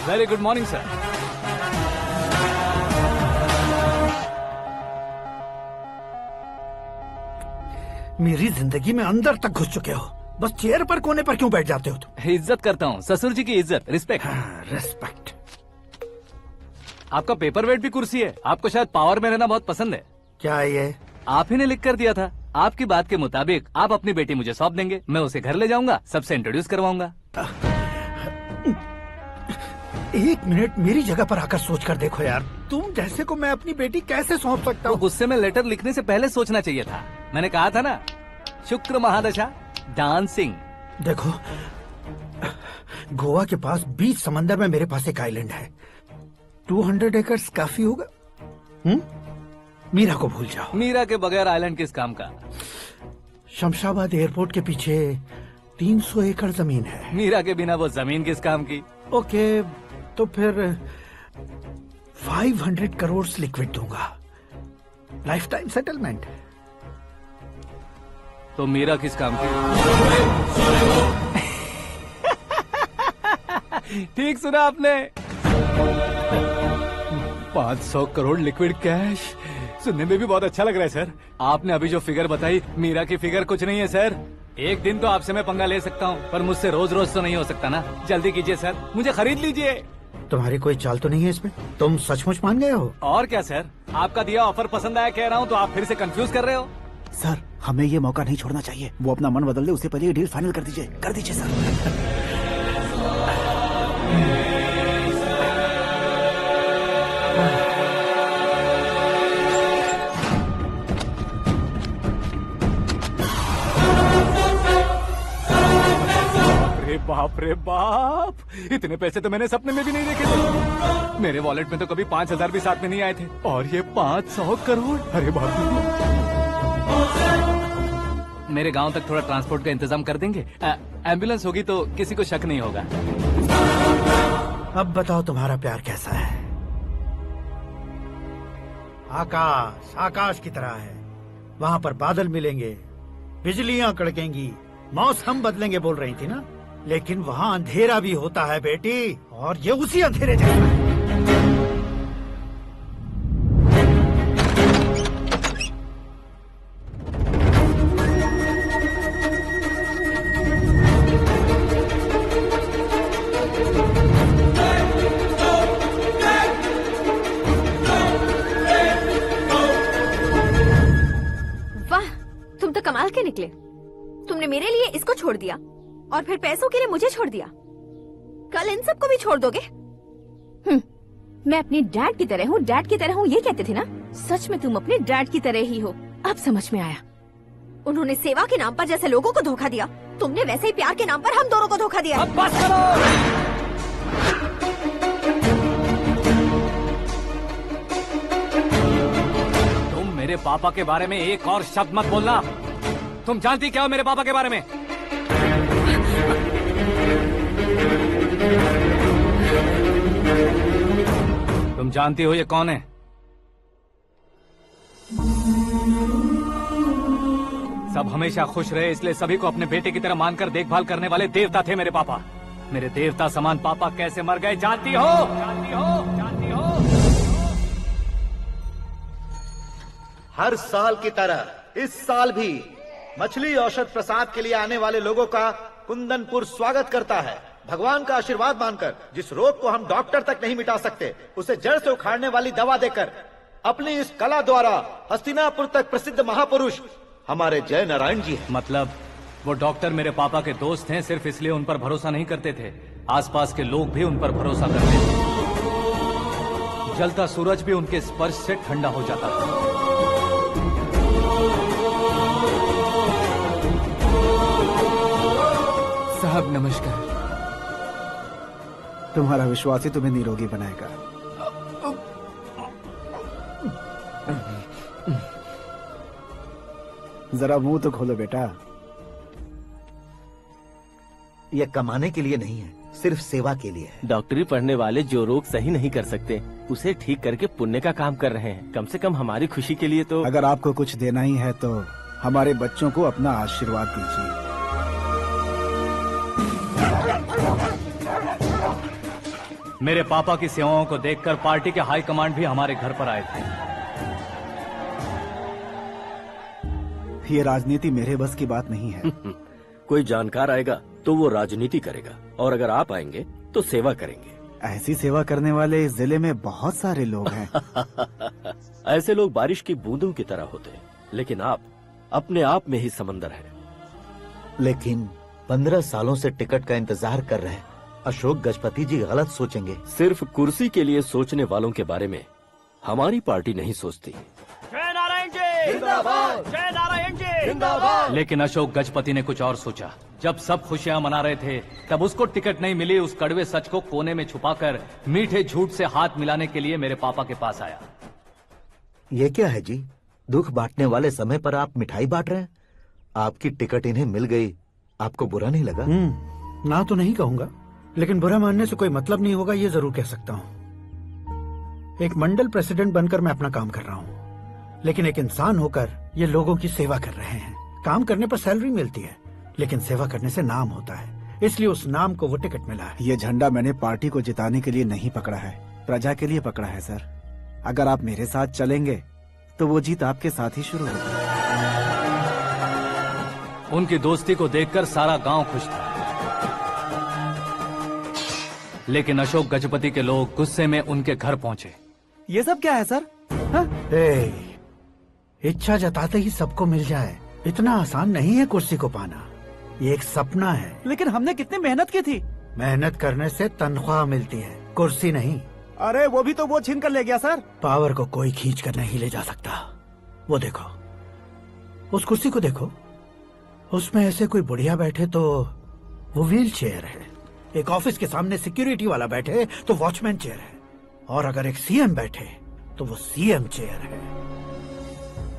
Very good morning sir. मेरी जिंदगी में अंदर तक घुस चुके हो, बस चेयर पर कोने पर क्यों बैठ जाते हो तुम? इज्जत करता हूँ, ससुर जी की इज्जत, रिस्पेक्ट। हाँ, रिस्पेक्ट। आपका पेपर वेट भी कुर्सी है। आपको शायद पावर में रहना बहुत पसंद है। क्या ये? आप ही ने लिख कर दिया था। आपकी बात के मुताबिक आप अपनी बेटी मुझे सौंप देंगे, मैं उसे घर ले जाऊंगा, सबसे इंट्रोड्यूस करवाऊंगा। एक मिनट मेरी जगह पर आकर सोच कर देखो यार, तुम जैसे को मैं अपनी बेटी कैसे सौंप सकता हूँ? गुस्से में लेटर लिखने से पहले सोचना चाहिए था। मैंने कहा था ना, शुक्र महादशा डांसिंग। देखो, गोवा के पास बीच समंदर में मेरे पास एक आइलैंड है, 200 एकर्स काफी होगा। मीरा को भूल जाओ। मीरा के बगैर आइलैंड किस काम का? शमशाबाद एयरपोर्ट के पीछे 300 एकड़ जमीन है। मीरा के बिना वो जमीन किस काम की? ओके, तो फिर 500 करोड़ लिक्विड दूंगा, लाइफ टाइम सेटलमेंट। तो मीरा किस काम की? ठीक सुना आपने, 500 करोड़ लिक्विड कैश। सुनने में भी बहुत अच्छा लग रहा है सर। आपने अभी जो फिगर बताई, मीरा की फिगर कुछ नहीं है सर। एक दिन तो आपसे मैं पंगा ले सकता हूँ, पर मुझसे रोज रोज तो नहीं हो सकता ना। जल्दी कीजिए सर, मुझे खरीद लीजिए। तुम्हारी कोई चाल तो नहीं है इसमें? तुम सचमुच मान गए हो? और क्या सर, आपका दिया ऑफर पसंद आया कह रहा हूँ, तो आप फिर से कंफ्यूज कर रहे हो। सर, हमें ये मौका नहीं छोड़ना चाहिए। वो अपना मन बदल दे, उससे पहले ये डील फाइनल कर दीजिए। कर दीजिए सर। बाप रे बाप, इतने पैसे तो मैंने सपने में भी नहीं देखे थे। मेरे वॉलेट में तो कभी 5,000 भी साथ में नहीं आए थे, और ये 500 करोड़। अरे बाप रे। मेरे गांव तक थोड़ा ट्रांसपोर्ट का इंतजाम कर देंगे? एम्बुलेंस होगी तो किसी को शक नहीं होगा। अब बताओ तुम्हारा प्यार कैसा है? आकाश आकाश की तरह है, वहाँ पर बादल मिलेंगे, बिजलियां कड़केंगी, मौसम बदलेंगे बोल रही थी ना, लेकिन वहाँ अंधेरा भी होता है बेटी, और ये उसी अंधेरे जैसा है। वाह, तुम तो कमाल के निकले। तुमने मेरे लिए इसको छोड़ दिया और फिर पैसों के लिए मुझे छोड़ दिया। कल इन सबको भी छोड़ दोगे? मैं अपने डैड की तरह हूँ, डैड की तरह हूँ, ये कहते थे ना। सच में तुम अपने डैड की तरह ही हो। अब समझ में आया। उन्होंने सेवा के नाम पर जैसे लोगों को धोखा दिया, तुमने वैसे ही प्यार के नाम पर हम दोनों को धोखा दिया। अब बस करो। तुम मेरे पापा के बारे में एक और शब्द मत बोलना। तुम जानती क्या हो मेरे पापा के बारे में? तुम जानती हो ये कौन है? सब हमेशा खुश रहे, इसलिए सभी को अपने बेटे की तरह मानकर देखभाल करने वाले देवता थे मेरे पापा। मेरे देवता समान पापा कैसे मर गए जानती हो? जानती हो? जानती हो? हर साल की तरह इस साल भी मछली औषध प्रसाद के लिए आने वाले लोगों का कुंदनपुर स्वागत करता है। भगवान का आशीर्वाद मानकर जिस रोग को हम डॉक्टर तक नहीं मिटा सकते, उसे जड़ से उखाड़ने वाली दवा देकर अपनी इस कला द्वारा हस्तिनापुर तक प्रसिद्ध महापुरुष हमारे जय नारायण जी हैं। मतलब वो डॉक्टर मेरे पापा के दोस्त हैं, सिर्फ इसलिए उन पर भरोसा नहीं करते थे, आसपास के लोग भी उन पर भरोसा करते थे। जलता सूरज भी उनके स्पर्श से ठंडा हो जाता था। साहब नमस्कार। तुम्हारा विश्वास ही तुम्हें निरोगी बनाएगा। जरा मुंह तो खोलो बेटा। यह कमाने के लिए नहीं है, सिर्फ सेवा के लिए है। डॉक्टरी पढ़ने वाले जो रोग सही नहीं कर सकते, उसे ठीक करके पुण्य का काम कर रहे हैं। कम से कम हमारी खुशी के लिए तो। अगर आपको कुछ देना ही है तो हमारे बच्चों को अपना आशीर्वाद दीजिए। मेरे पापा की सेवाओं को देखकर पार्टी के हाई कमांड भी हमारे घर पर आए थे। ये राजनीति मेरे बस की बात नहीं है। कोई जानकार आएगा तो वो राजनीति करेगा, और अगर आप आएंगे तो सेवा करेंगे। ऐसी सेवा करने वाले इस जिले में बहुत सारे लोग हैं। ऐसे लोग बारिश की बूंदों की तरह होते हैं, लेकिन आप अपने आप में ही समंदर हैं। लेकिन 15 सालों से टिकट का इंतजार कर रहे हैं। अशोक गजपति जी गलत सोचेंगे। सिर्फ कुर्सी के लिए सोचने वालों के बारे में हमारी पार्टी नहीं सोचती। जय नारायण जी जिंदाबाद, जय नारायण जी जिंदाबाद। लेकिन अशोक गजपति ने कुछ और सोचा। जब सब खुशियां मना रहे थे तब उसको टिकट नहीं मिली। उस कड़वे सच को कोने में छुपाकर मीठे झूठ से हाथ मिलाने के लिए मेरे पापा के पास आया। ये क्या है जी? दुख बांटने वाले समय पर आप मिठाई बांट रहे हैं। आपकी टिकट इन्हें मिल गई, आपको बुरा नहीं लगा? ना तो नहीं कहूंगा, लेकिन बुरा मानने से कोई मतलब नहीं होगा, ये जरूर कह सकता हूँ। एक मंडल प्रेसिडेंट बनकर मैं अपना काम कर रहा हूँ, लेकिन एक इंसान होकर ये लोगों की सेवा कर रहे हैं। काम करने पर सैलरी मिलती है, लेकिन सेवा करने से नाम होता है, इसलिए उस नाम को वो टिकट मिला है। ये झंडा मैंने पार्टी को जिताने के लिए नहीं पकड़ा है, प्रजा के लिए पकड़ा है सर। अगर आप मेरे साथ चलेंगे तो वो जीत आपके साथ ही शुरू होगी। उनकी दोस्ती को देखकर सारा गांव खुश था, लेकिन अशोक गजपति के लोग गुस्से में उनके घर पहुंचे। ये सब क्या है सर? हाँ? इच्छा जताते ही सबको मिल जाए, इतना आसान नहीं है कुर्सी को पाना। ये एक सपना है। लेकिन हमने कितनी मेहनत की थी। मेहनत करने से तनख्वाह मिलती है, कुर्सी नहीं। अरे वो भी तो वो छीन कर ले गया सर। पावर को कोई खींच कर नहीं ले जा सकता। वो देखो, उस कुर्सी को देखो, उसमें ऐसे कोई बुढ़िया बैठे तो वो व्हील चेयर है। एक ऑफिस के सामने सिक्योरिटी वाला बैठे तो वॉचमैन चेयर है, और अगर एक सीएम बैठे तो वो सीएम चेयर है।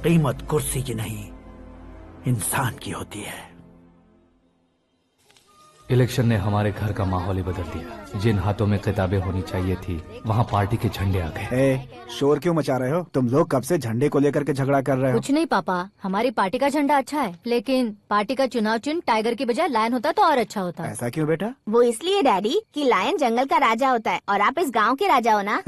कीमत कुर्सी की नहीं, इंसान की होती है। इलेक्शन ने हमारे घर का माहौल ही बदल दिया। जिन हाथों में किताबें होनी चाहिए थी, वहाँ पार्टी के झंडे आ गए। शोर क्यों मचा रहे हो? तुम लोग कब से झंडे को लेकर के झगड़ा कर रहे हो? कुछ नहीं पापा, हमारी पार्टी का झंडा अच्छा है, लेकिन पार्टी का चुनाव चिन्ह टाइगर की बजाय लायन होता तो और अच्छा होता। ऐसा क्यों बेटा? वो इसलिए डैडी कि लायन जंगल का राजा होता है और आप इस गांव के राजा हो ना।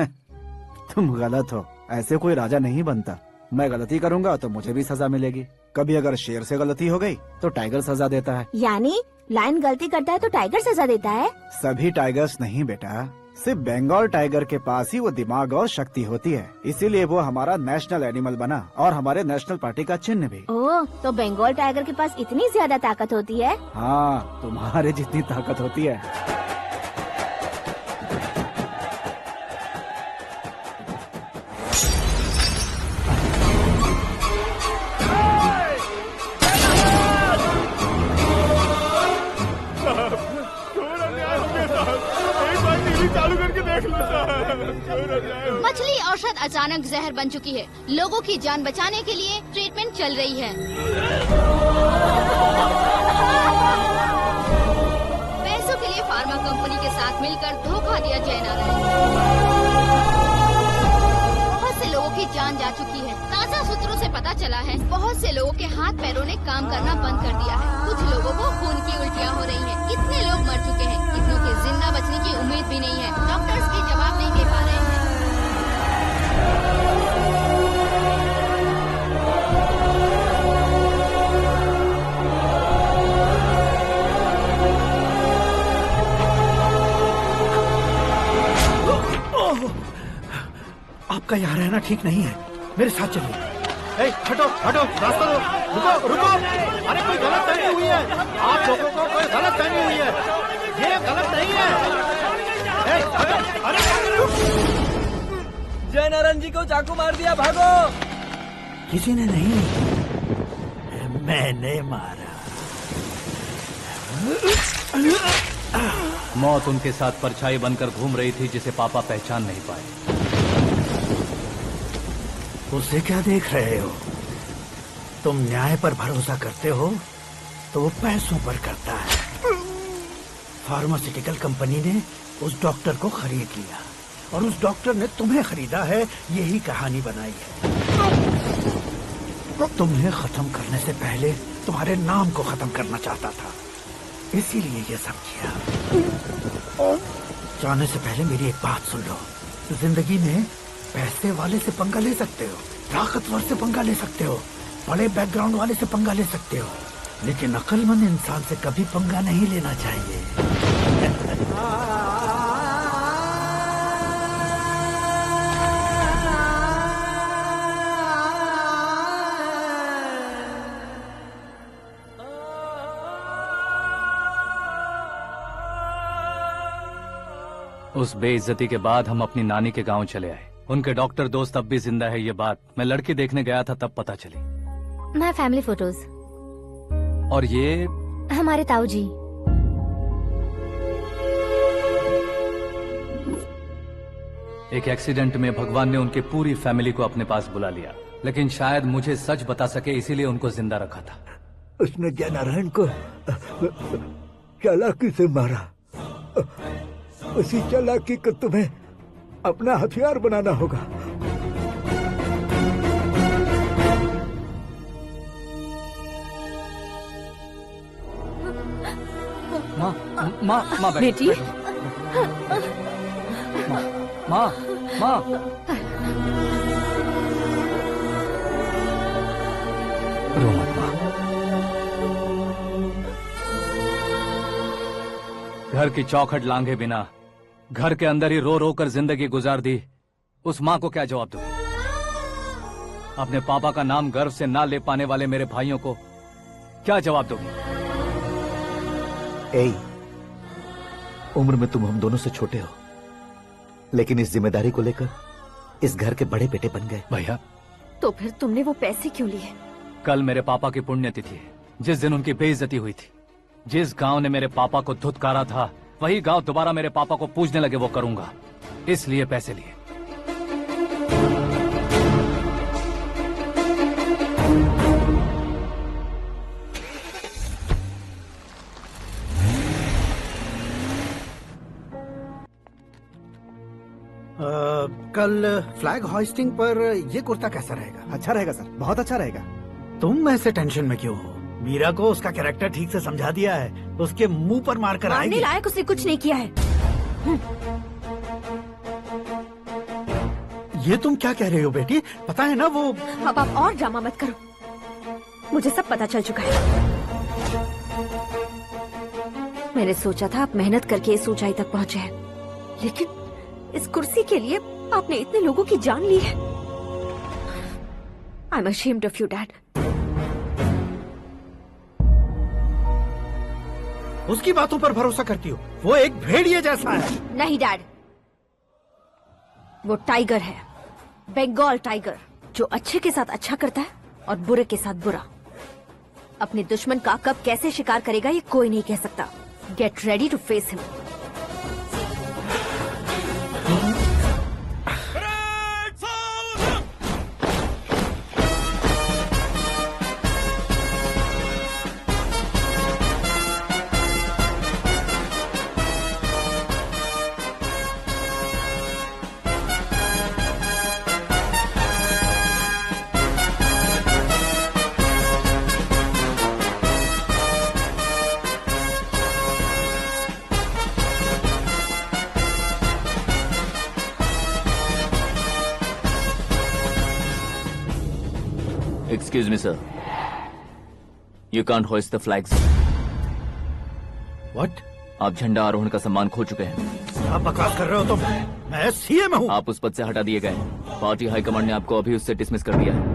तुम गलत हो, ऐसे कोई राजा नहीं बनता। मैं गलती करूंगा तो मुझे भी सजा मिलेगी। कभी अगर शेर से गलती हो गई तो टाइगर सजा देता है। यानी लायन गलती करता है तो टाइगर सजा देता है? सभी टाइगर्स नहीं बेटा, सिर्फ बंगाल टाइगर के पास ही वो दिमाग और शक्ति होती है, इसीलिए वो हमारा नेशनल एनिमल बना और हमारे नेशनल पार्टी का चिन्ह भी। ओह, तो बंगाल टाइगर के पास इतनी ज्यादा ताकत होती है? हाँ, तुम्हारे जितनी ताकत होती है। मछली औषध अचानक जहर बन चुकी है। लोगों की जान बचाने के लिए ट्रीटमेंट चल रही है। पैसों के लिए फार्मा कंपनी के साथ मिलकर धोखा दिया जय नारायण। बहुत से लोगों की जान जा चुकी है। ताजा सूत्रों से पता चला है बहुत से लोगों के हाथ पैरों ने काम करना बंद कर दिया है। कुछ लोगों को खून की उल्टियाँ हो रही हैं। कितने लोग मर चुके हैं, कितनों के जिंदा बचने की उम्मीद भी नहीं है। डॉक्टर्स भी जवाब नहीं दे पा रहे हैं। आपका यहाँ रहना ठीक नहीं है, मेरे साथ चलिए। हटो हटो, रास्ता दो। रुको रुको, अरे कोई गलत फहमी हुई है। आप लोगों को कोई गलत फहमी हुई है, ये गलत नहीं है। हटो, अरे जय नारायण जी को चाकू मार दिया, भागो। किसी ने नहीं, मैंने मारा। मौत उनके साथ परछाई बनकर घूम रही थी, जिसे पापा पहचान नहीं पाए। उसे क्या देख रहे हो? तुम न्याय पर भरोसा करते हो तो वो पैसों पर करता है। फार्मास्यूटिकल कंपनी ने उस डॉक्टर को खरीद लिया और उस डॉक्टर ने तुम्हें खरीदा है, यही कहानी बनाई है। तुम्हें खत्म करने से पहले तुम्हारे नाम को खत्म करना चाहता था, इसीलिए ये सब किया। जाने से पहले मेरी एक बात सुन लो। जिंदगी में पैसे वाले से पंगा ले सकते हो, ताकतवर से पंगा ले सकते हो, बड़े बैकग्राउंड वाले से पंगा ले सकते हो, लेकिन अक्लमंद इंसान से कभी पंगा नहीं लेना चाहिए। उस बेइज्जती के बाद हम अपनी नानी के गांव चले आए। उनके डॉक्टर दोस्त अब भी जिंदा है, ये बात मैं लड़की देखने गया था तब पता चली। My family photos. और ये हमारे ताऊ जी। एक एक्सीडेंट में भगवान ने उनकी पूरी फैमिली को अपने पास बुला लिया, लेकिन शायद मुझे सच बता सके इसीलिए उनको जिंदा रखा था। उसने जयनारायण को चालाकी से मारा। उसी चालाकी को तुम्हें अपना हथियार बनाना होगा। माँ माँ माँ बेटी। माँ माँ माँ रो मत माँ। घर की चौखट लांघे बिना घर के अंदर ही रो रो कर जिंदगी गुजार दी उस माँ को क्या जवाब दूं? अपने पापा का नाम गर्व से ना ले पाने वाले मेरे भाइयों को क्या जवाब दोगी? उम्र में तुम हम दोनों से छोटे हो, लेकिन इस जिम्मेदारी को लेकर इस घर के बड़े बेटे बन गए। भैया, तो फिर तुमने वो पैसे क्यों लिए? कल मेरे पापा की पुण्यतिथि है, जिस दिन उनकी बेइज्जती हुई थी। जिस गांव ने मेरे पापा को धुतकारा था वही गांव दोबारा मेरे पापा को पूजने लगे वो करूंगा, इसलिए पैसे लिए। कल फ्लैग होइस्टिंग पर ये कुर्ता कैसा रहेगा? अच्छा रहेगा सर, बहुत अच्छा रहेगा। तुम ऐसे टेंशन में क्यों हो? मीरा को उसका कैरेक्टर ठीक से समझा दिया है, उसके मुंह पर मारकर मारने आएगी। लायक उसने कुछ नहीं किया है। ये तुम क्या कह रहे हो बेटी? पता है ना वो। अब आप और ड्रामा मत करो, मुझे सब पता चल चुका है। मैंने सोचा था आप मेहनत करके इस ऊंचाई तक पहुंचे हैं, लेकिन इस कुर्सी के लिए आपने इतने लोगों की जान ली है। I am ashamed of you dad. उसकी बातों पर भरोसा करती हो? वो एक भेड़िए जैसा है। नहीं डैड, वो टाइगर है, बंगाल टाइगर, जो अच्छे के साथ अच्छा करता है और बुरे के साथ बुरा। अपने दुश्मन का कब कैसे शिकार करेगा ये कोई नहीं कह सकता। Get ready to face him. Excuse me, sir. You can't hoist the flags. What? आप झंडा आरोहण का सम्मान खो चुके हैं। क्या बकवास कर रहे हो तुम? मैं सीएम हूँ। आप उस पद से हटा दिए गए। पार्टी हाईकमांड ने आपको अभी उससे डिसमिस कर दिया है।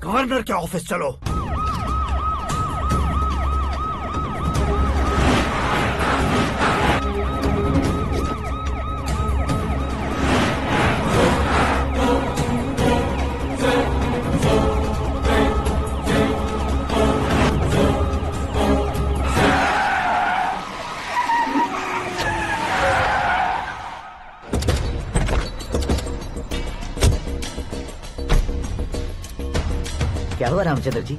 गवर्नर के ऑफिस चलो। क्या हुआ Ramchandra ji?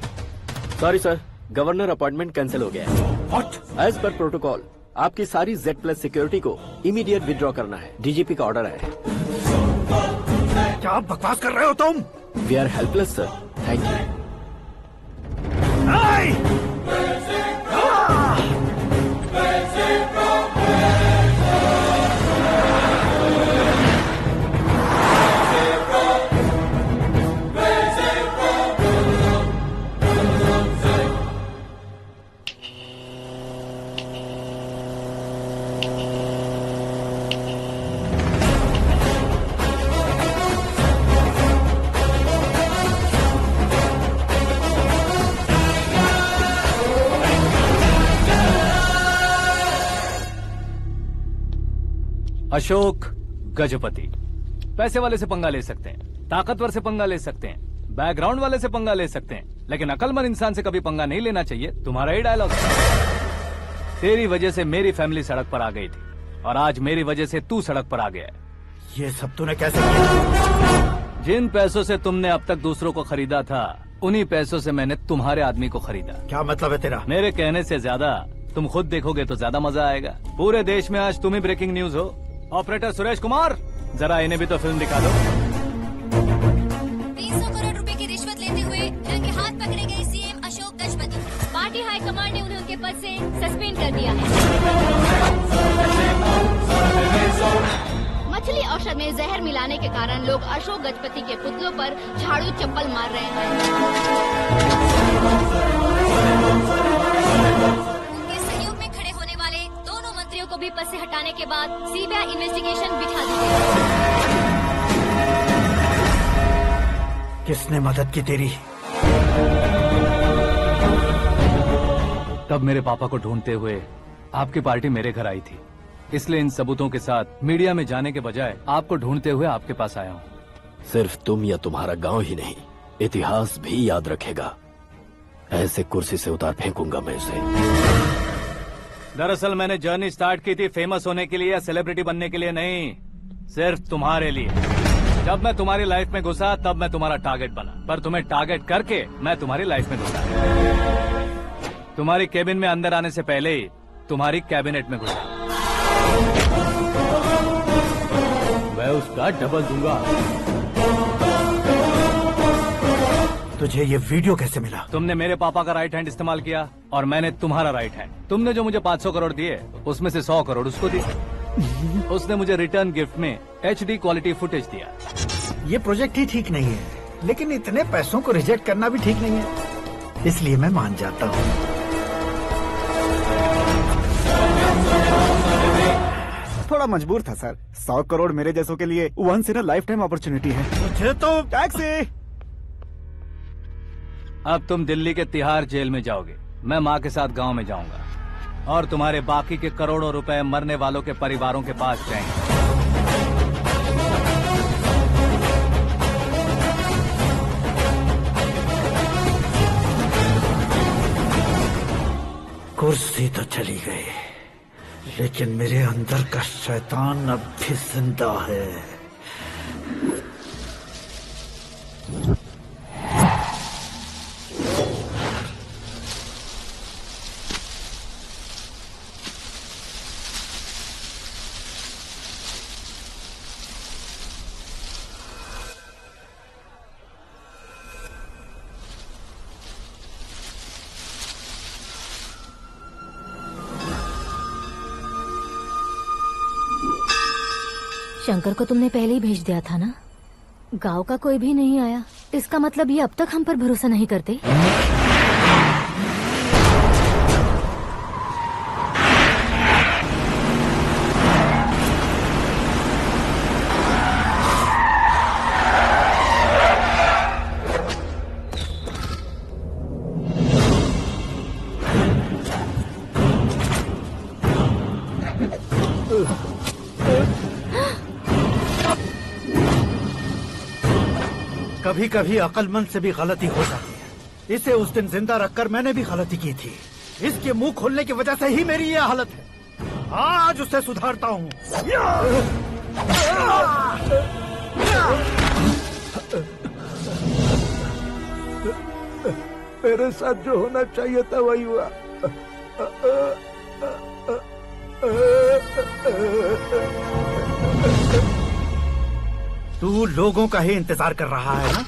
Sorry sir, governor appointment cancel हो गया है। What? एज पर प्रोटोकॉल आपकी सारी Z+ सिक्योरिटी को इमीडिएट विड्रॉ करना है। डीजीपी का ऑर्डर है। क्या बकवास कर रहे हो तुम? We are helpless sir, thank you. Ashok Gajapati. पैसे वाले से पंगा ले सकते हैं, ताकतवर से पंगा ले सकते हैं, बैकग्राउंड वाले से पंगा ले सकते हैं, लेकिन अकलमंद इंसान से कभी पंगा नहीं लेना चाहिए। तुम्हारा ही डायलॉग। तेरी वजह से मेरी फैमिली सड़क पर आ गई थी और आज मेरी वजह से तू सड़क पर आ गया है। ये सब तूने कैसे किया? जिन पैसों से तुमने अब तक दूसरों को खरीदा था, उन्हीं पैसों से मैंने तुम्हारे आदमी को खरीदा। क्या मतलब है तेरा? मेरे कहने से ज्यादा तुम खुद देखोगे तो ज्यादा मजा आएगा। पूरे देश में आज तुम ही ब्रेकिंग न्यूज हो। ऑपरेटर सुरेश कुमार, जरा इन्हें भी तो फिल्म दिखा दो। 300 करोड़ रुपए की रिश्वत लेते हुए रंगे हाथ पकड़े गए CM Ashok Gajapati. Party high command ने उन्हें उनके पद से सस्पेंड कर दिया है। मछली औषध में जहर मिलाने के कारण लोग अशोक गजपति के पुतलों पर झाड़ू चप्पल मार रहे हैं। उनके सहयोग में खड़े होने वाले दोनों मंत्रियों को भी पद से हटाने के बाद सीबीआई इन्वेस्टिगेशन बिठा दी गई। किसने मदद की तेरी? तब मेरे पापा को ढूंढते हुए आपकी पार्टी मेरे घर आई थी, इसलिए इन सबूतों के साथ मीडिया में जाने के बजाय आपको ढूंढते हुए आपके पास आया हूँ। सिर्फ तुम या तुम्हारा गांव ही नहीं, इतिहास भी याद रखेगा। ऐसे कुर्सी से उतार फेंकूंगा मैं उसे। दरअसल मैंने जर्नी स्टार्ट की थी फेमस होने के लिए या सेलिब्रिटी बनने के लिए नहीं, सिर्फ तुम्हारे लिए। जब मैं तुम्हारी लाइफ में घुसा तब मैं तुम्हारा टारगेट बना, पर तुम्हें टारगेट करके मैं तुम्हारी लाइफ में घुसा। तुम्हारी केबिन में अंदर आने से पहले ही तुम्हारी कैबिनेट में घुसा। मैं उसका डबल दूंगा। तुझे ये वीडियो कैसे मिला? तुमने मेरे पापा का राइट हैंड इस्तेमाल किया और मैंने तुम्हारा राइट हैंड। तुमने जो मुझे 500 करोड़ दिए, उसमें से 100 करोड़ उसको दिए। उसने मुझे रिटर्न गिफ्ट में HD क्वालिटी फुटेज दिया। ये प्रोजेक्ट ही ठीक नहीं है, लेकिन इतने पैसों को रिजेक्ट करना भी ठीक नहीं है, इसलिए मैं मान जाता हूँ। थोड़ा मजबूर था सर। 100 करोड़ मेरे जैसों के लिए once in a lifetime opportunity है। मुझे तो टैक्सी। अब तुम दिल्ली के तिहाड़ जेल में जाओगे, मैं माँ के साथ गांव में जाऊंगा और तुम्हारे बाकी के करोड़ों रुपए मरने वालों के परिवारों के पास जाएंगे। कुर्सी तो चली गई, लेकिन मेरे अंदर का शैतान अब भी जिंदा है। शंकर को तुमने पहले ही भेज दिया था ना? गांव का कोई भी नहीं आया, इसका मतलब ये अब तक हम पर भरोसा नहीं करते। कभी कभी अक्लमंद से भी गलती हो जाती है। इसे उस दिन जिंदा रखकर मैंने भी गलती की थी। इसके मुंह खोलने की वजह से ही मेरी ये हालत है। आज उसे सुधारता हूँ। मेरे साथ जो होना चाहिए था वही हुआ। तू लोगों का ही इंतजार कर रहा है ना?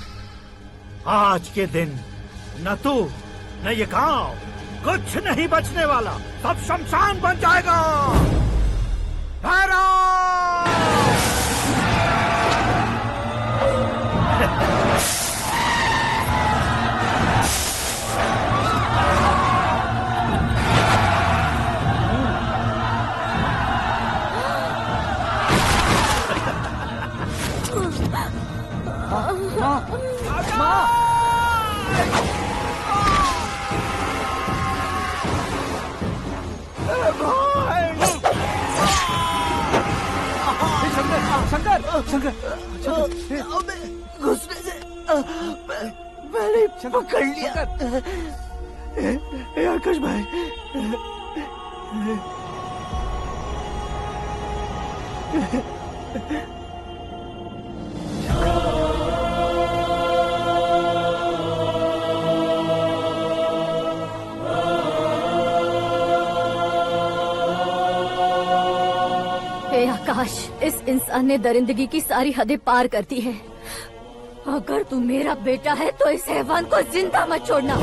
आज के दिन न तू न ये गांव कुछ नहीं बचने वाला, सब शमशान बन जाएगा। भैरव! शंकर घुसने से मैंने पकड़ लिया। आकाश भाई, हे आकाश, इस इंसान ने दरिंदगी की सारी हदें पार कर दी है। अगर तू मेरा बेटा है तो इस हैवान को जिंदा मत छोड़ना।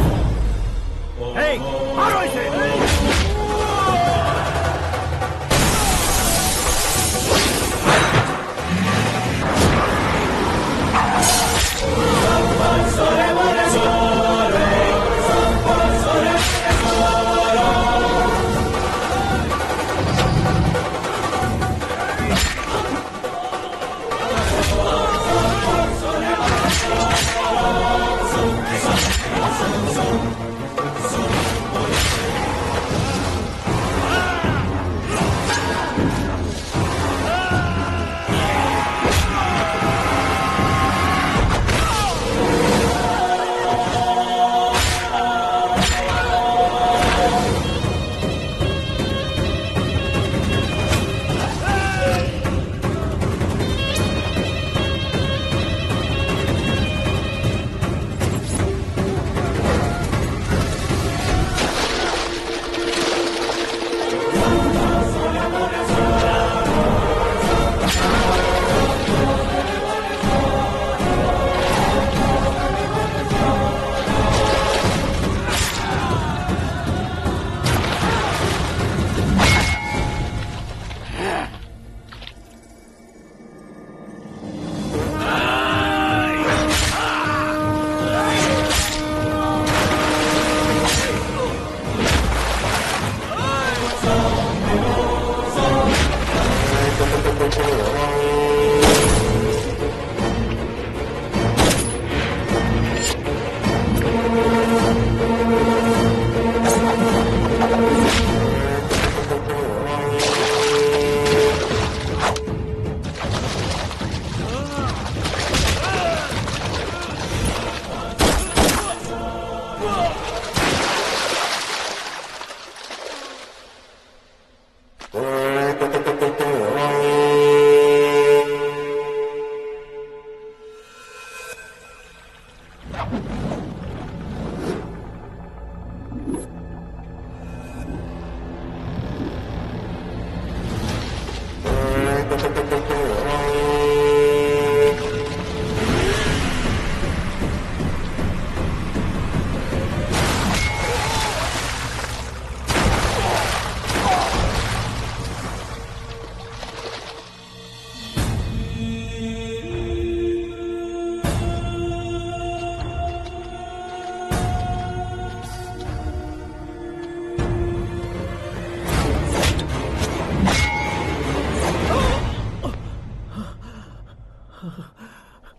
मारो इसे!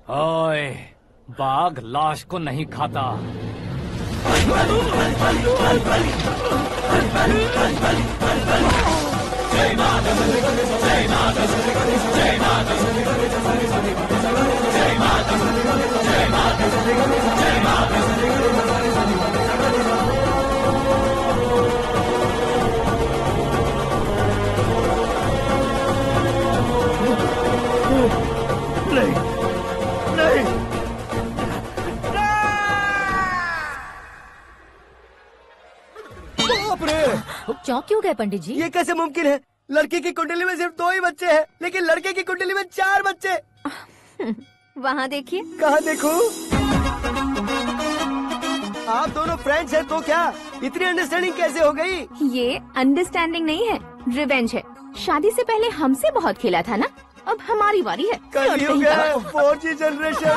ओए, बाघ लाश को नहीं खाता। चौंक क्यों गए पंडित जी? ये कैसे मुमकिन है? लड़की की कुंडली में सिर्फ 2 ही बच्चे हैं, लेकिन लड़के की कुंडली में 4 बच्चे। वहाँ देखिए। कहाँ देखूं? आप दोनों फ्रेंड्स हैं तो क्या इतनी अंडरस्टैंडिंग कैसे हो गई? ये अंडरस्टैंडिंग नहीं है, रिवेंज है। शादी से पहले हमसे बहुत खेला था ना, अब हमारी बारी है। कलयुग है, 4G जनरेशन।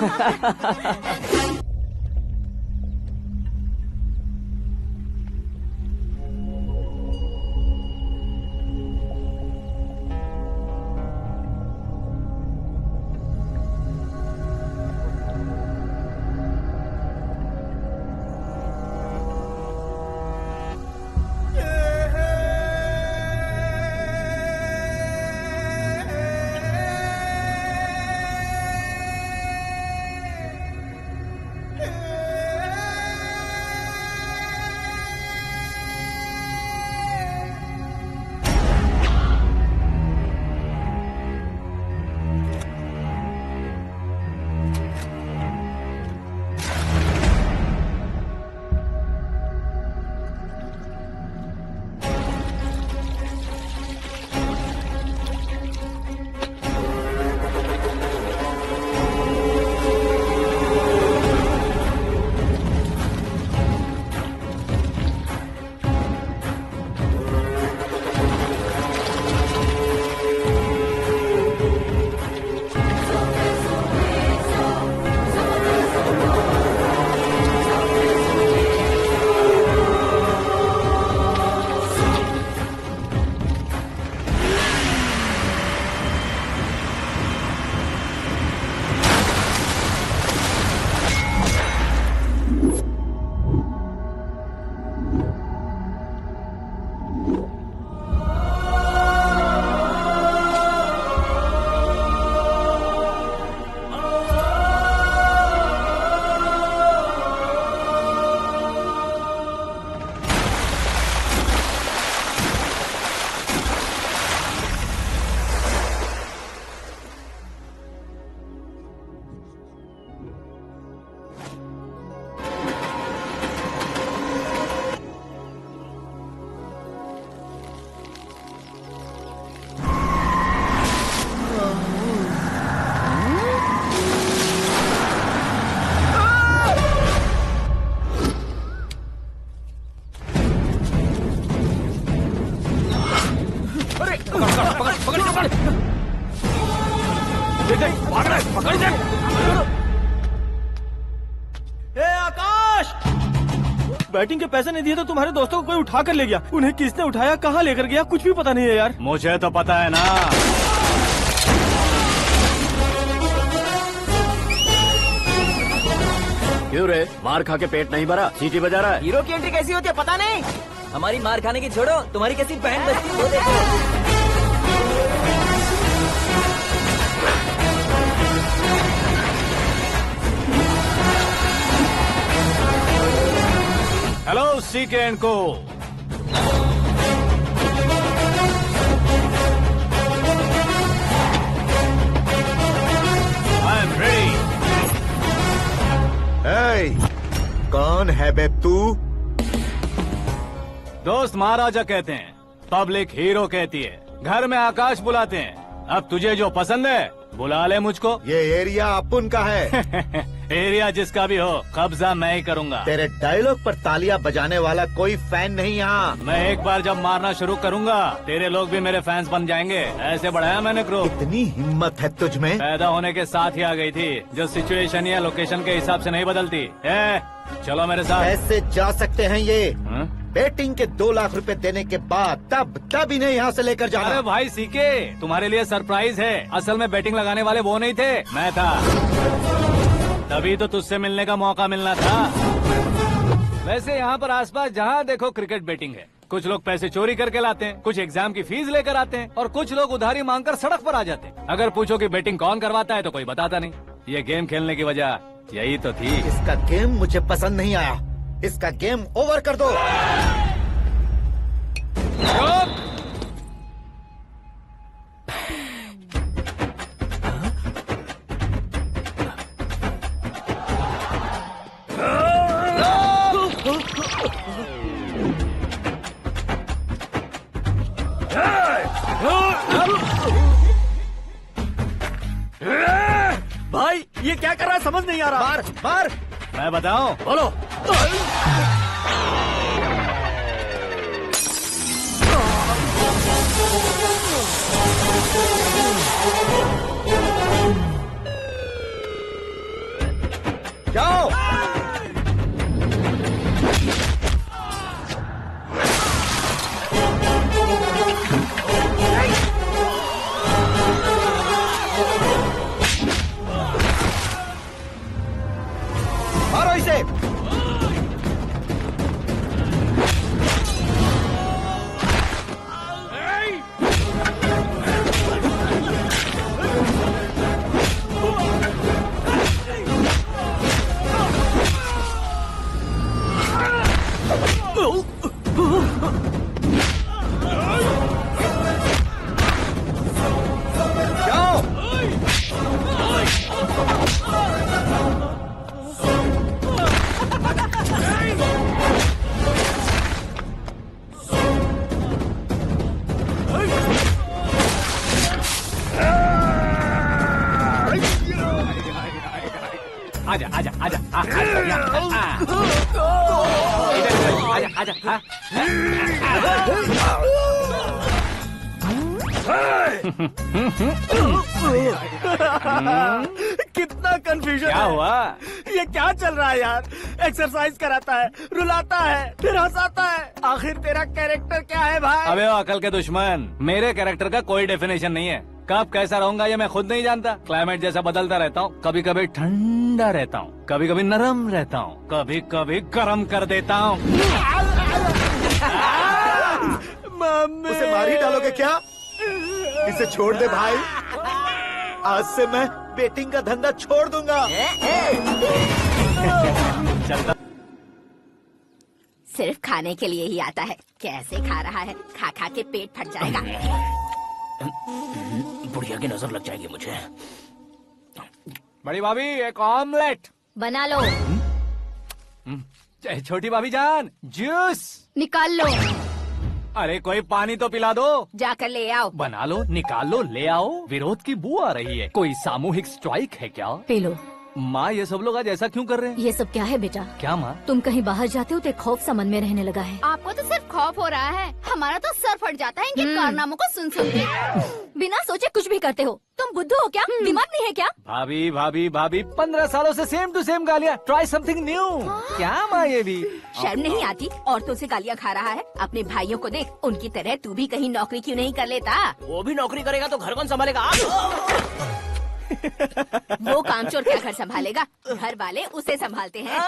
बैटिंग के पैसे नहीं दिए तो तुम्हारे दोस्तों को कोई उठा कर ले गया। उन्हें किसने उठाया, कहाँ लेकर गया, कुछ भी पता नहीं है यार। मुझे तो पता है ना। क्यों रे, मार खा के पेट नहीं भरा, सीटी बजा रहा है? हीरो की एंट्री कैसी होती है पता नहीं। हमारी मार खाने की छोड़ो, तुम्हारी कैसी बैंड बजती है वो देखो। हेलो सीके एंड को। I am ready. कौन है बे तू? दोस्त महाराजा कहते हैं, पब्लिक हीरो कहती है, घर में आकाश बुलाते हैं। अब तुझे जो पसंद है बुला ले मुझको। ये एरिया अपुन का है। एरिया जिसका भी हो, कब्जा मैं ही करूंगा। तेरे डायलॉग पर तालियां बजाने वाला कोई फैन नहीं यहाँ। मैं एक बार जब मारना शुरू करूंगा, तेरे लोग भी मेरे फैंस बन जाएंगे। ऐसे बढ़ाया मैंने ग्रुप। इतनी हिम्मत है तुझ में? पैदा होने के साथ ही आ गई थी, जो सिचुएशन या लोकेशन के हिसाब से नहीं बदलती। चलो मेरे साथ। ऐसे जा सकते हैं ये? हा? बेटिंग के 2 लाख रुपए देने के बाद तब इन्हें यहाँ से लेकर जाना। अरे भाई सीके, तुम्हारे लिए सरप्राइज है। असल में बैटिंग लगाने वाले वो नहीं थे, मैं था। तभी तो तुझसे मिलने का मौका मिलना था। वैसे यहाँ पर आसपास जहाँ देखो क्रिकेट बैटिंग है। कुछ लोग पैसे चोरी करके लाते हैं, कुछ एग्जाम की फीस लेकर आते हैं, और कुछ लोग उधारी मांगकर सड़क पर आ जाते हैं। अगर पूछो कि बैटिंग कौन करवाता है तो कोई बताता नहीं। ये गेम खेलने की वजह यही तो थी। इसका गेम मुझे पसंद नहीं आया। इसका गेम ओवर कर दो। ये क्या कर रहा है समझ नहीं आ रहा। मार मार। मैं बताऊं? बोलो। जाओ। मारो इसे। जाओ। आजा आजा आजा आजा आजा। कितना कंफ्यूजन क्या है। हुआ? ये क्या चल रहा है यार? एक्सरसाइज कराता है, रुलाता है, फिर हंसाता है। आखिर तेरा कैरेक्टर क्या है भाई? अबे ओ अकल के दुश्मन, मेरे कैरेक्टर का कोई डेफिनेशन नहीं है। कब कैसा रहूंगा ये मैं खुद नहीं जानता। क्लाइमेट जैसा बदलता रहता हूँ। कभी कभी ठंडा रहता हूँ, कभी कभी नरम रहता हूँ, कभी कभी गर्म कर देता हूँ। उसे मार ही डालोगे क्या? इसे छोड़ दे भाई। आज से मैं बेटिंग का धंधा छोड़ दूंगा। चलता। सिर्फ खाने के लिए ही आता है। कैसे खा रहा है, खा खा के पेट फट जाएगा। बुढ़िया की नजर लग जाएगी मुझे। बड़ी भाभी एक ऑमलेट बना लो। छोटी भाभी जान जूस निकाल लो। अरे कोई पानी तो पिला दो। जाकर ले आओ। बना लो, निकाल लो, ले आओ। विरोध की बू आ रही है। कोई सामूहिक स्ट्राइक है क्या? P low. माँ ये सब लोग आज ऐसा क्यों कर रहे हैं? ये सब क्या है बेटा? क्या माँ? तुम कहीं बाहर जाते हो तो एक खौफ सा मन में रहने लगा है। आपको तो सिर्फ खौफ हो रहा है, हमारा तो सर फट जाता है इनके कारनामों को सुन सुन के। बिना सोचे कुछ भी करते हो। तुम बुद्धू हो क्या? दिमाग नहीं है क्या? भाभी भाभी भाभी 15 सालों से सेम टू सेम गालियाँ। Try something new. क्या माँ ये भी? शर्म नहीं आती? औरतों से गालियाँ खा रहा है। अपने भाइयों को देख, उनकी तरह तू भी कहीं नौकरी क्यों नहीं कर लेता? वो भी नौकरी करेगा तो घर कौन संभालेगा? वो कामचोर क्या घर संभालेगा? घर वाले उसे संभालते हैं।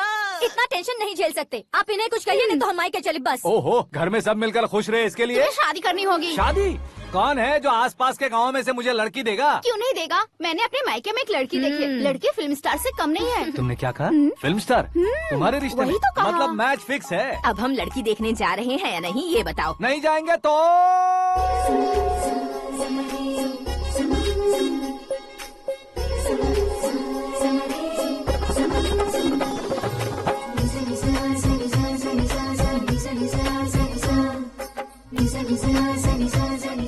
इतना टेंशन नहीं झेल सकते आप। इन्हें कुछ कहिए नहीं तो हम मायके चले बस। ओहो, घर में सब मिलकर खुश रहे इसके लिए। तुम्हें शादी करनी होगी। शादी? कौन है जो आसपास के गांव में से मुझे लड़की देगा? क्यों नहीं देगा? मैंने अपने मायके में एक लड़की देखी है। लड़की फिल्म स्टार से कम नहीं है। तुमने क्या कहा? Film star? तुम्हारे रिश्ते में? वही तो कहा। मतलब मैच फिक्स है। अब हम लड़की देखने जा रहे हैं या नहीं ये बताओ। नहीं जाएंगे तो?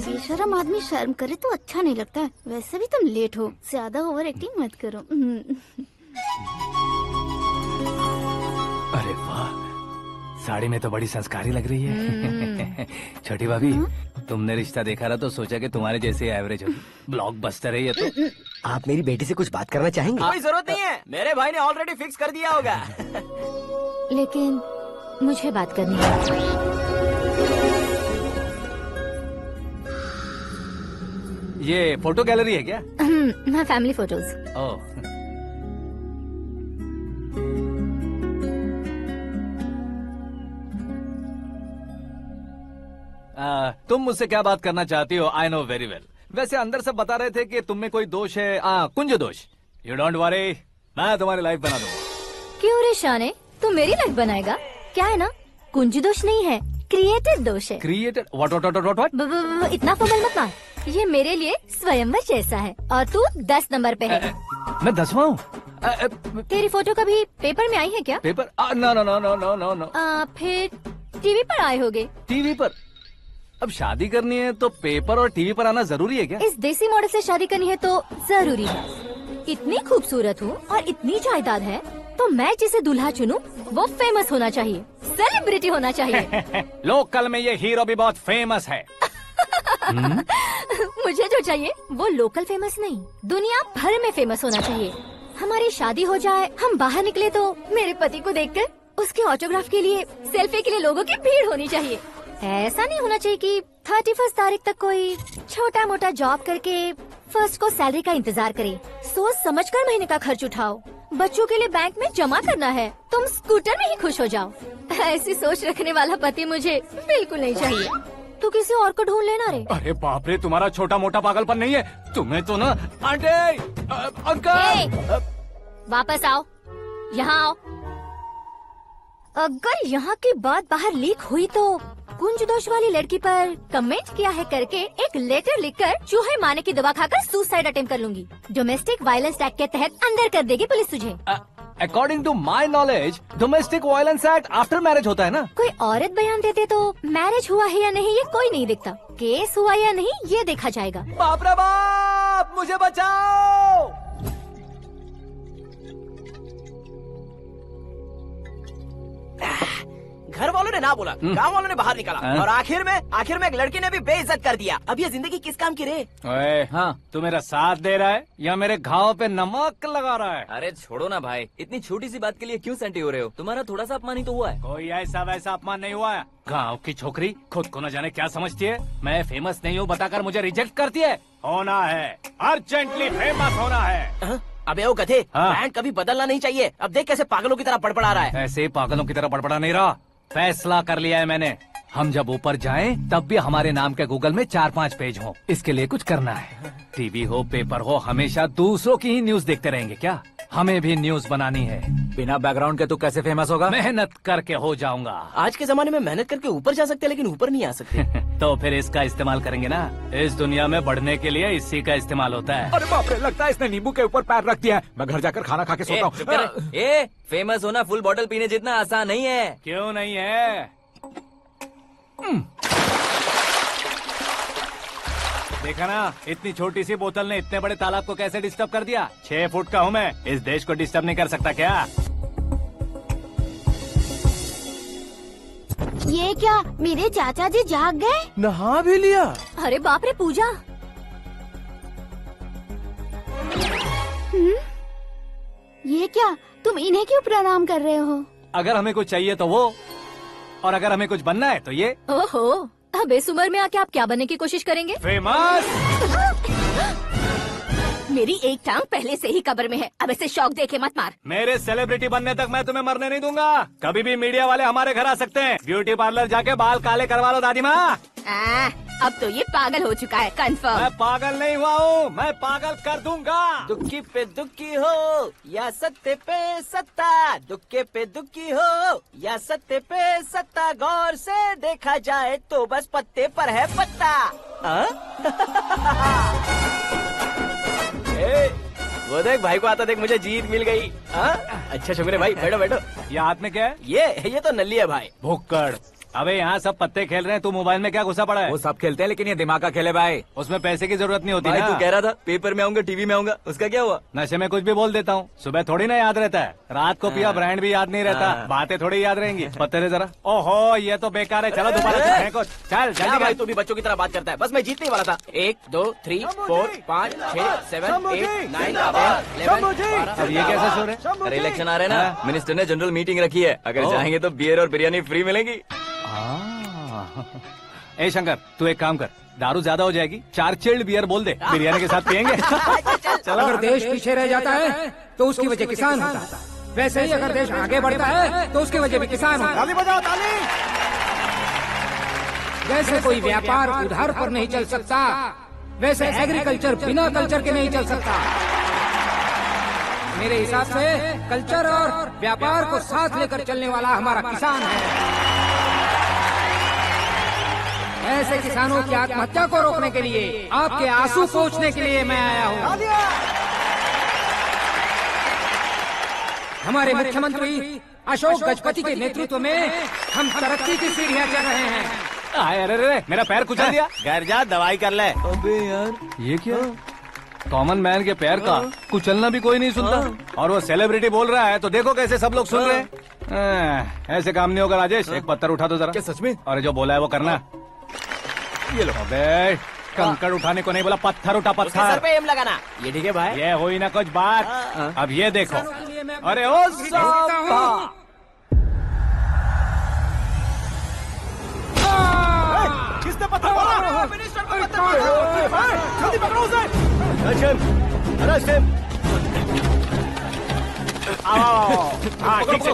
बेशरम आदमी शर्म करे तो अच्छा नहीं लगता है। वैसे भी तुम लेट हो, ज्यादा ओवर एक्टिंग मत करो। अरे वाह, साड़ी में तो बड़ी संस्कारी लग रही है। छोटी भाभी, तुमने रिश्ता देखा रहा तो सोचा कि तुम्हारे जैसे एवरेज होगी। ब्लॉकबस्टर है ये तो। आप मेरी बेटी से कुछ बात करना चाहेंगे? कोई जरूरत नहीं है, मेरे भाई ने ऑलरेडी फिक्स कर दिया होगा। लेकिन मुझे बात करनी है। ये फोटो गैलरी है क्या? मैं फैमिली फोटोज। ओह, तुम मुझसे क्या बात करना चाहती हो? I know very well. वैसे अंदर सब बता रहे थे कि तुम में कोई दोष है। कुंज दोष। यू डोंट वरी, मैं तुम्हारी लाइफ बना दूंगा। क्यों रे शाने, तू मेरी लाइफ बनाएगा? क्या है ना, कुंज दोष नहीं है, क्रिएटेड दोष है। क्रिएटेड? व्हाट? इतना फमल मत मार। ये मेरे लिए स्वयंवर जैसा है और तू 10 नंबर पे है। मैं 10वां हूँ? तेरी फोटो कभी पेपर में आई है क्या? Paper? No no no no no no no. फिर टीवी पर आए होगे। टीवी पर? अब शादी करनी है तो पेपर और टीवी पर आना जरूरी है क्या? इस देसी मॉडल से शादी करनी है तो जरूरी है। इतनी खूबसूरत हूँ और इतनी जायदाद है, तो मैं जिसे दूल्हा चुनूं वो फेमस होना चाहिए, सेलिब्रिटी होना चाहिए। लोकल में ये हीरो भी बहुत फेमस है। मुझे जो चाहिए वो लोकल फेमस नहीं, दुनिया भर में फेमस होना चाहिए। हमारी शादी हो जाए, हम बाहर निकले तो मेरे पति को देखकर उसके ऑटोग्राफ के लिए, सेल्फी के लिए लोगों की भीड़ होनी चाहिए। ऐसा नहीं होना चाहिए कि 31 तारीख तक कोई छोटा मोटा जॉब करके फर्स्ट को सैलरी का इंतजार करे। सोच समझकर महीने का खर्च उठाओ, बच्चों के लिए बैंक में जमा करना है, तुम स्कूटर में ही खुश हो जाओ। ऐसी सोच रखने वाला पति मुझे बिल्कुल नहीं चाहिए। तू किसी और को ढूंढ लेना रे। अरे बाप रे, तुम्हारा छोटा मोटा पागलपन नहीं है, तुम्हें तो ना आंटी, अंकल। वापस आओ, यहाँ आओ। अगर यहाँ की बात बाहर लीक हुई तो कुंज दोष वाली लड़की पर कमेंट किया है करके एक लेटर लिखकर चूहे मारने की दवा खाकर सुसाइड अटेम्प्ट कर लूंगी। डोमेस्टिक वायलेंस एक्ट के तहत अंदर कर देगी पुलिस तुझे। According to my knowledge domestic violence act after marriage होता है ना। कोई औरत बयान देते तो मैरिज हुआ है या नहीं ये कोई नहीं देखता, केस हुआ या नहीं ये देखा जाएगा। बाप रे बाप, मुझे बचाओ। घर वालों ने ना बोला, गांव वालों ने बाहर निकाला, और आखिर में एक लड़की ने भी बेइज्जत कर दिया। अब ये जिंदगी किस काम की रे? ओए, हाँ, तू मेरा साथ दे रहा है या मेरे घाव पे नमक लगा रहा है? अरे छोड़ो ना भाई, इतनी छोटी सी बात के लिए क्यों सेंटी हो रहे हो? तुम्हारा थोड़ा सा अपमान ही तो हुआ है। कोई ऐसा वैसा अपमान नहीं हुआ है। गाँव की छोकरी खुद को न जाने क्या समझती है, मैं फेमस नहीं हूँ बताकर मुझे रिजेक्ट करती है। होना है, अर्जेंटली फेमस होना है। अबे ओ गधे, बैंड कभी बदलना नहीं चाहिए। अब देख कैसे पागलों की तरह बड़बड़ा रहा है। ऐसे पागलों की तरह बड़बड़ा नहीं रहा, फैसला कर लिया है मैंने। हम जब ऊपर जाएं तब भी हमारे नाम के गूगल में 4-5 पेज हो। इसके लिए कुछ करना है। टीवी हो, पेपर हो, हमेशा दूसरों की ही न्यूज देखते रहेंगे क्या? हमें भी न्यूज बनानी है। बिना बैकग्राउंड के तू कैसे फेमस होगा? मेहनत करके हो जाऊंगा। आज के जमाने में मेहनत करके ऊपर जा सकते हैं, लेकिन ऊपर नहीं आ सकते। तो फिर इसका इस्तेमाल करेंगे ना। इस दुनिया में बढ़ने के लिए इसी का इस्तेमाल होता है। अरे बाप रे, लगता है इसने नींबू के ऊपर पैर रख दिया है। मैं घर जाकर खाना खा के सोता हूँ। फेमस होना फुल बॉटल पीने जितना आसान नहीं है। क्यों नहीं है? देखा ना, इतनी छोटी सी बोतल ने इतने बड़े तालाब को कैसे डिस्टर्ब कर दिया। 6 फुट का हूँ मैं, इस देश को डिस्टर्ब नहीं कर सकता क्या? ये क्या, मेरे चाचा जी जाग गए? नहा भी लिया? अरे बाप रे पूजा, ये क्या, तुम इन्हें क्यों प्रणाम कर रहे हो? अगर हमें कुछ चाहिए तो वो, और अगर हमें कुछ बनना है तो ये। ओहो, अब इस उम्र में आके आप क्या बनने की कोशिश करेंगे? फेमस। मेरी एक टांग पहले से ही कब्र में है, अब इसे शौक देके मत मार। मेरे सेलिब्रिटी बनने तक मैं तुम्हें मरने नहीं दूंगा। कभी भी मीडिया वाले हमारे घर आ सकते हैं। ब्यूटी पार्लर जाके बाल काले करवा लो दादी माँ। अब तो ये पागल हो चुका है, कंफर्म। मैं पागल नहीं हुआ हूँ, मैं पागल कर दूंगा। दुखी पे दुखी हो या सत्य पे सत्ता, दुखे पे दुखी हो या सत्य पे सत्ता, गौर से देखा जाए तो बस पत्ते पर है पत्ता। वो देख भाई को आता देख, मुझे जीत मिल गई। अच्छा शुक्र है भाई, बैठो बैठो। ये हाथ में क्या है? ये तो नल्ली है भाई। भुक्कड़। अबे यहाँ सब पत्ते खेल रहे हैं, तू मोबाइल में क्या घुसा पड़ा है? वो सब खेलते हैं लेकिन ये दिमाग का खेल है भाई। उसमें पैसे की जरूरत नहीं होती भाई ना। तू कह रहा था पेपर में आऊंगा, टीवी में आऊंगा, उसका क्या हुआ? नशे में कुछ भी बोल देता हूँ, सुबह थोड़ी ना याद रहता है। रात को पिया ब्रांड भी याद नहीं रहता, बातें थोड़ी याद रहेंगी। पत्ते दे जरा। ओहो, ये तो बेकार है, चलो दोबारा फेंको। चल जल्दी भाई, तू भी बच्चों की तरह बात करता है। बस मैं जीतने वाला था। 1 2 3 4 5 6 7 8 9 10 11। अब ये कैसा शोर है? अरे इलेक्शन आ रहे हैं ना, मिनिस्टर ने जनरल मीटिंग रखी है, अगर जाएंगे तो बियर और बिरयानी फ्री मिलेगी। ए शंकर, तू एक काम कर, दारू ज्यादा हो जाएगी, 4 चिल्ड बियर बोल दे, बिरयानी के साथ पियेंगे। चलो। अगर देश पीछे रह जाता है तो उसकी वजह किसान होता है, वैसे ही अगर देश आगे बढ़ता है तो उसकी वजह भी किसान होता है। ताली बजाओ, ताली। जैसे कोई व्यापार उधार पर नहीं चल सकता, वैसे एग्रीकल्चर बिना कल्चर के नहीं चल सकता। मेरे हिसाब से कल्चर और व्यापार को साथ लेकर चलने वाला हमारा किसान है। ऐसे किसानों की आत्महत्या को रोकने के लिए, आपके आंसू पोंछने के लिए मैं आया हूँ। हमारे मुख्यमंत्री अशोक गजपति के नेतृत्व में हम तरक्की की सीढ़ियाँ चढ़ रहे हैं। अरे मेरा पैर कुचल दिया। घर जा, दवाई कर ले। अबे यार, ये क्या? कॉमन मैन के पैर का कुचलना भी कोई नहीं सुनता, और वो सेलिब्रिटी बोल रहा है तो देखो कैसे सब लोग सुन रहे हैं। ऐसे काम नहीं होगा राजेश, एक पत्थर उठा दो जरा। क्या सच में? और जो बोला है वो करना। ये लो। अबे कंकड़ उठाने को नहीं बोला, पत्थर उठा, उसके सर पत्थर। पे एम लगाना। ये ठीक है भाई। ये हुई ना कुछ बात। अब ये देखो। अरे ओ साहब, किसने पत्थर मारा? मिनिस्टर को पत्थर मारा। जल्दी पकड़ो उसे।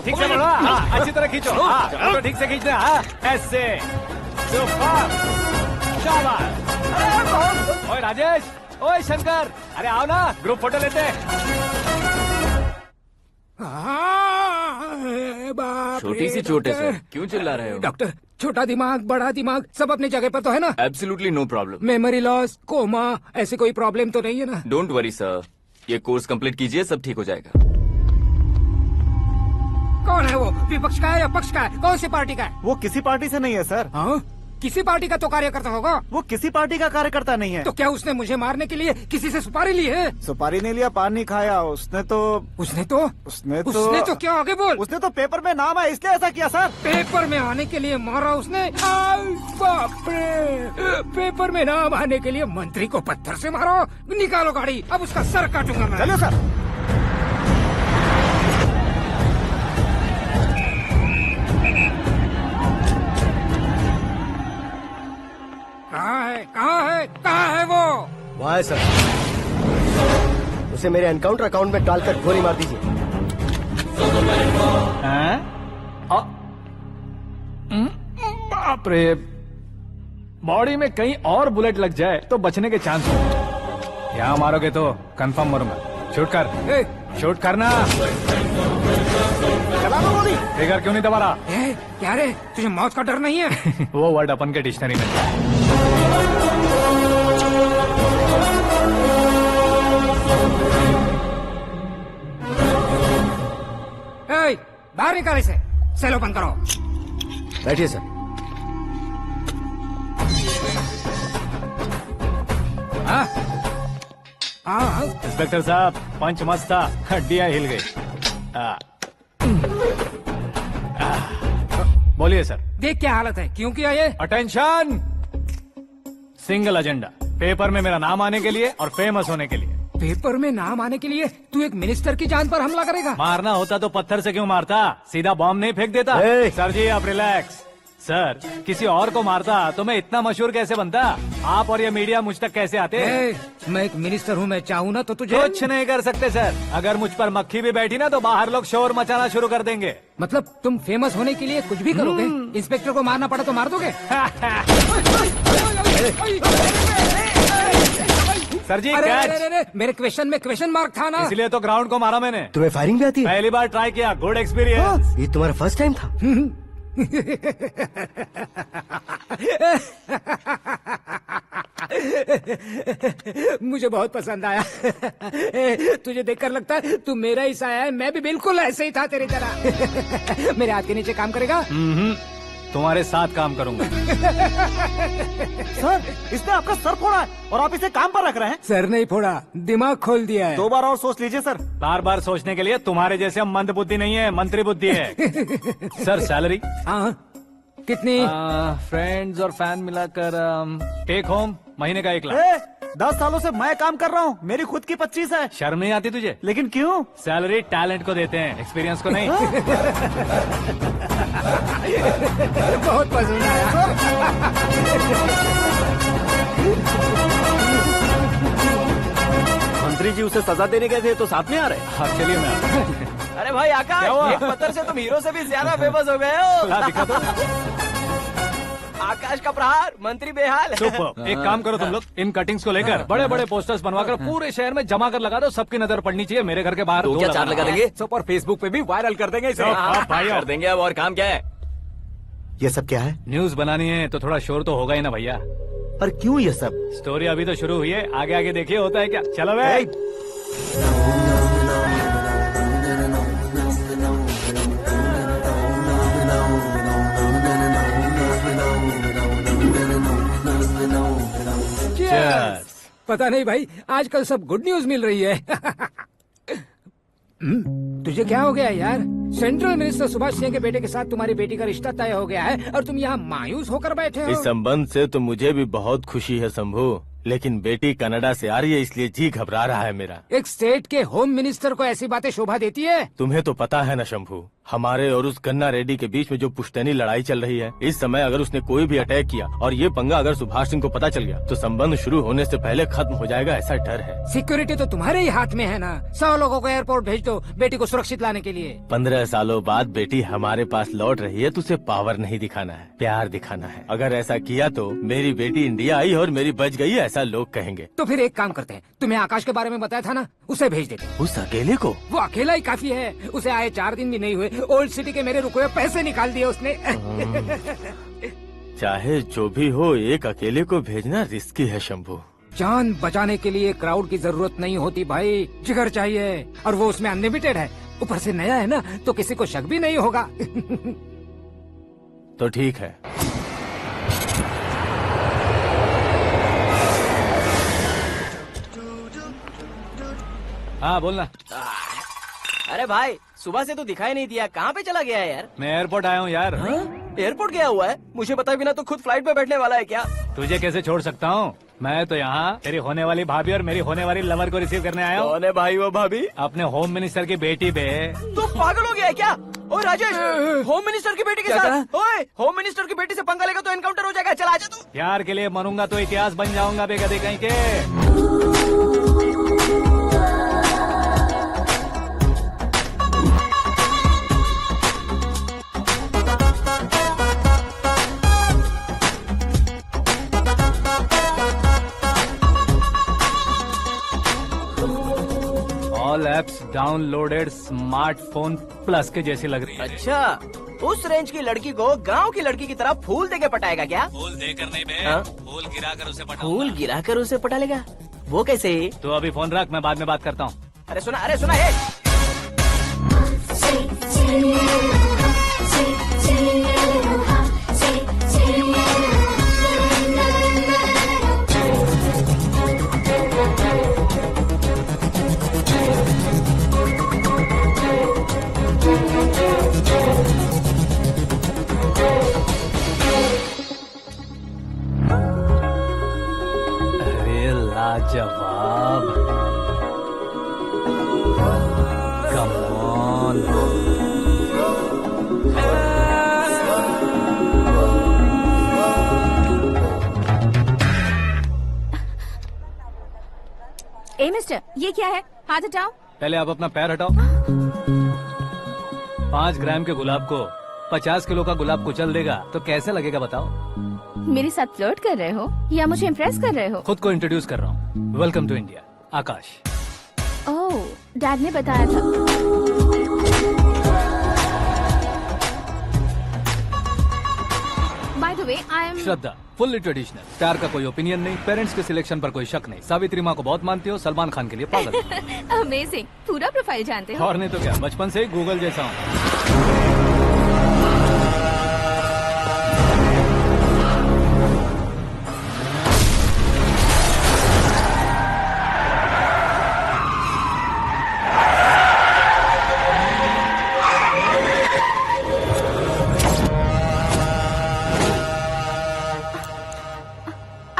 ठीक से बढ़ो, अच्छी तरह खींचो, तो ठीक से खींचना, ऐसे। सुपर, शाबाश। ओए राजेश, ओए शंकर, अरे आओ ना, ग्रुप फोटो लेते हैं। छोटी सी चोट है सर, क्यों चिल्ला रहे हो? डॉक्टर, छोटा दिमाग बड़ा दिमाग सब अपनी जगह पर तो है ना? Absolutely no problem. Memory loss, coma, ऐसी कोई प्रॉब्लम तो नहीं है ना? डोंट वरी सर, ये कोर्स कंप्लीट कीजिए, सब ठीक हो जाएगा। कौन है वो? विपक्ष का है या पक्ष का है? कौन सी पार्टी का है? वो किसी पार्टी से नहीं है सर। हाँ? किसी पार्टी का तो कार्यकर्ता होगा। वो किसी पार्टी का कार्यकर्ता नहीं है। तो क्या उसने मुझे मारने के लिए किसी से सुपारी ली है? सुपारी नहीं लिया, पान नहीं खाया। उसने तो क्या आगे बोल? उसने तो पेपर में नाम है इसलिए ऐसा किया सर। पेपर में आने के लिए मारा उसने? बाप रे! पेपर में नाम आने के लिए मंत्री को पत्थर से मारो? निकालो गाड़ी, अब उसका सर काटूंगा मैं। चलो सर। कहाँ है वो? वहाँ है सर। उसे मेरे एनकाउंटर अकाउंट में डालकर गोली मार दीजिए। बाप रे, बॉडी में कहीं और बुलेट लग जाए तो बचने के चांस हो। यहाँ मारोगे तो कंफर्म मरूंगा। शूट कर, शूट करना। फिगर क्यों नहीं दबा रहा? क्या रे, तुझे मौत का डर नहीं है? वो वर्ड अपन के डिक्शनरी में है। बाहर निकाल इसे, सेल ओपन करो। बैठिए सर। इंस्पेक्टर साहब, पंच मस्त था, हड्डियां हिल गई। बोलिए सर। देख क्या हालत है, क्यों किया ये? अटेंशन, सिंगल एजेंडा, पेपर में मेरा नाम आने के लिए और फेमस होने के लिए। पेपर में नाम आने के लिए तू एक मिनिस्टर की जान पर हमला करेगा? मारना होता तो पत्थर से क्यों मारता, सीधा बॉम्ब नहीं फेंक देता। सर जी आप रिलैक्स। सर, किसी और को मारता तो मैं इतना मशहूर कैसे बनता? आप और ये मीडिया मुझ तक कैसे आते? मैं एक मिनिस्टर हूँ, मैं चाहूँ ना तो तुझे कुछ नहीं कर सकते सर। अगर मुझ पर मक्खी भी बैठी ना तो बाहर लोग शोर मचाना शुरू कर देंगे। मतलब तुम फेमस होने के लिए कुछ भी करोगे? इंस्पेक्टर को मारना पड़ा तो मार दोगे? सर जी अरे, मेरे क्वेश्चन में क्वेश्चन मार्क था ना, इसलिए तो ग्राउंड को मारा मैंने। तुम्हें फायरिंग भी आती है? पहली बार ट्राई किया, गुड एक्सपीरियंस। ये तुम्हारा फर्स्ट टाइम था? मुझे बहुत पसंद आया। तुझे देखकर लगता है तू मेरा ही साया है। मैं भी बिल्कुल ऐसे ही था तेरी तरह। मेरे हाथ के नीचे काम करेगा? तुम्हारे साथ काम करूंगा। सर, इसने आपका सर फोड़ा है और आप इसे काम पर रख रहे हैं? सर नहीं फोड़ा, दिमाग खोल दिया है। 2 बार और सोच लीजिए सर। बार बार सोचने के लिए तुम्हारे जैसे मंद बुद्धि नहीं है, मंत्री बुद्धि है। Sir salary? हाँ, कितनी? फ्रेंड्स और फैन मिलाकर टेक होम महीने का 1 लाख। 10 सालों से मैं काम कर रहा हूँ, मेरी खुद की 25 है। शर्म नहीं आती तुझे? लेकिन क्यों? सैलरी टैलेंट को देते हैं, एक्सपीरियंस को नहीं। बहुत पसंद आया। मंत्री जी उसे सजा देने गए थे तो साथ में आ रहे? हाँ चलिए मैं आता हूं। अरे भाई आकाश, एक पत्थर से तुम हीरो से भी ज्यादा फेमस हो गए हो। दिखा तो। आकाश का प्रहार, मंत्री बेहाल। सुपर। एक काम करो तुम लोग, इन कटिंग्स को लेकर बड़े बड़े पोस्टर्स बनवाकर पूरे शहर में जमा कर लगा दो। सबकी नजर पड़नी चाहिए मेरे घर के बाहर। तो क्या 4 लगा देंगे? और फेसबुक पे भी वायरल कर देंगे इसे। कर देंगे। अब और काम क्या है? ये सब क्या है? न्यूज बनानी है तो थोड़ा शोर तो होगा ही ना भैया। पर क्यों ये सब? स्टोरी अभी तो शुरू हुई है, आगे आगे देखिए होता है क्या। चलो भाई। पता नहीं भाई, आजकल सब गुड न्यूज मिल रही है। तुझे क्या हो गया यार? सेंट्रल मिनिस्टर सुभाष सिंह के बेटे के साथ तुम्हारी बेटी का रिश्ता तय हो गया है और तुम यहाँ मायूस होकर बैठे हो। इस संबंध से तो मुझे भी बहुत खुशी है शंभू, लेकिन बेटी कनाडा से आ रही है इसलिए जी घबरा रहा है मेरा। एक स्टेट के होम मिनिस्टर को ऐसी बातें शोभा देती है? तुम्हें तो पता है न शंभू, हमारे और उस कन्ना रेड्डी के बीच में जो पुश्तैनी लड़ाई चल रही है, इस समय अगर उसने कोई भी अटैक किया और ये पंगा अगर सुभाष सिंह को पता चल गया तो संबंध शुरू होने से पहले खत्म हो जाएगा, ऐसा डर है। सिक्योरिटी तो तुम्हारे ही हाथ में है ना। 100 लोगों को एयरपोर्ट भेज दो बेटी को सुरक्षित लाने के लिए। 15 सालों बाद बेटी हमारे पास लौट रही है तो उसे पावर नहीं दिखाना है, प्यार दिखाना है। अगर ऐसा किया तो मेरी बेटी इंडिया आई और मेरी बच गई, ऐसा लोग कहेंगे। तो फिर एक काम करते हैं, तुम्हें आकाश के बारे में बताया था ना, उसे भेज देते। उस अकेले को? वो अकेला ही काफी है, उसे आए 4 दिन भी नहीं हुए, ओल्ड सिटी के मेरे रुके हुए पैसे निकाल दिए उसने। चाहे जो भी हो, एक अकेले को भेजना रिस्की है शंभू। जान बचाने के लिए क्राउड की जरूरत नहीं होती भाई, जिगर चाहिए, और वो उसमें अनलिमिटेड है। ऊपर से नया है ना, तो किसी को शक भी नहीं होगा। तो ठीक है। हाँ बोलना। अरे भाई, सुबह से तो दिखाई नहीं दिया, कहाँ पे चला गया है यार? मैं एयरपोर्ट आया हूँ यार। एयरपोर्ट गया हुआ है? मुझे बताए बिना तो खुद फ्लाइट पे बैठने वाला है क्या? तुझे कैसे छोड़ सकता हूँ? मैं तो यहाँ तेरी होने वाली भाभी और मेरी होने वाली लवर को रिसीव करने आया हूँ। कौन है भाई वो भाभी? अपने होम मिनिस्टर की बेटी पे। तो पागल हो गया है क्या? ओ राजेश, होम मिनिस्टर की बेटी के साथ? ओए, होम मिनिस्टर की बेटी से पंगा लेगा तो एनकाउंटर हो जाएगा। चला आजा तू। प्यार के लिए मरूंगा तो इतिहास बन जाऊंगा बेगदे कहीं के। All apps downloaded smartphone plus के जैसी लग रही है। अच्छा, उस रेंज की लड़की को गांव की लड़की की तरह फूल देके पटाएगा क्या? फूल देकर नहीं बे, हाँ? फूल गिराकर उसे पटा। फूल गिराकर उसे पटा लेगा? वो कैसे? तो अभी फोन रख, मैं बाद में बात करता हूँ। अरे सुना हे। अरे लाजवाब, कम ऑन। ए मिस्टर, ये क्या है? हाथ हटाओ। पहले आप अपना पैर हटाओ। 5 ग्राम के गुलाब को 50 किलो का गुलाब कुचल देगा तो कैसे लगेगा बताओ? मेरे साथ फ्लर्ट कर रहे हो या मुझे इम्प्रेस कर रहे हो? खुद को इंट्रोड्यूस कर रहा हूँ। Welcome to India, Akash. Oh, dad ने बताया था। By the way, I am Shraddha, fully traditional. प्यार का कोई ओपिनियन नहीं, पेरेंट्स के सिलेक्शन पर कोई शक नहीं। सावित्री माँ को बहुत मानती हो, सलमान खान के लिए पागल। अमेजिंग, पूरा प्रोफाइल जानते हो। और नहीं तो क्या, बचपन से ही गूगल जैसा हूँ।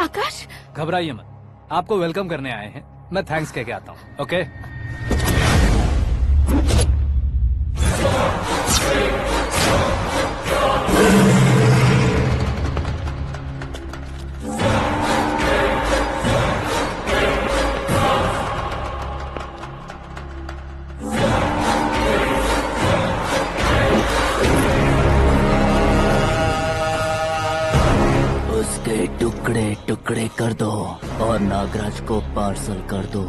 आकाश, घबराइए मत, आपको वेलकम करने आए हैं। मैं थैंक्स कह के आता हूँ। ओके? उसके टुकड़े टुकड़े कर दो और नागराज को पार्सल कर दो।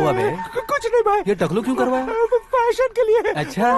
हुआ बे? कुछ नहीं भाई। ये टकलू क्यों करवाया? फैशन के लिए। अच्छा।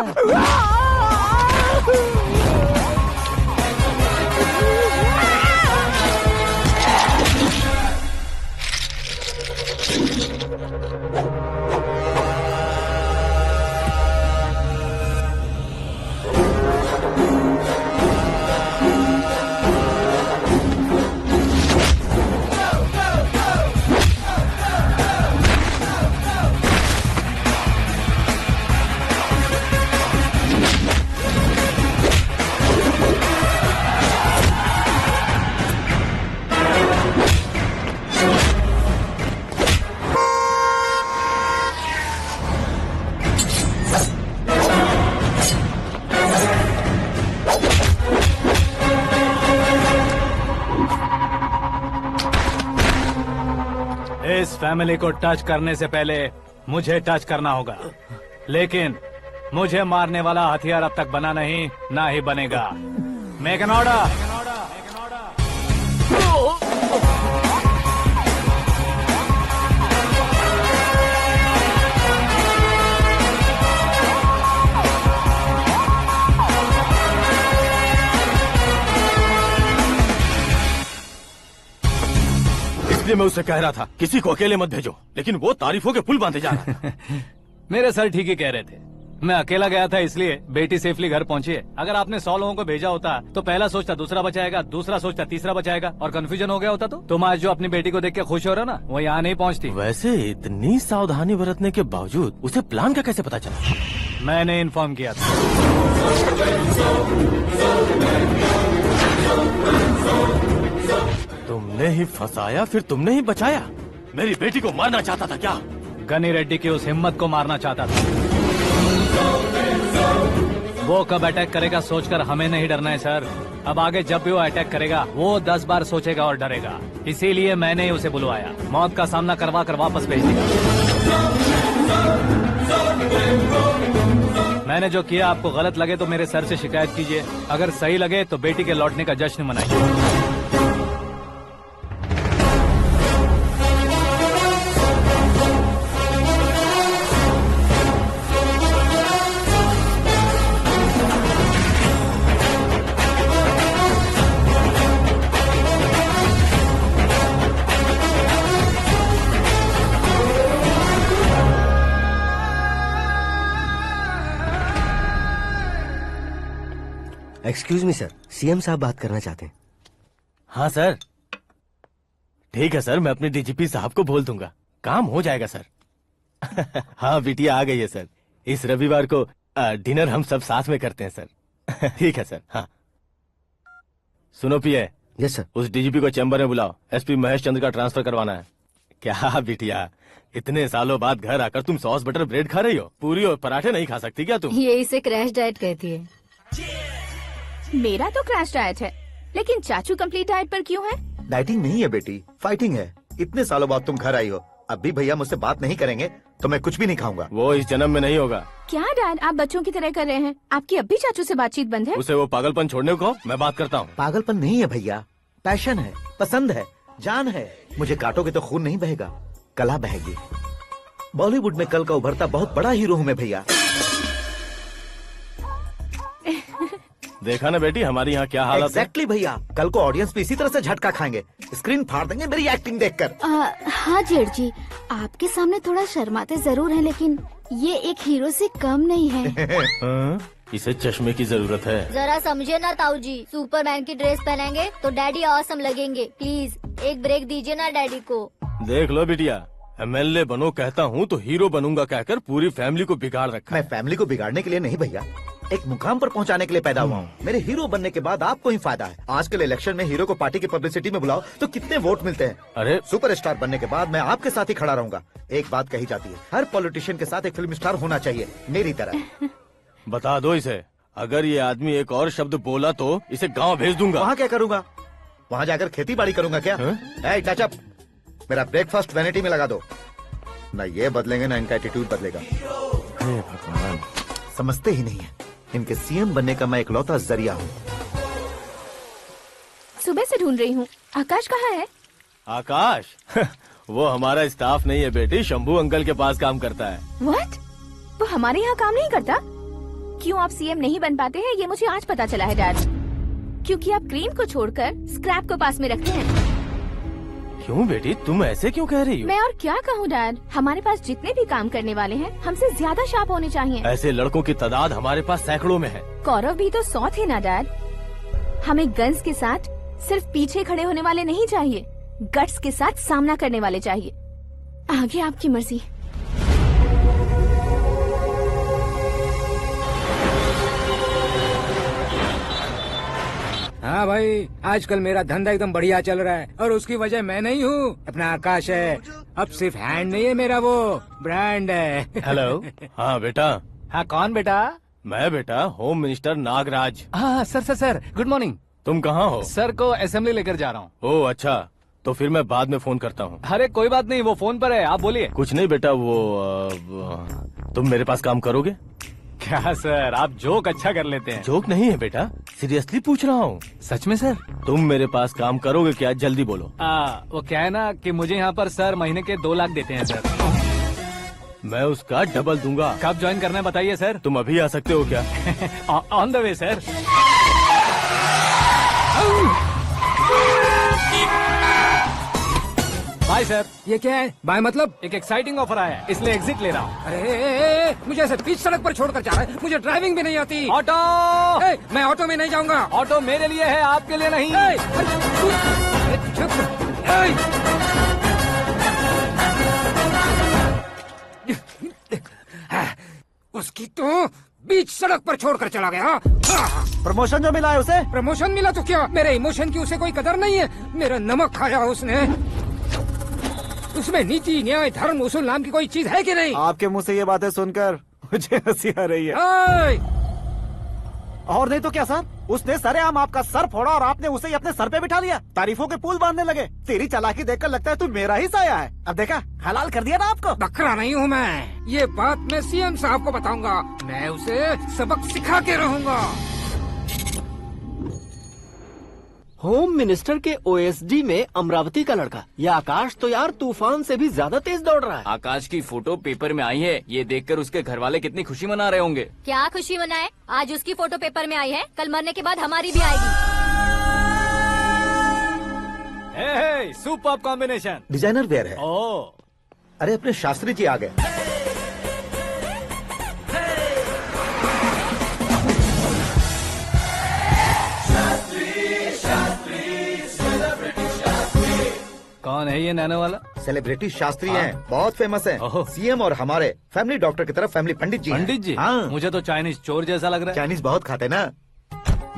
इस फैमिली को टच करने से पहले मुझे टच करना होगा, लेकिन मुझे मारने वाला हथियार अब तक बना नहीं, ना ही बनेगा। Make an order. इसलिए मैं उससे कह रहा था किसी को अकेले मत भेजो, लेकिन वो तारीफों के पुल बांधे जा रहा था। मेरे सर ठीक ही कह रहे थे। मैं अकेला गया था इसलिए बेटी सेफली घर पहुंची है। अगर आपने 100 लोगों को भेजा होता तो पहला सोचता दूसरा बचाएगा, दूसरा सोचता तीसरा बचाएगा, और कंफ्यूजन हो गया होता तो तुम आज जो अपनी बेटी को देख के खुश हो रहे हो ना, वो यहाँ नहीं पहुँचती। वैसे इतनी सावधानी बरतने के बावजूद उसे प्लान का कैसे पता चला? मैंने इन्फॉर्म किया था। तुमने ही फंसाया, फिर तुमने ही बचाया। मेरी बेटी को मारना चाहता था क्या? गनी रेड्डी की उस हिम्मत को मारना चाहता था। वो कब अटैक करेगा सोचकर हमें नहीं डरना है सर। अब आगे जब भी वो अटैक करेगा वो 10 बार सोचेगा और डरेगा। इसीलिए मैंने ही उसे बुलवाया। मौत का सामना करवा कर वापस भेज दिया। मैंने जो किया आपको गलत लगे तो मेरे सर से शिकायत कीजिए, अगर सही लगे तो बेटी के लौटने का जश्न मनाइए। एक्सक्यूज मी सर, सीएम साहब बात करना चाहते हैं। हाँ सर। ठीक है सर, मैं अपने डीजीपी साहब को बोल दूंगा, काम हो जाएगा सर। हाँ बिटिया आ गई है सर। इस रविवार को डिनर हम सब साथ में करते हैं सर। ठीक है सर। हाँ सुनो पिए। Yes sir. उस डीजीपी को चैम्बर में बुलाओ, एसपी महेश चंद्र का ट्रांसफर करवाना है। क्या बिटिया, इतने सालों बाद घर आकर तुम सॉस बटर ब्रेड खा रही हो? पूरी और पराठे नहीं खा सकती क्या तुम? ये इसे क्रैश डाइट कहती है। मेरा तो क्रैश डाइट है, लेकिन चाचू कंप्लीट डाइट पर क्यों है? डाइटिंग नहीं है बेटी, फाइटिंग है। इतने सालों बाद तुम घर आई हो, अब भी भैया मुझसे बात नहीं करेंगे तो मैं कुछ भी नहीं खाऊंगा। वो इस जन्म में नहीं होगा। क्या डैड, आप बच्चों की तरह कर रहे हैं? आपकी अब भी चाचू से बातचीत बंद है? उसे वो पागलपन छोड़ने को कहो, मैं बात करता हूँ। पागलपन नहीं है भैया, पैशन है, पसंद है, जान है। मुझे काटोगे तो खून नहीं बहेगा, कला बहेगी। बॉलीवुड में कल का उभरता बहुत बड़ा हीरो हूँ मैं भैया। देखा ना बेटी हमारी यहाँ क्या हालत है। एग्जैक्टली भैया, कल को ऑडियंस भी इसी तरह से झटका खाएंगे, स्क्रीन फाड़ देंगे मेरी एक्टिंग देखकर। हाँ जेठ जी, आपके सामने थोड़ा शर्माते जरूर हैं, लेकिन ये एक हीरो से कम नहीं है। इसे चश्मे की जरूरत है। जरा समझे ना ताऊ जी, सुपरमैन की ड्रेस पहनेंगे तो डैडी ऑसम लगेंगे। प्लीज एक ब्रेक दीजिए ना डैडी को। देख लो बिटिया, एमएलए बनो कहता हूँ तो हीरो बनूंगा कहकर पूरी फैमिली को बिगाड़ रखा। मैं फैमिली को बिगाड़ने के लिए नहीं भैया, एक मुकाम पर पहुंचाने के लिए पैदा हुआ हूँ। मेरे हीरो बनने के बाद आपको ही फायदा है। आजकल इलेक्शन में हीरो को पार्टी की पब्लिसिटी में बुलाओ तो कितने वोट मिलते हैं। अरे सुपरस्टार बनने के बाद मैं आपके साथ ही खड़ा रहूंगा। एक बात कही जाती है, हर पॉलिटिशियन के साथ एक फिल्म स्टार होना चाहिए, मेरी तरह। बता दो इसे, अगर ये आदमी एक और शब्द बोला तो इसे गाँव भेज दूंगा। वहाँ क्या करूंगा? वहाँ जाकर खेती बाड़ी करूंगा क्या? टचअप, मेरा ब्रेकफास्ट वैनिटी में लगा दो। न ये बदलेंगे ना इनका एटीट्यूड बदलेगा। भगवान, समझते ही नहीं है, इनके सीएम बनने का मैं इकलौता जरिया हूँ। सुबह से ढूंढ रही हूँ, आकाश कहाँ है? आकाश वो हमारा स्टाफ नहीं है बेटी, शंभू अंकल के पास काम करता है। व्हाट? वो हमारे यहाँ काम नहीं करता? क्यों आप सीएम नहीं बन पाते हैं ये मुझे आज पता चला है डैड। क्योंकि आप क्रीम को छोड़कर स्क्रैप को पास में रखते हैं। क्यों बेटी, तुम ऐसे क्यों कह रही हो? मैं और क्या कहूँ डैड, हमारे पास जितने भी काम करने वाले हैं हमसे ज्यादा शार्प होने चाहिए। ऐसे लड़कों की तादाद हमारे पास सैकड़ों में है। कौरव भी तो 100 थे ना डैड। हमें गन्स के साथ सिर्फ पीछे खड़े होने वाले नहीं चाहिए, गट्स के साथ सामना करने वाले चाहिए। आगे आपकी मर्जी। हाँ भाई, आजकल मेरा धंधा एकदम बढ़िया चल रहा है और उसकी वजह मैं नहीं हूँ, अपना आकाश है। अब सिर्फ हैंड नहीं है मेरा, वो ब्रांड है। हेलो। हाँ बेटा। हाँ कौन बेटा? मैं बेटा होम मिनिस्टर नागराज। हाँ sir sir sir, good morning. तुम कहाँ हो? सर को असेंबली लेकर जा रहा हूँ। ओह अच्छा, तो फिर मैं बाद में फोन करता हूँ। अरे कोई बात नहीं, वो फोन पर है, आप बोलिए। कुछ नहीं बेटा, तुम मेरे पास काम करोगे? क्या सर, आप जोक अच्छा कर लेते हैं। जोक नहीं है बेटा, सीरियसली पूछ रहा हूँ। सच में सर? तुम मेरे पास काम करोगे क्या? जल्दी बोलो। वो क्या है ना कि मुझे यहाँ पर सर महीने के 2 लाख देते हैं सर। मैं उसका डबल दूंगा। कब ज्वाइन करना है बताइए सर। तुम अभी आ सकते हो क्या? On the way sir. Bye sir. ये क्या है? बाय मतलब? एक एक्साइटिंग ऑफर आया है, इसलिए एग्जिट ले रहा हूँ। अरे मुझे ऐसे बीच सड़क पर छोड़कर जा रहा है, मुझे ड्राइविंग भी नहीं आती। ऑटो। मैं ऑटो में नहीं जाऊंगा। ऑटो मेरे लिए है, आपके लिए नहीं। उसकी तो बीच सड़क पर छोड़कर चला गया। प्रमोशन जो मिला है उसे? प्रमोशन मिला तो क्या, मेरे इमोशन की उसे कोई कदर नहीं है। मेरा नमक खाया उसने। उसमें नीति न्याय धर्म उसूल नाम की कोई चीज है कि नहीं? आपके मुंह से ये बातें सुनकर मुझे हंसी आ रही है। और नहीं तो क्या सर, उसने सरेआम आपका सर फोड़ा और आपने उसे ही अपने सर पे बिठा लिया। तारीफों के पुल बांधने लगे। तेरी चालाकी देखकर लगता है तू मेरा ही साया है। अब देखा, हलाल कर दिया ना आपको। बकरा नहीं हूँ मैं, ये बात मैं सीएम साहब को बताऊंगा। मैं उसे सबक सिखा के रहूंगा। होम मिनिस्टर के ओएसडी में अमरावती का लड़का, ये आकाश तो यार तूफान से भी ज्यादा तेज दौड़ रहा है। आकाश की फोटो पेपर में आई है, ये देखकर उसके घर वाले कितनी खुशी मना रहे होंगे। क्या खुशी मनाए? आज उसकी फोटो पेपर में आई है, कल मरने के बाद हमारी भी आएगी। Superb combination. डिजाइनर वेयर है। ओह, अरे अपने शास्त्री जी आ गए। कौन है ये नैनो वाला? सेलिब्रिटी शास्त्री हैं, बहुत फेमस हैं। सीएम और हमारे फैमिली डॉक्टर की तरफ फैमिली पंडित जी हैं। पंडित जी? हाँ। मुझे तो चाइनीज चोर जैसा लग रहा है। चाइनीज बहुत खाते ना।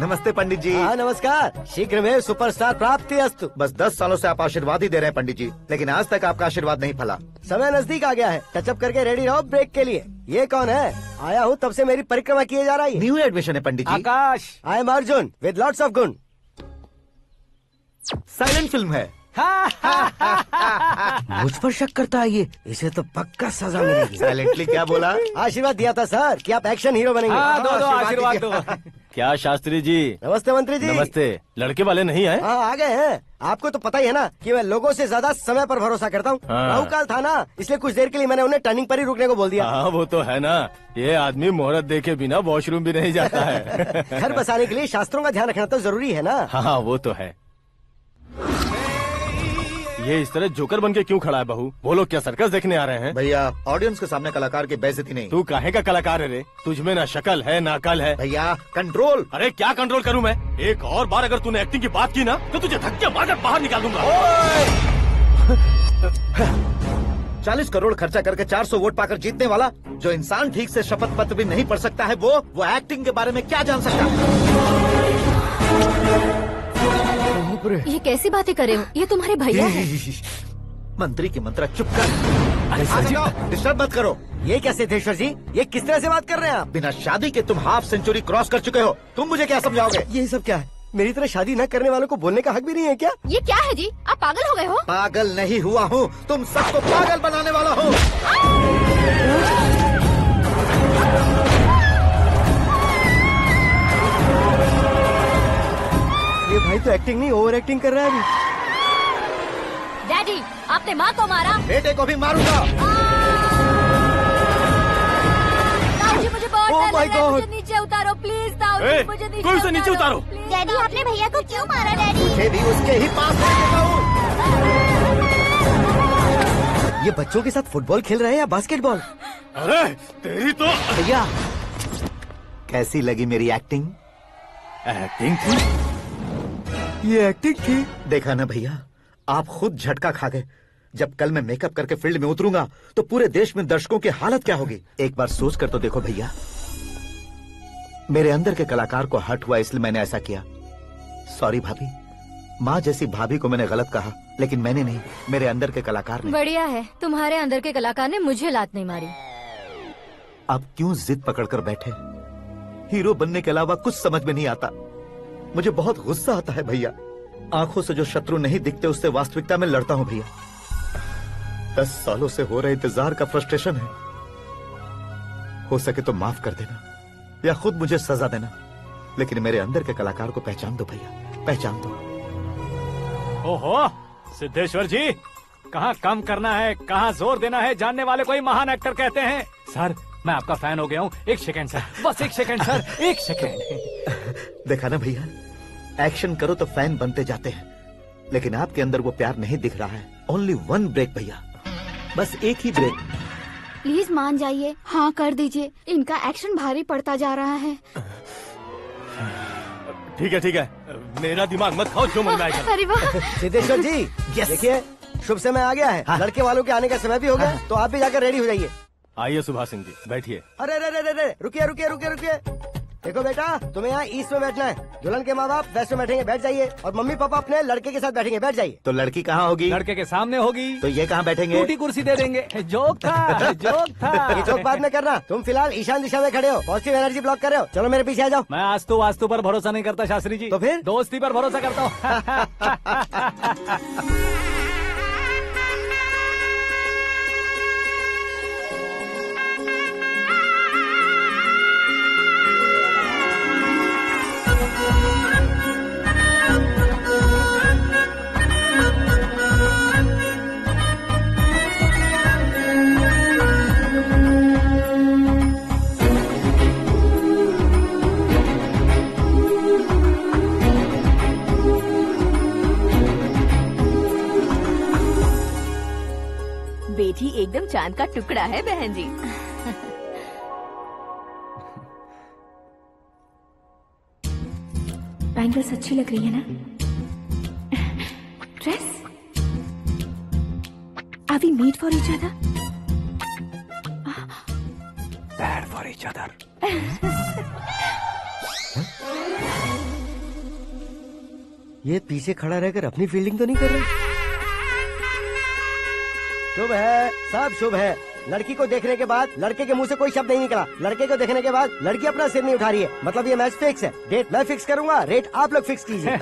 नमस्ते पंडित जी। हाँ नमस्कार, शीघ्र में सुपरस्टार प्राप्ति अस्तु। बस 10 सालों से आप आशीर्वाद ही दे रहे हैं पंडित जी, लेकिन आज तक आपका आशीर्वाद नहीं फला। समय नजदीक आ गया है, टचअप करके रेडी रहो ब्रेक के लिए। ये कौन है? आया हूँ तब से मेरी परिक्रमा किए जा रही है। न्यू एडमिशन है Pandit ji. Akash. I am Arjun with lots of गुण। साइलेंट फिल्म है। मुझ पर शक करता है ये, इसे तो पक्का सजा मिलेगी। साइलेंटली क्या बोला? आशीर्वाद दिया था सर कि आप एक्शन हीरो बनेंगे। हाँ, दो आशीर्वाद दो। क्या शास्त्री जी? नमस्ते मंत्री जी। नमस्ते। लड़के वाले नहीं आए? हाँ आ गए हैं। आपको तो पता ही है ना कि मैं लोगों से ज्यादा समय पर भरोसा करता हूँ। हाँ। राहु काल था ना, इसलिए कुछ देर के लिए मैंने उन्हें टर्निंग पर ही रुकने को बोल दिया। हाँ वो तो है ना, ये आदमी मुहूर्त देखे बिना वॉशरूम भी नहीं जाता है। घर बसाने के लिए शास्त्रों का ध्यान रखना तो जरूरी है ना। हाँ वो तो है। ये इस तरह जोकर बन के क्यों खड़ा है बहू? वो लोग क्या सर्कस देखने आ रहे हैं? भैया ऑडियंस के सामने कलाकार की बेइज्जती नहीं। तू काहे का कलाकार है रे? तुझमें ना शक्ल है ना अकल है। भैया कंट्रोल। अरे क्या कंट्रोल करूं मैं? एक और बार अगर तूने एक्टिंग की बात की ना तो तुझे धक्के मारकर बाहर निकाल दूंगा। 40 करोड़ खर्चा करके 400 वोट पाकर जीतने वाला, जो इंसान ठीक से शपथ पत्र भी नहीं पढ़ सकता है, वो एक्टिंग के बारे में क्या जान सकता है? ये कैसी बातें कर रहे हो? ये तुम्हारे भैया हैं। मंत्री की मंत्रा चुप कर। डिस्टर्ब मत करो। ये क्या सिद्धेश्वर जी, ये किस तरह से बात कर रहे हैं आप? बिना शादी के तुम हाफ सेंचुरी क्रॉस कर चुके हो, तुम मुझे क्या समझाओगे? ये सब क्या है? मेरी तरह शादी न करने वालों को बोलने का हक भी नहीं है क्या? ये क्या है जी, आप पागल हो गए हो? पागल नहीं हुआ हूँ, तुम सबको पागल बनाने वाला हो। ये भाई तो एक्टिंग नहीं ओवर एक्टिंग कर रहा है अभी। जी, आपने माँ को मारा। बेटे को भी मारूंगा। ताऊ जी, मुझे बहुत Oh डर my लग रहा है, God! मुझे नीचे उतारो प्लीज। ताऊ जी, मुझे नीचे कोई उसे नीचे उतारो। डैडी आपने भैया को क्यों मारा डैडी? मुझे भी उसके ही पास लेके जाऊं। ये बच्चों के साथ फुटबॉल खेल रहे हैं या बास्केटबॉल? अरे तेरी तो भैया कैसी लगी मेरी एक्टिंग? एक्टिंग थी। ये एक्टिंग थी। देखा ना भैया, आप खुद झटका खा गए। जब कल मैं मेकअप करके फील्ड में उतरूंगा तो पूरे देश में दर्शकों की हालत क्या होगी। एक बार सोच कर तो देखो भैया। मेरे अंदर के कलाकार को हर्ट हुआ इसलिए मैंने ऐसा किया। सॉरी भाभी। माँ जैसी भाभी को मैंने गलत कहा, लेकिन मैंने नहीं, मेरे अंदर के कलाकार ने। बढ़िया है, तुम्हारे अंदर के कलाकार ने मुझे लात नहीं मारी। आप क्यों जिद पकड़कर बैठे? हीरो बनने के अलावा कुछ समझ में नहीं आता। मुझे बहुत गुस्सा आता है भैया। आंखों से जो शत्रु नहीं दिखते उससे वास्तविकता में लड़ता हूँ भैया। 10 सालों से हो रहे इंतजार का फ्रस्ट्रेशन है। हो सके तो माफ कर देना या खुद मुझे सजा देना, लेकिन मेरे अंदर के कलाकार को पहचान दो भैया, पहचान दो। ओहो सिद्धेश्वर जी, कहाँ कम करना है, कहाँ जोर देना है, जानने वाले को ही महान एक्टर कहते हैं। सर मैं आपका फैन हो गया हूँ। एक सेकंड सर, बस एक सेकंड सर, एक सेकंड। देखा ना भैया, एक्शन करो तो फैन बनते जाते हैं, लेकिन आपके अंदर वो प्यार नहीं दिख रहा है। ओनली 1 ब्रेक भैया, बस एक ही ब्रेक। प्लीज मान जाइए, हाँ कर दीजिए। इनका एक्शन भारी पड़ता जा रहा है। ठीक है, मेरा दिमाग मत खाओ, जो मन में आएगा। अरे वाह! सिद्धेश्वर जी, देखिए शुभ समय आ गया है। लड़के वालों के आने का समय भी हो गया, तो आप भी जाकर रेडी हो जाइए। आइए सुभाष सिंह जी, बैठिए। अरे रुकिए। देखो बेटा, तुम्हें यहाँ ईस्ट में बैठना है। दुल्हन के माँ बाप वेस्ट में बैठेंगे, बैठ जाइए। और मम्मी पापा अपने लड़के के साथ बैठेंगे, बैठ जाइए। तो लड़की कहाँ होगी? लड़के के सामने होगी। तो ये कहाँ बैठेंगे? टूटी कुर्सी दे देंगे। जोक था। ये जोक बाद में करना। तुम फिलहाल ईशान दिशा में खड़े हो, पॉजिटिव एनर्जी ब्लॉक कर रहे हो। चलो मेरे पीछे आ जाओ। मैं वास्तु पर भरोसा नहीं करता शास्त्री जी। तो फिर दोस्ती पर भरोसा करता हूँ। बेटी एकदम चांद का टुकड़ा है बहन जी। बैंगल्स अच्छी लग रही है ना? Dress? Are we made for each other? Bad for each other. ये पीछे खड़ा रहकर अपनी फील्डिंग तो नहीं कर रहा? शुभ है, सब शुभ है। लड़की को देखने के बाद लड़के के मुंह से कोई शब्द नहीं निकला। लड़के को देखने के बाद लड़की अपना सिर नहीं उठा रही है। मतलब ये मैच फिक्स है। डेट मैं फिक्स करूंगा, रेट आप लोग फिक्स कीजिए।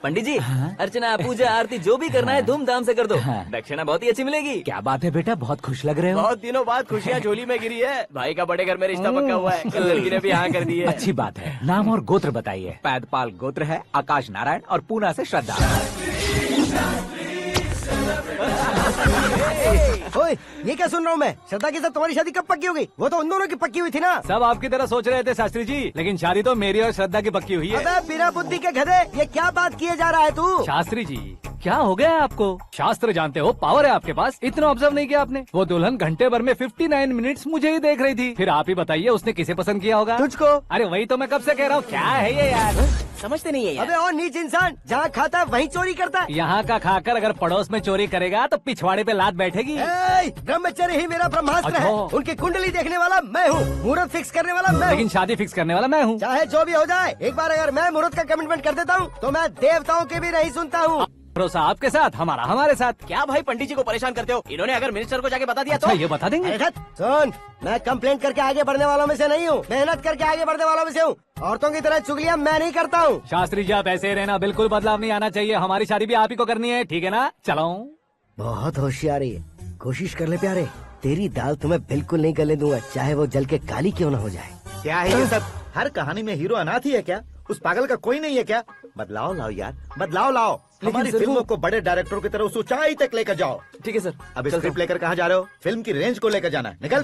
पंडित जी, अर्चना पूजा आरती जो भी करना है धूमधाम से कर दो। दक्षिणा बहुत ही अच्छी मिलेगी। क्या बात है बेटा, बहुत खुश लग रहे हो। बहुत दिनों बाद खुशियाँ झोली में गिरी है। भाई का बड़े घर में रिश्ता पक्का हुआ है। कल लड़की ने भी हाँ कर दी है। अच्छी बात है। नाम और गोत्र बताइए। पैदपाल गोत्र है, आकाश नारायण, और पूना से श्रद्धा। ओए, ये क्या सुन रहा हूँ मैं? श्रद्धा के साथ तुम्हारी शादी कब पक्की हो गई? वो तो उन दोनों की पक्की हुई थी ना। सब आपकी तरह सोच रहे थे शास्त्री जी, लेकिन शादी तो मेरी और श्रद्धा की पक्की हुई है। अबे बिना बुद्धि के गधे, ये क्या बात किए जा रहा है तू? शास्त्री जी क्या हो गया है आपको? शास्त्र जानते हो, पावर है आपके पास। इतना ऑब्जर्व नहीं किया आपने? वो दुल्हन घंटे भर में 59 मिनट्स मुझे ही देख रही थी। फिर आप ही बताइए उसने किसे पसंद किया होगा? तुझको। अरे वही तो मैं कब से कह रहा हूँ, क्या है ये यार? समझते नहीं है यार। अबे और नीच इंसान, जहाँ खाता है वहीं चोरी करता है। यहाँ का खाकर अगर पड़ोस में चोरी करेगा तो पिछवाड़े पे लात बैठेगी। ब्रह्मचर्य ही मेरा ब्रह्मास्त्र है। उनकी कुंडली देखने वाला मैं हूँ, मुहूर्त फिक्स करने वाला मैं हूँ, लेकिन शादी फिक्स करने वाला मैं हूँ। चाहे जो भी हो जाए, एक बार अगर मैं मुहूर्त का कमिटमेंट कर देता हूँ तो मैं देवताओं के भी नहीं सुनता हूँ। भरोसा आपके साथ, हमारा हमारे साथ। क्या भाई पंडित जी को परेशान करते हो? इन्होंने अगर मिनिस्टर को जाके बता दिया तो? अच्छा, ये बता देंगे। सुन, मैं कंप्लेंट करके आगे बढ़ने वालों में से नहीं हूँ, मेहनत करके आगे बढ़ने वालों में से हूँ। औरतों की तरह चुगलियाँ मैं नहीं करता हूँ। शास्त्री जी आप ऐसे ही रहना, बिल्कुल बदलाव नहीं आना चाहिए। हमारी शादी भी आप ही को करनी है, ठीक है ना? चलो। बहुत होशियारी है, कोशिश कर ले प्यारे। तेरी दाल तुम्हें बिल्कुल नहीं गलने दूंगा, चाहे वो जल के काली क्यों न हो जाए। क्या है ये सब? हर कहानी में हीरो अनाथ ही है क्या? उस पागल का कोई नहीं है क्या? बदलाव लाओ यार, बदलाव लाओ। हमारी सर, फिल्मों वो- को बड़े डायरेक्टरों की तरह उस ऊंचाई तक लेकर जाओ। ठीक है सर। अब स्क्रिप्ट लेकर कहाँ जा रहे हो? फिल्म की रेंज को लेकर जाना है। निकल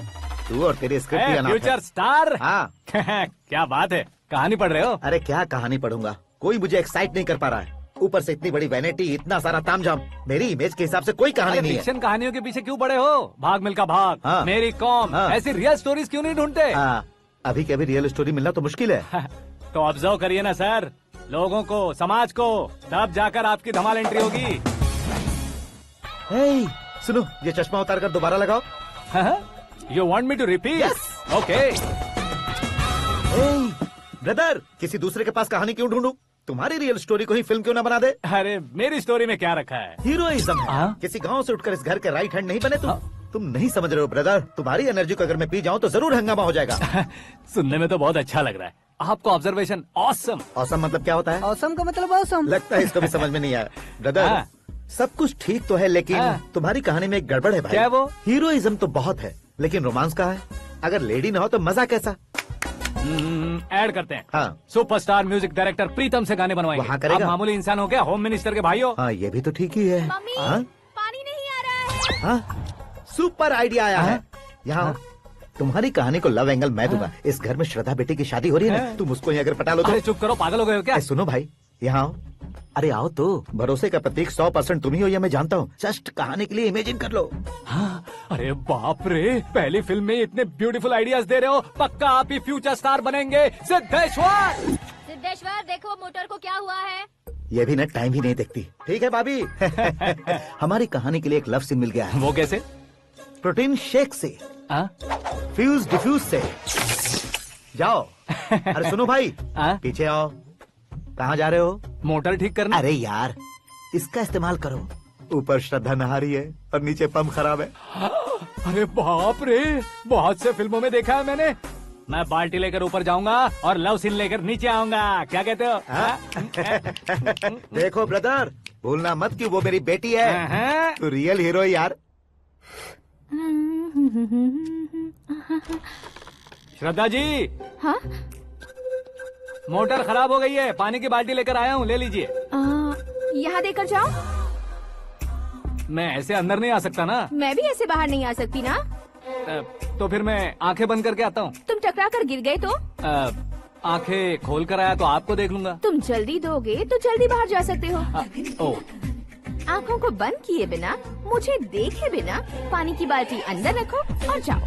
तू और तेरी स्क्रिप्ट ही अनाप है। Future star. हाँ क्या बात है, कहानी पढ़ रहे हो? अरे क्या कहानी पढ़ूंगा, कोई मुझे एक्साइट नहीं कर पा रहा है। ऊपर से इतनी बड़ी वैनिटी, इतना सारा तामझाम। मेरी इमेज के हिसाब से कोई कहानी नहीं है। फिक्शन कहानियों के पीछे क्यों पड़े हो? भाग मिल्खा भाग, हाँ। मेरी कॉम, हाँ। ऐसी रियल स्टोरीज क्यों नहीं ढूंढते? हाँ, अभी के अभी रियल स्टोरी मिलना तो मुश्किल है। तो ऑब्जर्व करिए ना सर, लोगों को, समाज को, तब जाकर आपकी धमाल एंट्री होगी। हे, सुनो, ये चश्मा उतार कर दोबारा लगाओ। You want me to repeat? Okay. Brother, किसी दूसरे के पास कहानी क्यों ढूंढूं? तुम्हारी रियल स्टोरी को ही फिल्म क्यों ना बना दे? अरे मेरी स्टोरी में क्या रखा है? हीरोइज्म है। किसी गांव से उठकर इस घर के राइट हैंड नहीं बने तुम नहीं समझ रहे हो ब्रदर। तुम्हारी एनर्जी को अगर मैं पी जाऊं तो जरूर हंगामा हो जाएगा। सुनने में तो बहुत अच्छा लग रहा है। आपको ऑब्जर्वेशन ऑसम। ऑसम मतलब क्या होता है? औसम का मतलब औसम। लगता है इसको भी समझ में नहीं आया। ब्रदर, सब कुछ ठीक तो है लेकिन तुम्हारी कहानी में एक गड़बड़ है भाई। क्या है वो? हीरोइज्म तो बहुत है लेकिन रोमांस कहाँ है? अगर लेडी ना हो तो मजा कैसा? ऐड करते हैं। हाँ। सुपरस्टार म्यूजिक डायरेक्टर प्रीतम से गाने बनवाएंगे। वहाँ करेगा? आप मामूली इंसान हो क्या? होम मिनिस्टर के भाई हो। हाँ, ये भी तो ठीक ही है। मम्मी, हाँ? पानी नहीं आ रहा है। हाँ? सुपर आइडिया आया है। यहाँ तुम्हारी कहानी को लव एंगल मैं दूंगा। इस घर में श्रद्धा बेटी की शादी हो रही है ना, तुम उसको ही अगर पटा लो तो। अरे चुप करो, पागल हो गए हो क्या? सुनो भाई, यहाँ आओ। अरे आओ तो, भरोसे का प्रतीक 100% तुम ही हो यह मैं जानता हूँ। जस्ट कहानी के लिए इमेजिन कर लो। हाँ, अरे बाप रे, पहली फिल्म में इतने ब्यूटीफुल आइडियाज दे रहे हो। पक्का आप ही फ्यूचर स्टार बनेंगे। सिद्धेश्वर, सिद्धेश्वर देखो मोटर को क्या हुआ है। ये भी ना टाइम ही नहीं देखती। ठीक है भाभी। हमारी कहानी के लिए एक लव सीन मिल गया है। वो कैसे? प्रोटीन शेक से, फ्यूज डिफ्यूज से। जाओ। अरे सुनो भाई, पीछे आओ। कहाँ जा रहे हो? मोटर ठीक करना। अरे यार, इसका इस्तेमाल करो। ऊपर श्रद्धा नहा रही है और नीचे पंप खराब है। अरे बाप रे, बहुत से फिल्मों में देखा है मैंने। मैं बाल्टी लेकर ऊपर जाऊंगा और लव सीन लेकर नीचे आऊंगा। क्या कहते हो? देखो ब्रदर, भूलना मत कि वो मेरी बेटी है। तू रियल हीरो यार। श्रद्धा जी। हाँ? मोटर खराब हो गई है, पानी की बाल्टी लेकर आया हूँ, ले लीजिए। यहाँ देकर जाओ। मैं ऐसे अंदर नहीं आ सकता ना। मैं भी ऐसे बाहर नहीं आ सकती ना। तो फिर मैं आंखें बंद करके आता हूँ। तुम टकरा कर गिर गए तो? आंखें खोल कर आया तो आपको देख लूंगा। तुम जल्दी दोगे तो जल्दी बाहर जा सकते हो। ओ, आँखों को बंद किए बिना, मुझे देखे बिना पानी की बाल्टी अंदर रखो और जाओ।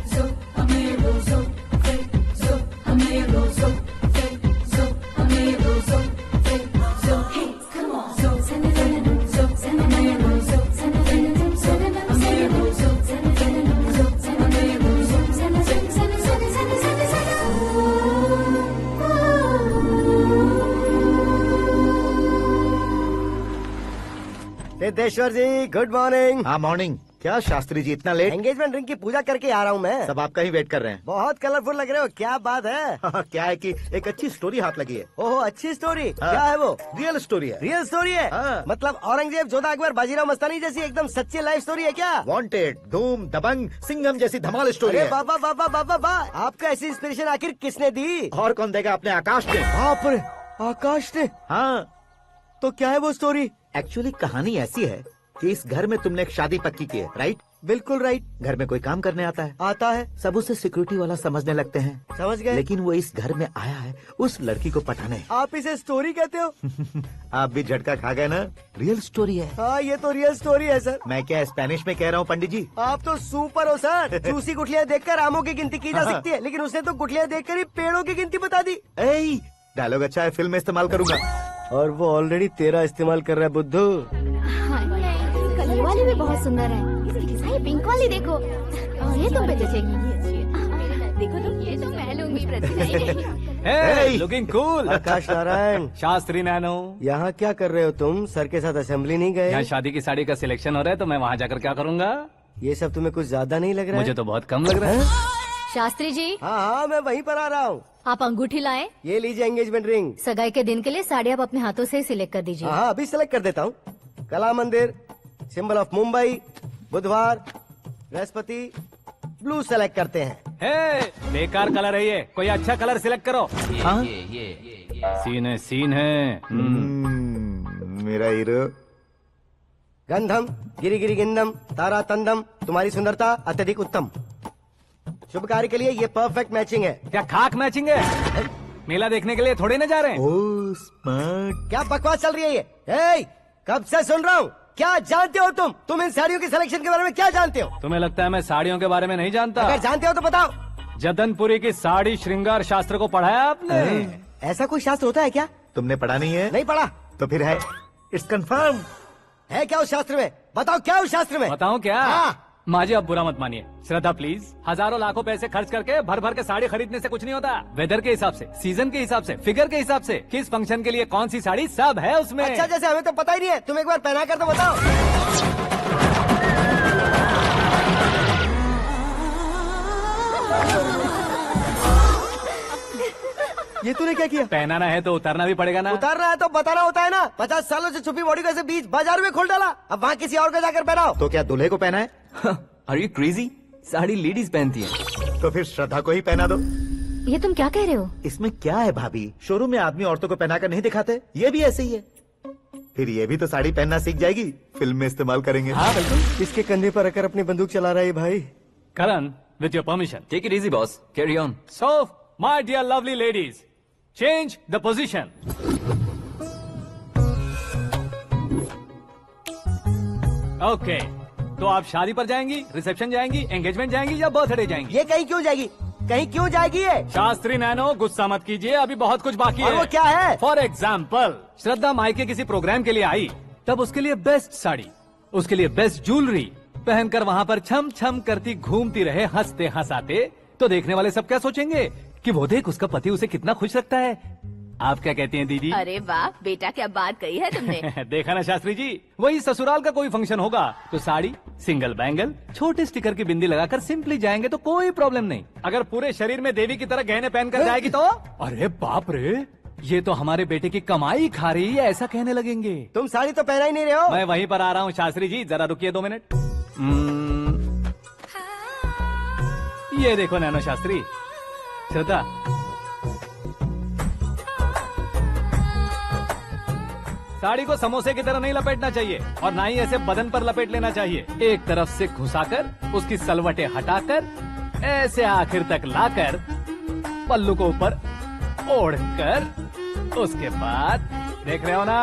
सिद्धेश्वर जी, गुड मॉर्निंग। हाँ मॉर्निंग। क्या शास्त्री जी इतना लेट? एंगेजमेंट रिंग की पूजा करके आ रहा हूँ मैं। सब आपका ही वेट कर रहे हैं। बहुत कलरफुल लग रहे हो, क्या बात है? क्या है कि एक अच्छी स्टोरी हाथ लगी है। ओहो, अच्छी स्टोरी। हाँ। क्या है वो? रियल स्टोरी है। रियल स्टोरी है? हाँ। मतलब औरंगजेब, जोधा अकबर, बाजीराव मस्तानी जैसी एकदम सच्ची लाइफ स्टोरी है क्या? वांटेड, धूम, दबंग, सिंघम जैसी धमाल स्टोरी है। बाबा बाबा बाबा बा, आपका ऐसी इंस्पिरेशन आखिर किसने दी? और कौन देगा? अपने आकाश ने। बाप रे, आकाश ने? हाँ। तो क्या है वो स्टोरी? एक्चुअली कहानी ऐसी है कि इस घर में तुमने एक शादी पक्की की है, राइट? बिल्कुल राइट। घर में कोई काम करने आता है? आता है। सब उसे सिक्योरिटी वाला समझने लगते हैं। समझ गए। लेकिन वो इस घर में आया है उस लड़की को पटाने। आप इसे स्टोरी कहते हो? आप भी झटका खा गए ना। रियल स्टोरी है। हाँ, ये तो रियल स्टोरी है सर। मैं क्या स्पेनिश में कह रहा हूँ पंडित जी? आप तो सुपर हो सर। चूसी गुठलियाँ देखकर आमों की गिनती की जा सकती है, लेकिन उसने तो गुठलियाँ देखकर ही पेड़ों की गिनती बता दी। डायलॉग अच्छा है, फिल्म में इस्तेमाल करूंगा। और वो ऑलरेडी तेरा इस्तेमाल कर रहा है बुद्धू। ये वाली भी बहुत सुंदर है। ये पिंक वाली देखो, और ये तुम पे जचेगी। देखो तो, ये तो मैं लूंगी। Looking cool. Akash Narayan. Shastri nano. यहाँ क्या कर रहे हो तुम? सर के साथ असेंबली नहीं गए? यहाँ शादी की साड़ी का सिलेक्शन हो रहा है तो मैं वहाँ जाकर क्या करूँगा? ये सब तुम्हें कुछ ज्यादा नहीं लग रहा है? मुझे तो बहुत कम लग रहा है। शास्त्री जी। हाँ हाँ, मैं वहीं पर आ रहा हूँ। आप अंगूठी लाएं। ये लीजिए एंगेजमेंट रिंग। सगाई के दिन के लिए साड़ी आप अपने हाथों से सिलेक्ट कर दीजिए। हाँ, अभी सिलेक्ट कर देता हूँ। कला मंदिर, सिंबल ऑफ मुंबई, बुधवार, बृहस्पति, ब्लू सेलेक्ट करते हैं। बेकार कलर है ये, कोई अच्छा कलर सिलेक्ट करो। सीन है। मेरा हीरो। गंधम गिरी गिरी गिंदम तारा तंदम, तुम्हारी सुंदरता अत्यधिक उत्तम। शुभ कार्य के लिए ये परफेक्ट मैचिंग है। क्या खाक मैचिंग है? मेला देखने के लिए थोड़े ना जा रहे हैं। Oh smart. क्या बकवास चल रही है ये? ए, कब से सुन रहा हूँ। क्या जानते हो तुम इन साड़ियों की सिलेक्शन के बारे में क्या जानते हो? तुम्हें लगता है मैं साड़ियों के बारे में नहीं जानता? अगर जानते हो तो बताओ। जदनपुरी की साड़ी श्रृंगार शास्त्र को पढ़ा है आपने? ऐसा कोई शास्त्र होता है क्या? तुमने पढ़ा नहीं है? नहीं पढ़ा। तो फिर है, इट्स कंफर्म। है क्या उस शास्त्र में? बताओ क्या उस शास्त्र में? बताऊं क्या? हाँ। माँ जी, अब बुरा मत मानिए। श्रद्धा प्लीज, हजारों लाखों पैसे खर्च करके भर भर के साड़ी खरीदने से कुछ नहीं होता। वेदर के हिसाब से, सीजन के हिसाब से, फिगर के हिसाब से, किस फंक्शन के लिए कौन सी साड़ी, सब है उसमें। अच्छा, जैसे हमें तो पता ही नहीं है, तुम एक बार पहना कर तो बताओ। ये तूने क्या किया? पहनाना है तो उतारना भी पड़ेगा ना। उतारना है तो बताना होता है ना। 50 सालों से छुपी बॉडी को ऐसे बीच बाजार में खोल डाला, अब वहाँ किसी और को जाकर पहनाओ। तो क्या दूल्हे को पहना है? Are you crazy? Sari ladies पहनती हैं। तो फिर श्रद्धा को ही पहना दो। ये तुम क्या कह रहे हो? इसमें क्या है भाभी, शोरूम में आदमी औरतों को पहनाकर नहीं दिखाते, ये भी ऐसे ही है। फिर ये भी तो साड़ी पहनना सीख जाएगी, फिल्म में इस्तेमाल करेंगे। हाँ बिल्कुल। इसके कंधे पर रखकर अपनी बंदूक चला रहा है भाई। Karan, with your permission. Take it easy boss, carry on. So my dear lovely ladies, change the position. Okay, तो आप शादी पर जाएंगी, रिसेप्शन जाएंगी, एंगेजमेंट जाएंगी या बर्थडे जाएंगी? ये कहीं क्यों जाएगी? कहीं क्यों जाएगी ये? शास्त्री नैनो, गुस्सा मत कीजिए, अभी बहुत कुछ बाकी है। और वो क्या है? फॉर एग्जाम्पल, श्रद्धा मायके किसी प्रोग्राम के लिए आई, तब उसके लिए बेस्ट साड़ी, उसके लिए बेस्ट ज्वेलरी पहनकर वहाँ पर छम छम करती घूमती रहे हंसते हंसाते, तो देखने वाले सब क्या सोचेंगे कि वो देख उसका पति उसे कितना खुश रखता है। आप क्या कहती हैं दीदी? अरे वाह बेटा, क्या बात कही है तुमने। देखा ना शास्त्री जी, वही ससुराल का कोई फंक्शन होगा तो साड़ी, सिंगल बैंगल, छोटे स्टिकर की बिंदी लगाकर सिंपली जाएंगे तो कोई प्रॉब्लम नहीं। अगर पूरे शरीर में देवी की तरह गहने पहनकर जाएगी तो अरे बाप रे, ये तो हमारे बेटे की कमाई खा रही है, ऐसा कहने लगेंगे। तुम साड़ी तो पहना ही नहीं रहे हो। मैं वहीं पर आ रहा हूँ शास्त्री जी, जरा रुकिए 2 मिनट। ये देखो नैनो शास्त्री, श्रद्धा, साड़ी को समोसे की तरह नहीं लपेटना चाहिए और ना ही ऐसे बदन पर लपेट लेना चाहिए। एक तरफ से घुसाकर उसकी सलवटें हटाकर ऐसे आखिर तक लाकर पल्लू को ऊपर ओढ़कर, उसके बाद देख रहे हो ना,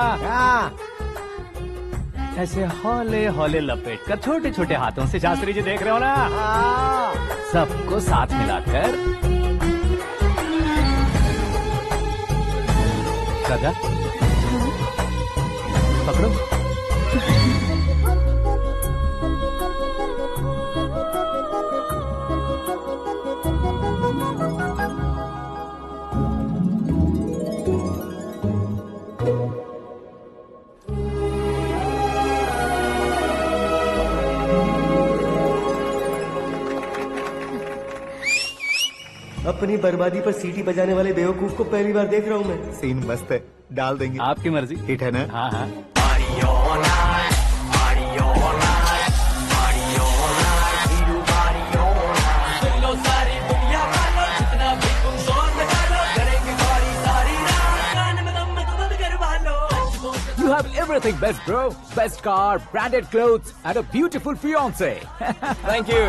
ऐसे हौले हौले लपेट कर छोटे छोटे हाथों से, शास्त्री जी देख रहे हो ना, सबको साथ मिलाकर सदा पकड़ो। अपनी बर्बादी पर सीटी बजाने वाले बेवकूफ को पहली बार देख रहा हूँ मैं। सीन मस्त है, डाल देंगे। आपकी मर्जी। हिट है ना? हाँ हाँ। You have everything best, bro. Best car, branded clothes, and a beautiful fiance. Thank you.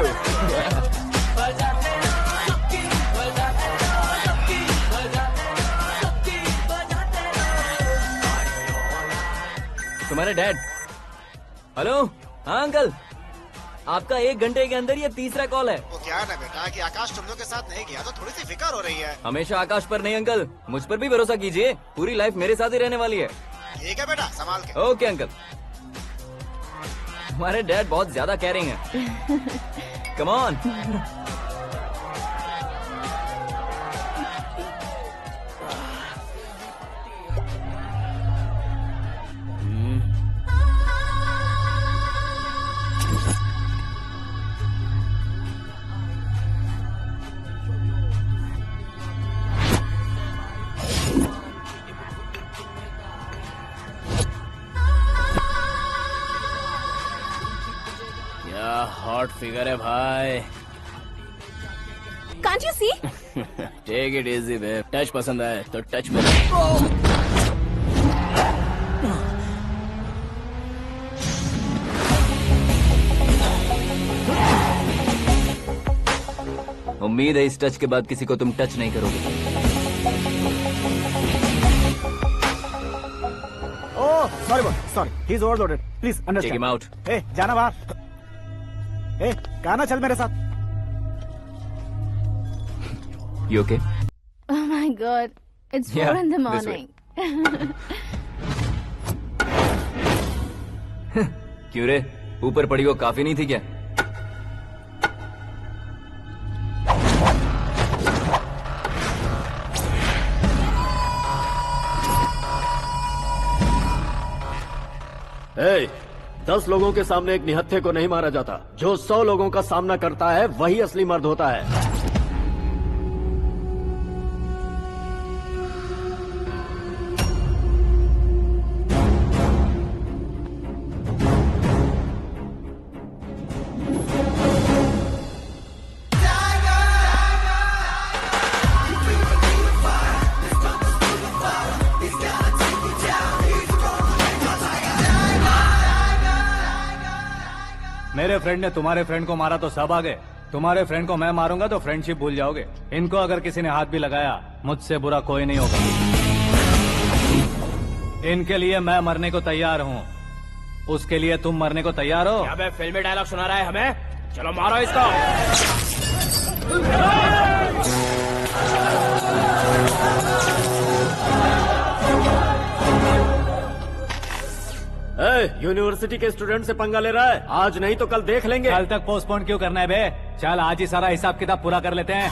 तुम्हारे डैड। हेलो, हाँ अंकल, आपका 1 घंटे के अंदर ये तीसरा कॉल है। वो क्या है ना बेटा कि आकाश तुम लोग के साथ नहीं गया तो थोड़ी सी फिक्र हो रही है। हमेशा आकाश पर नहीं अंकल, मुझ पर भी भरोसा कीजिए, पूरी लाइफ मेरे साथ ही रहने वाली है। ठीक है बेटा, संभाल के। Okay uncle. हमारे डैड बहुत ज्यादा केयरिंग है। Come on. हॉट फिगर है भाई। See. Take it easy babe. Touch पसंद आए तो टच में। उम्मीद है इस टच के बाद किसी को तुम टच नहीं करोगे। Oh sorry boss, sorry, he is overloaded, please Take him understand. out. ए जाना बाहर। ए गाना चल मेरे साथ। You okay? Oh my God, it's 4 Yeah, in the this way. morning. क्यों रे, ऊपर पड़ी वो काफी नहीं थी क्या? ए, 10 लोगों के सामने एक निहत्थे को नहीं मारा जाता। जो 100 लोगों का सामना करता है वही असली मर्द होता है। मेरे फ्रेंड ने तुम्हारे फ्रेंड को मारा तो सब आ गए। तुम्हारे फ्रेंड को मैं मारूंगा तो फ्रेंडशिप भूल जाओगे। इनको अगर किसी ने हाथ भी लगाया, मुझसे बुरा कोई नहीं होगा। इनके लिए मैं मरने को तैयार हूँ। उसके लिए तुम मरने को तैयार हो? क्या फिल्मी डायलॉग सुना रहा है हमें? चलो मारो इसको। यूनिवर्सिटी के स्टूडेंट से पंगा ले रहा है। आज नहीं तो कल देख लेंगे। कल तक पोस्टपोन क्यों करना है बे? चल आज ही सारा हिसाब किताब पूरा कर लेते हैं।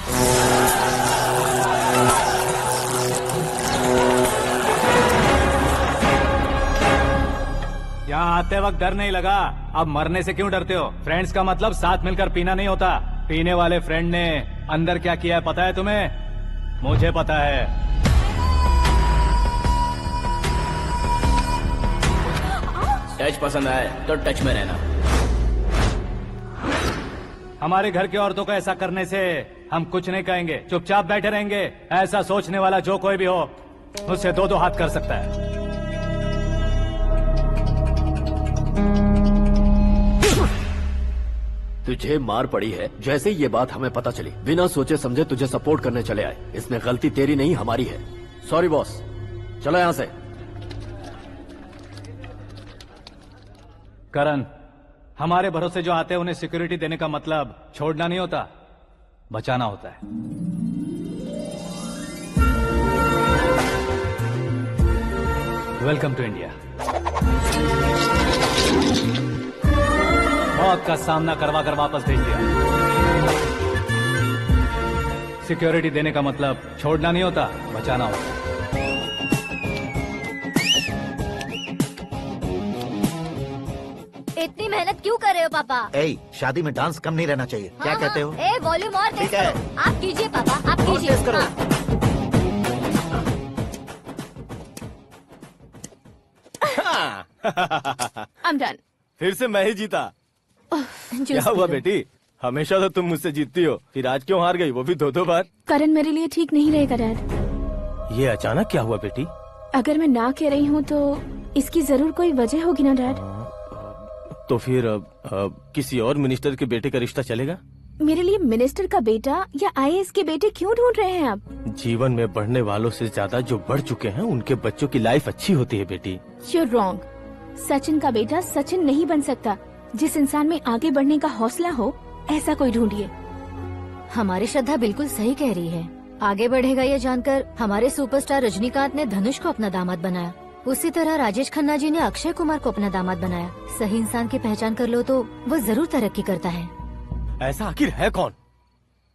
यहाँ आते वक्त डर नहीं लगा, अब मरने से क्यों डरते हो? फ्रेंड्स का मतलब साथ मिलकर पीना नहीं होता। पीने वाले फ्रेंड ने अंदर क्या किया है पता है तुम्हें? मुझे पता है। टच पसंद आए तो टच में रहना। हमारे घर की औरतों को ऐसा करने से हम कुछ नहीं कहेंगे, चुपचाप बैठे रहेंगे। ऐसा सोचने वाला जो कोई भी हो, मुझसे 2-2 हाथ कर सकता है। तुझे मार पड़ी है। जैसे ये बात हमें पता चली, बिना सोचे समझे तुझे सपोर्ट करने चले आए। इसमें गलती तेरी नहीं हमारी है। सॉरी बॉस, चलो यहाँ से। करण, हमारे भरोसे जो आते हैं उन्हें सिक्योरिटी देने का मतलब छोड़ना नहीं होता, बचाना होता है। Welcome to India. मौत का सामना करवा कर वापस भेज दिया। सिक्योरिटी देने का मतलब छोड़ना नहीं होता, बचाना होता है। इतनी मेहनत क्यों कर रहे हो पापा? ए, शादी में डांस कम नहीं रहना चाहिए। क्या कहते हो? ए वॉल्यूम और तेज ठीक है। करो। आप कीजिए पापा, आप और कीजिए। तेज करो। I'm done. फिर से मैं ही जीता। क्या हुआ बेटी? हमेशा तो तुम मुझसे जीतती हो, फिर आज क्यों हार गई, वो भी 2-2 बार? करण मेरे लिए ठीक नहीं रहेगा डैड। ये अचानक क्या हुआ बेटी? अगर मैं ना कह रही हूँ तो इसकी जरूर कोई वजह होगी ना डैड। तो फिर किसी और मिनिस्टर के बेटे का रिश्ता चलेगा? मेरे लिए मिनिस्टर का बेटा या आईएएस के बेटे क्यों ढूंढ रहे हैं आप? जीवन में बढ़ने वालों से ज्यादा जो बढ़ चुके हैं उनके बच्चों की लाइफ अच्छी होती है बेटी। You're wrong. सचिन का बेटा सचिन नहीं बन सकता। जिस इंसान में आगे बढ़ने का हौसला हो, ऐसा कोई ढूंढिए। हमारी श्रद्धा बिल्कुल सही कह रही है। आगे बढ़ेगा ये जानकर हमारे सुपरस्टार रजनीकांत ने धनुष को अपना दामाद बनाया। उसी तरह राजेश खन्ना जी ने अक्षय कुमार को अपना दामाद बनाया। सही इंसान की पहचान कर लो तो वो जरूर तरक्की करता है। ऐसा आखिर है कौन?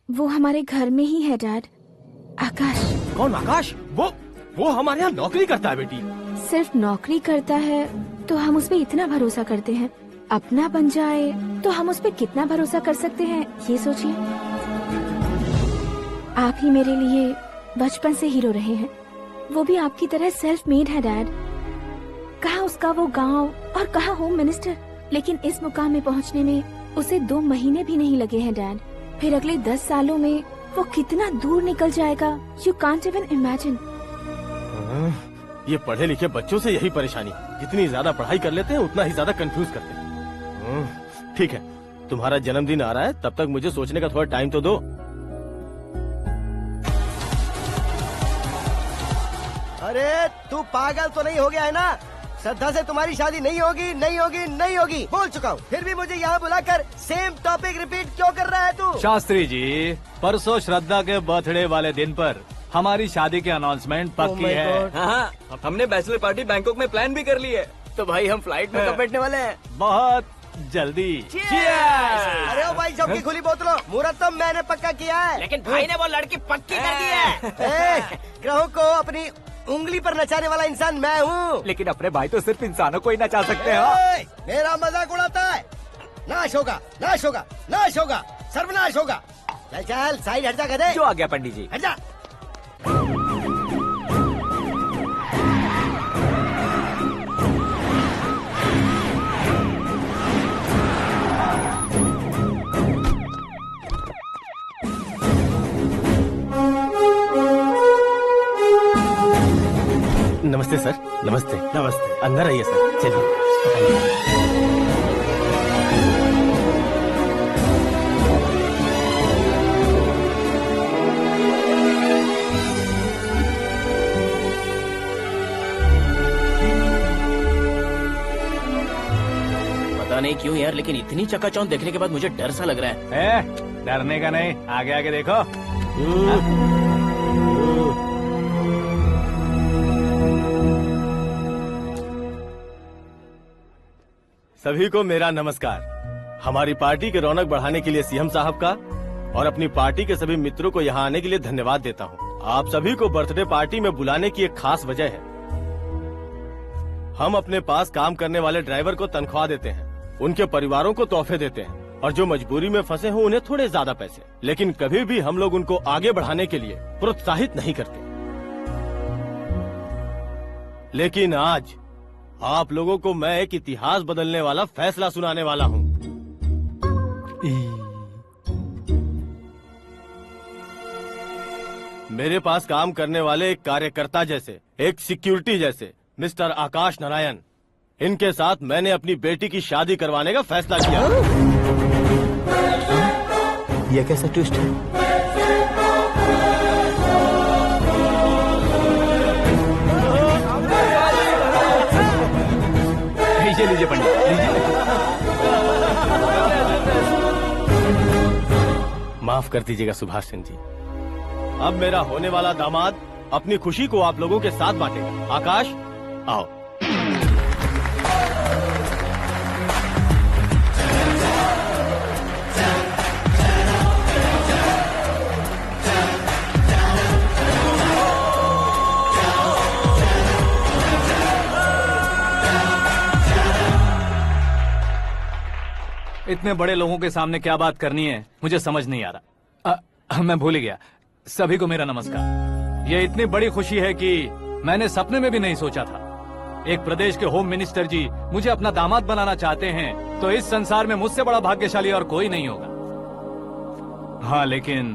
वो हमारे घर में ही है डैड। आकाश। कौन आकाश? वो हमारे यहाँ नौकरी करता है बेटी। सिर्फ नौकरी करता है तो हम उस पर इतना भरोसा करते हैं। अपना बन जाए तो हम उस पर कितना भरोसा कर सकते हैं, ये सोचिए। आप ही मेरे लिए बचपन से हीरो रहे हैं। वो भी आपकी तरह सेल्फ मेड है डैड। कहाँ उसका वो गांव और कहाँ होम मिनिस्टर, लेकिन इस मुकाम में पहुँचने में उसे 2 महीने भी नहीं लगे हैं डैड। फिर अगले 10 सालों में वो कितना दूर निकल जाएगा, यू कांट इवन इमेजिन। ये पढ़े लिखे बच्चों से यही परेशानी, जितनी ज्यादा पढ़ाई कर लेते हैं उतना ही ज्यादा कंफ्यूज करते हैं। ठीक है, तुम्हारा जन्मदिन आ रहा है, तब तक मुझे सोचने का थोड़ा टाइम तो दो। अरे तू पागल तो नहीं हो गया है ना? श्रद्धा से तुम्हारी शादी नहीं होगी, नहीं होगी, नहीं होगी, बोल चुका हूँ। फिर भी मुझे यहाँ बुलाकर सेम टॉपिक रिपीट क्यों कर रहा है तू? शास्त्री जी, परसों श्रद्धा के बर्थडे वाले दिन पर हमारी शादी की अनाउंसमेंट पक्की है। हाँ, हमने बैचलर पार्टी बैंकॉक में प्लान भी कर ली है। तो भाई हम फ्लाइट में कब बैठने वाले हैं? बहुत जल्दी। अरे ओ भाई, सबकी खुली बोतलों, मुहूर्त तो मैंने पक्का किया है। लेकिन भाई ने वो लड़की पक्की कर दी है। ग्रहों को अपनी उंगली पर नचाने वाला इंसान मैं हूँ। लेकिन अपने भाई तो सिर्फ इंसानों को ही नचा सकते हैं। मेरा मजाक उड़ाता है? नाश होगा, नाश होगा, नाश होगा, सर्वनाश होगा। चल चल साइड हट जा गधे। जो आ गया पंडित जी। हट जा। नमस्ते सर। नमस्ते। नमस्ते। अंदर आइए सर, चलिए। पता नहीं क्यों यार, लेकिन इतनी चकाचौंध देखने के बाद मुझे डर सा लग रहा है। डरने का नहीं, आगे आगे देखो। सभी को मेरा नमस्कार। हमारी पार्टी के रौनक बढ़ाने के लिए सीएम साहब का और अपनी पार्टी के सभी मित्रों को यहाँ आने के लिए धन्यवाद देता हूँ। आप सभी को बर्थडे पार्टी में बुलाने की एक खास वजह है। हम अपने पास काम करने वाले ड्राइवर को तनख्वाह देते हैं, उनके परिवारों को तोहफे देते हैं और जो मजबूरी में फंसे हो उन्हें थोड़े ज्यादा पैसे। लेकिन कभी भी हम लोग उनको आगे बढ़ाने के लिए प्रोत्साहित नहीं करते। लेकिन आज आप लोगों को मैं एक इतिहास बदलने वाला फैसला सुनाने वाला हूँ। मेरे पास काम करने वाले एक कार्यकर्ता जैसे, एक सिक्योरिटी जैसे मिस्टर आकाश नारायण, इनके साथ मैंने अपनी बेटी की शादी करवाने का फैसला किया। यह कैसा ट्विस्ट है? लीजिए पंडित, लीजिए। माफ कर दीजिएगा सुभाष सिंह जी। अब मेरा होने वाला दामाद अपनी खुशी को आप लोगों के साथ बांटेगा। आकाश, आओ। इतने बड़े लोगों के सामने क्या बात करनी है मुझे समझ नहीं आ रहा। मैं भूल गया। सभी को मेरा नमस्कार। ये इतनी बड़ी खुशी है कि मैंने सपने में भी नहीं सोचा था। एक प्रदेश के होम मिनिस्टर जी मुझे अपना दामाद बनाना चाहते हैं, तो इस संसार में मुझसे बड़ा भाग्यशाली और कोई नहीं होगा। हाँ, लेकिन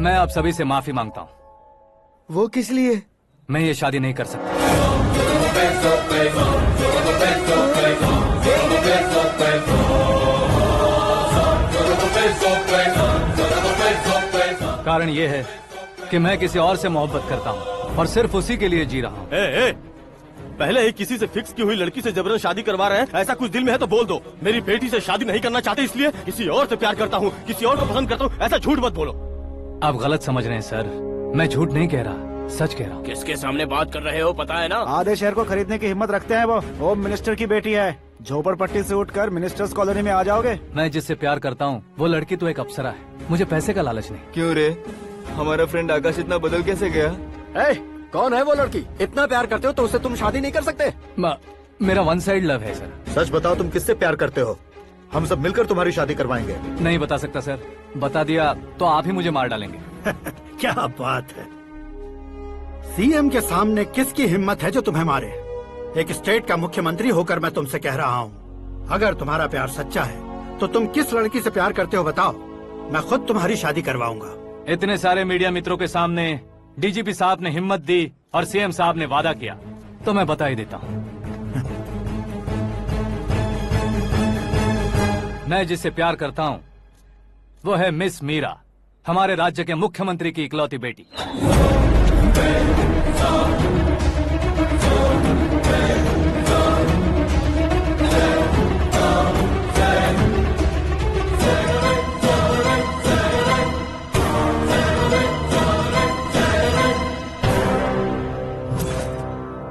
मैं आप सभी से माफी मांगता हूँ। वो किस लिए? मैं ये शादी नहीं कर सकता। कारण ये है कि मैं किसी और से मोहब्बत करता हूँ और सिर्फ उसी के लिए जी रहा हूँ। पहले ही किसी से फिक्स की हुई लड़की से जबरन शादी करवा रहे हैं। ऐसा कुछ दिल में है तो बोल दो। मेरी बेटी से शादी नहीं करना चाहते इसलिए किसी और से प्यार करता हूँ, किसी और को पसंद करता हूँ, ऐसा झूठ मत बोलो। आप गलत समझ रहे हैं सर, मैं झूठ नहीं कह रहा, सच कह रहा हूँ। किसके सामने बात कर रहे हो पता है ना? आधे शहर को खरीदने की हिम्मत रखते हैं वो। होम मिनिस्टर की बेटी है। झोपड़पट्टी से उठकर मिनिस्टर्स कॉलोनी में आ जाओगे। मैं जिससे प्यार करता हूँ वो लड़की तो एक अप्सरा है, मुझे पैसे का लालच नहीं। क्यों रे, हमारा फ्रेंड आकाश इतना बदल कैसे गया? कौन है वो लड़की? इतना प्यार करते हो तो उससे तुम शादी नहीं कर सकते? मेरा वन साइड लव है सर। सच बताओ, तुम किससे प्यार करते हो? हम सब मिलकर तुम्हारी शादी करवाएंगे। नहीं बता सकता सर, बता दिया तो आप ही मुझे मार डालेंगे। क्या बात है, सीएम के सामने किसकी हिम्मत है जो तुम्हें मारे? एक स्टेट का मुख्यमंत्री होकर मैं तुमसे कह रहा हूँ, अगर तुम्हारा प्यार सच्चा है तो तुम किस लड़की से प्यार करते हो बताओ, मैं खुद तुम्हारी शादी करवाऊंगा। इतने सारे मीडिया मित्रों के सामने डीजीपी साहब ने हिम्मत दी और सीएम साहब ने वादा किया, तो मैं बता ही देता हूँ। मैं जिससे प्यार करता हूँ वो है मिस मीरा, हमारे राज्य के मुख्यमंत्री की इकलौती बेटी।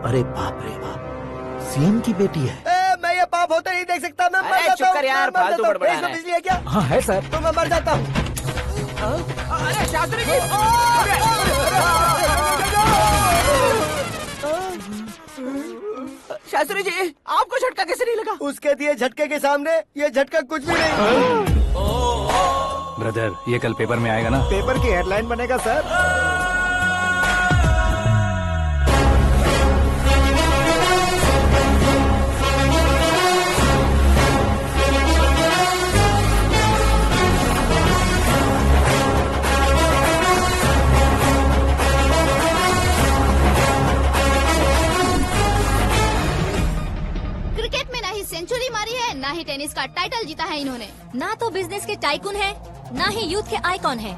अरे बाप रे बाप, सीएम की बेटी है। मैं ये पाप होते नहीं देख सकता, मैं मर अरे जाता चुप कर यार, मैं मर फालतू जाता हूँ। बड़बड़ा इसमें रहा है। बिजली है क्या? हाँ है सर। तो मैं मर जाता हूँ। अरे शास्त्री जी, शास्त्री जी, आपको झटका कैसे नहीं लगा? उसके दिए झटके के सामने ये झटका कुछ भी नहीं। ब्रदर, ये कल पेपर में आएगा ना? पेपर की हेडलाइन बनेगा सर। क्रिकेट में ना ही सेंचुरी मारी है, ना ही टेनिस का टाइटल जीता है इन्होंने। ना तो बिजनेस के टाइकून है, ना ही यूथ के आइकॉन है।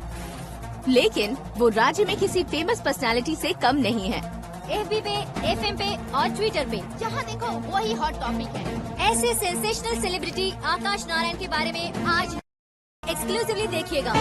लेकिन वो राज्य में किसी फेमस पर्सनालिटी से कम नहीं है। FB पे, FM पे और ट्विटर पे जहाँ देखो वही हॉट टॉपिक है। ऐसे सेंसेशनल सेलिब्रिटी आकाश नारायण के बारे में आज एक्सक्लूसिवली देखिएगा।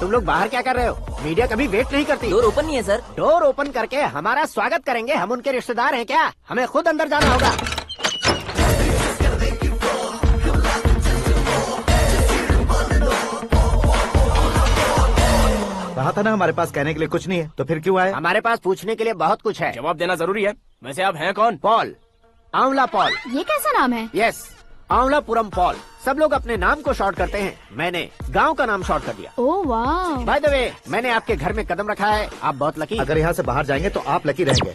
तुम लोग बाहर क्या कर रहे हो? मीडिया कभी वेट नहीं करती। डोर ओपन नहीं है सर। डोर ओपन करके हमारा स्वागत करेंगे? हम उनके रिश्तेदार हैं क्या? हमें खुद अंदर जाना होगा। कहा था ना हमारे पास कहने के लिए कुछ नहीं है, तो फिर क्यों आए? हमारे पास पूछने के लिए बहुत कुछ है। जवाब देना जरूरी है। वैसे आप हैं कौन? पॉल, आंवला पॉल। ये कैसा नाम है? Yes, Aanwalapuram Paul. सब लोग अपने नाम को शॉर्ट करते हैं, मैंने गांव का नाम शॉर्ट कर दिया। ओह वाह। बाय द वे, मैंने आपके घर में कदम रखा है, आप बहुत लकी। अगर यहाँ से बाहर जाएंगे तो आप लकी रहेंगे।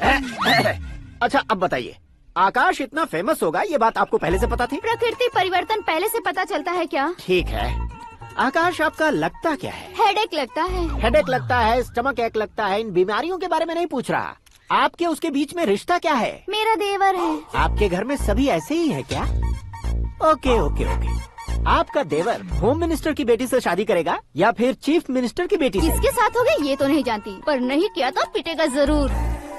अच्छा अब बताइए, आकाश इतना फेमस होगा ये बात आपको पहले से पता थी? प्रकृति परिवर्तन पहले से पता चलता है क्या? ठीक है, आकाश आपका लगता क्या है? हेडेक लगता है। हेडेक लगता है, स्टमक एक लगता है, इन बीमारियों के बारे में नहीं पूछ रहा। आपके उसके बीच में रिश्ता क्या है? मेरा देवर है। आपके घर में सभी ऐसे ही है क्या? Okay okay okay. आपका देवर होम मिनिस्टर की बेटी से शादी करेगा या फिर चीफ मिनिस्टर की बेटी से? किसके साथ होगा ये तो नहीं जानती, पर नहीं किया तो पिटेगा जरूर।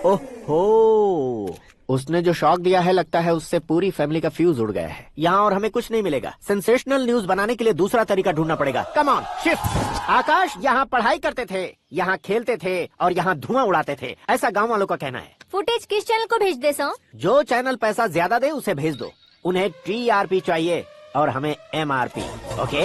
ओहो, उसने जो शॉक दिया है लगता है उससे पूरी फैमिली का फ्यूज उड़ गया है। यहाँ और हमें कुछ नहीं मिलेगा। सेंसेशनल न्यूज बनाने के लिए दूसरा तरीका ढूंढना पड़ेगा। Come on shift. आकाश यहाँ पढ़ाई करते थे, यहाँ खेलते थे और यहाँ धुआं उड़ाते थे, ऐसा गाँव वालों का कहना है। फुटेज किस चैनल को भेज दे सो? जो चैनल पैसा ज्यादा दे उसे भेज दो। उन्हें TRP चाहिए और हमें MRP। ओके?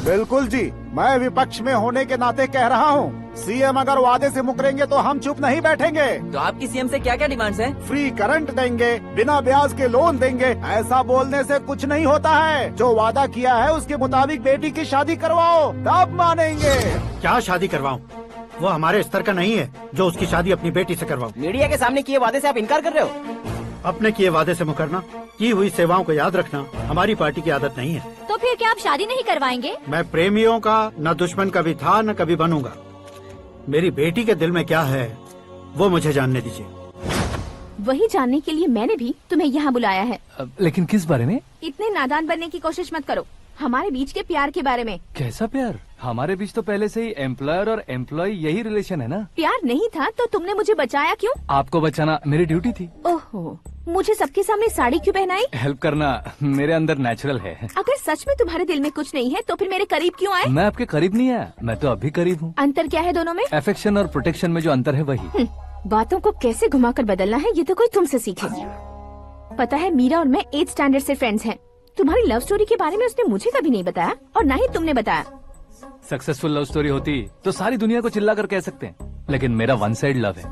बिल्कुल जी, मैं विपक्ष में होने के नाते कह रहा हूँ, सीएम अगर वादे से मुकरेंगे तो हम चुप नहीं बैठेंगे। तो आपकी सीएम से क्या क्या डिमांड्स हैं? फ्री करंट देंगे, बिना ब्याज के लोन देंगे। ऐसा बोलने से कुछ नहीं होता है। जो वादा किया है उसके मुताबिक बेटी की शादी करवाओ, तब मानेंगे। क्या शादी करवाऊं? वो हमारे स्तर का नहीं है जो उसकी शादी अपनी बेटी से करवाऊं। मीडिया के सामने किए वादे से आप इनकार कर रहे हो? अपने किए वादे से मुकरना, की हुई सेवाओं को याद रखना हमारी पार्टी की आदत नहीं है। तो फिर क्या आप शादी नहीं करवाएंगे? मैं प्रेमियों का न दुश्मन कभी था न कभी बनूंगा। मेरी बेटी के दिल में क्या है वो मुझे जानने दीजिए। वही जानने के लिए मैंने भी तुम्हें यहाँ बुलाया है। लेकिन किस बारे में? इतने नादान बनने की कोशिश मत करो। हमारे बीच के प्यार के बारे में। कैसा प्यार? हमारे बीच तो पहले से ही एम्प्लॉयर और एम्प्लॉय यही रिलेशन है ना। प्यार नहीं था तो तुमने मुझे बचाया क्यों? आपको बचाना मेरी ड्यूटी थी। ओहो, मुझे सबके सामने साड़ी क्यों पहनाई? हेल्प करना मेरे अंदर नेचुरल है। अगर सच में तुम्हारे दिल में कुछ नहीं है तो फिर मेरे करीब क्यों आए? मैं आपके करीब नहीं आया, मैं तो अभी करीब हूँ। अंतर क्या है दोनों में? अफेक्शन और प्रोटेक्शन में जो अंतर है वही। बातों को कैसे घुमाकर बदलना है ये तो कोई तुमसे सीखे। पता है मीरा और मैं 8th स्टैंडर्ड से फ्रेंड्स हैं। तुम्हारी लव स्टोरी के बारे में उसने मुझे कभी नहीं बताया और ना ही तुमने बताया। सक्सेसफुल लव स्टोरी होती तो सारी दुनिया को चिल्ला कर कह सकते हैं, लेकिन मेरा वन साइड लव है,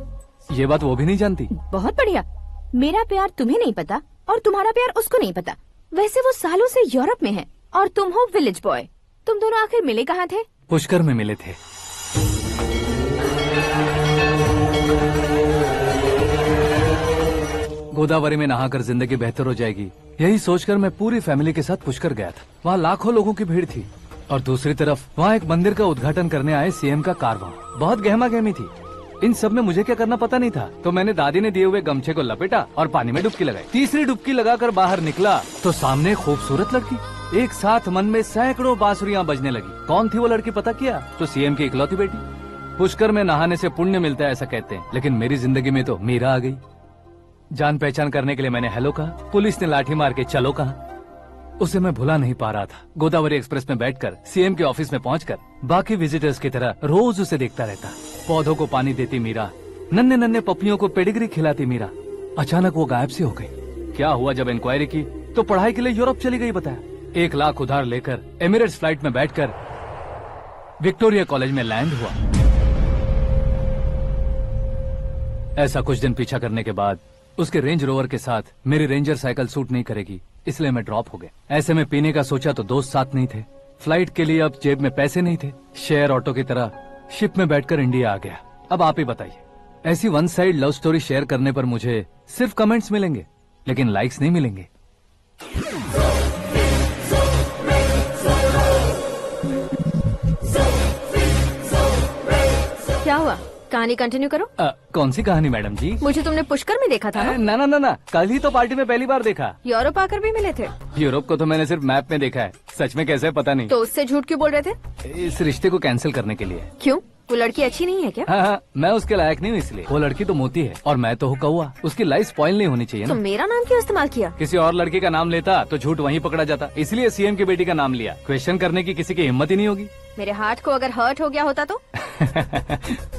ये बात वो भी नहीं जानती। बहुत बढ़िया। मेरा प्यार तुम्हें नहीं पता और तुम्हारा प्यार उसको नहीं पता। वैसे वो सालों से यूरोप में है और तुम हो विलेज बॉय। तुम दोनों आखिर मिले कहाँ थे? पुष्कर में मिले थे। गोदावरी में नहाकर जिंदगी बेहतर हो जाएगी, यही सोचकर मैं पूरी फैमिली के साथ पुष्कर गया था। वहाँ लाखों लोगों की भीड़ थी और दूसरी तरफ वहाँ एक मंदिर का उद्घाटन करने आए सीएम का कारवां। बहुत गहमा गहमी थी। इन सब में मुझे क्या करना पता नहीं था, तो मैंने दादी ने दिए हुए गमछे को लपेटा और पानी में डुबकी लगाई। तीसरी डुबकी लगाकर बाहर निकला तो सामने खूबसूरत लड़की। एक साथ मन में सैकड़ों बांसुरियां बजने लगी। कौन थी वो लड़की पता किया? तो सीएम की इकलौती बेटी। पुष्कर में नहाने से पुण्य मिलता है ऐसा कहते हैं, लेकिन मेरी जिंदगी में तो मीरा आ गई। जान पहचान करने के लिए मैंने हेलो कहा, पुलिस ने लाठी मार के चलो कहा। उसे मैं भुला नहीं पा रहा था। गोदावरी एक्सप्रेस में बैठकर सीएम के ऑफिस में पहुंचकर बाकी विजिटर्स की तरह रोज उसे देखता रहता। पौधों को पानी देती मीरा, नन्हे नन्हे पपियों को पेडिग्री खिलाती मीरा। अचानक वो गायब सी हो गई। क्या हुआ? जब इंक्वायरी की तो पढ़ाई के लिए यूरोप चली गई बताया। 1 लाख उधार लेकर एमिरेट्स फ्लाइट में बैठकर विक्टोरिया कॉलेज में लैंड हुआ। ऐसा कुछ दिन पीछा करने के बाद उसके रेंज रोवर के साथ मेरी रेंजर साइकिल सूट नहीं करेगी, इसलिए मैं ड्रॉप हो गया। ऐसे में पीने का सोचा तो दोस्त साथ नहीं थे। फ्लाइट के लिए अब जेब में पैसे नहीं थे। शेयर ऑटो की तरह शिप में बैठकर इंडिया आ गया। अब आप ही बताइए, ऐसी one side love story share करने पर मुझे सिर्फ कमेंट्स मिलेंगे, लेकिन लाइक्स नहीं मिलेंगे। क्या हुआ? कहानी कंटिन्यू करो। कौन सी कहानी मैडम जी? मुझे तुमने पुष्कर में देखा था ना? ना, कल ही तो पार्टी में पहली बार देखा। यूरोप आकर भी मिले थे? यूरोप को तो मैंने सिर्फ मैप में देखा है, सच में कैसे पता नहीं। तो उससे झूठ क्यों बोल रहे थे? इस रिश्ते को कैंसिल करने के लिए। क्यों? वो लड़की अच्छी नहीं है क्या? हाँ, मैं उसके लायक नहीं हूँ इसलिए। वो लड़की तो मोती है और मैं तो हूँ कौवा। उसकी लाइफ स्पॉइल नहीं होनी चाहिए ना। तो मेरा नाम क्यों इस्तेमाल किया? किसी और लड़की का नाम लेता तो झूठ वहीं पकड़ा जाता, इसलिए सीएम की बेटी का नाम लिया। क्वेश्चन करने की किसी की हिम्मत ही नहीं होगी। मेरे हार्ट को अगर हर्ट हो गया होता तो?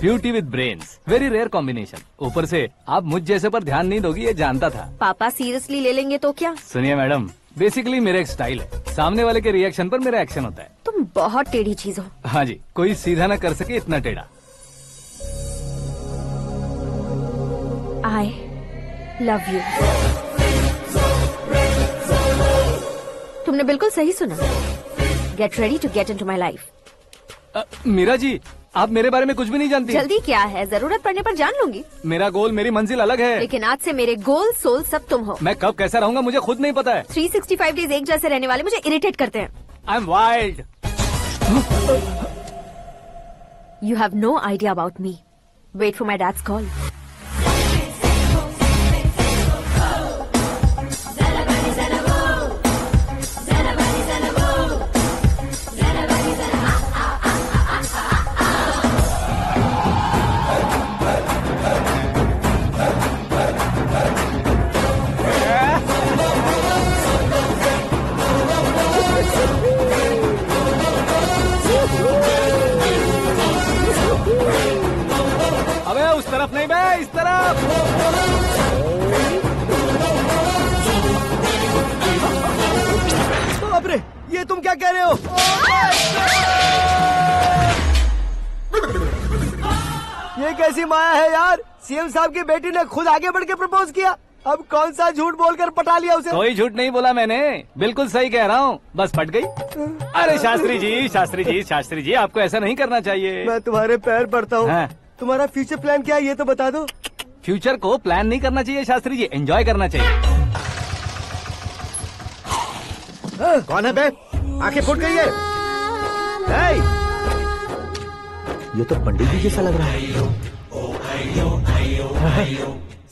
Beauty with brains, very rare combination. ऊपर से आप मुझ जैसे पर ध्यान नहीं दोगी ये जानता था। पापा सीरियसली ले लेंगे तो क्या? सुनिए मैडम, बेसिकली मेरा एक स्टाइल है, सामने वाले के रिएक्शन पर मेरा एक्शन होता है। तुम बहुत टेढ़ी चीज हो। हाँ जी, कोई सीधा न कर सके इतना टेढ़ा। I love you। तुमने बिल्कुल सही सुना। Get ready to get into my life। Meera ji, आप मेरे बारे में कुछ भी नहीं जानती। जल्दी क्या है, जरूरत पड़ने पर जान लूंगी। मेरा गोल, मेरी मंजिल अलग है। लेकिन आज से मेरे गोल सोल सब तुम हो। मैं कब कैसा रहूंगा मुझे खुद नहीं पता है। 365 डेज एक जैसे रहने वाले मुझे इरिटेट करते हैं। I'm wild। You have no idea about me। Wait for my dad's call। अबे उस तरफ नहीं बे, इस तरफ। बाप रे, ये तुम क्या कह रहे हो? ये कैसी माया है यार? सीएम साहब की बेटी ने खुद आगे बढ़ के प्रपोज किया। अब कौन सा झूठ बोलकर पटा लिया उसे? कोई झूठ नहीं बोला मैंने, बिल्कुल सही कह रहा हूँ, बस फट गई। अरे शास्त्री जी, आपको ऐसा नहीं करना चाहिए। मैं तुम्हारे पैर पड़ता हूँ। हाँ। तुम्हारा फ्यूचर प्लान क्या है ये तो बता दो। फ्यूचर को प्लान नहीं करना चाहिए शास्त्री जी, एंजॉय करना चाहिए। कौन है बे? आंखें फूट गई है। हे! ये तो पंडित जी जैसा लग रहा है।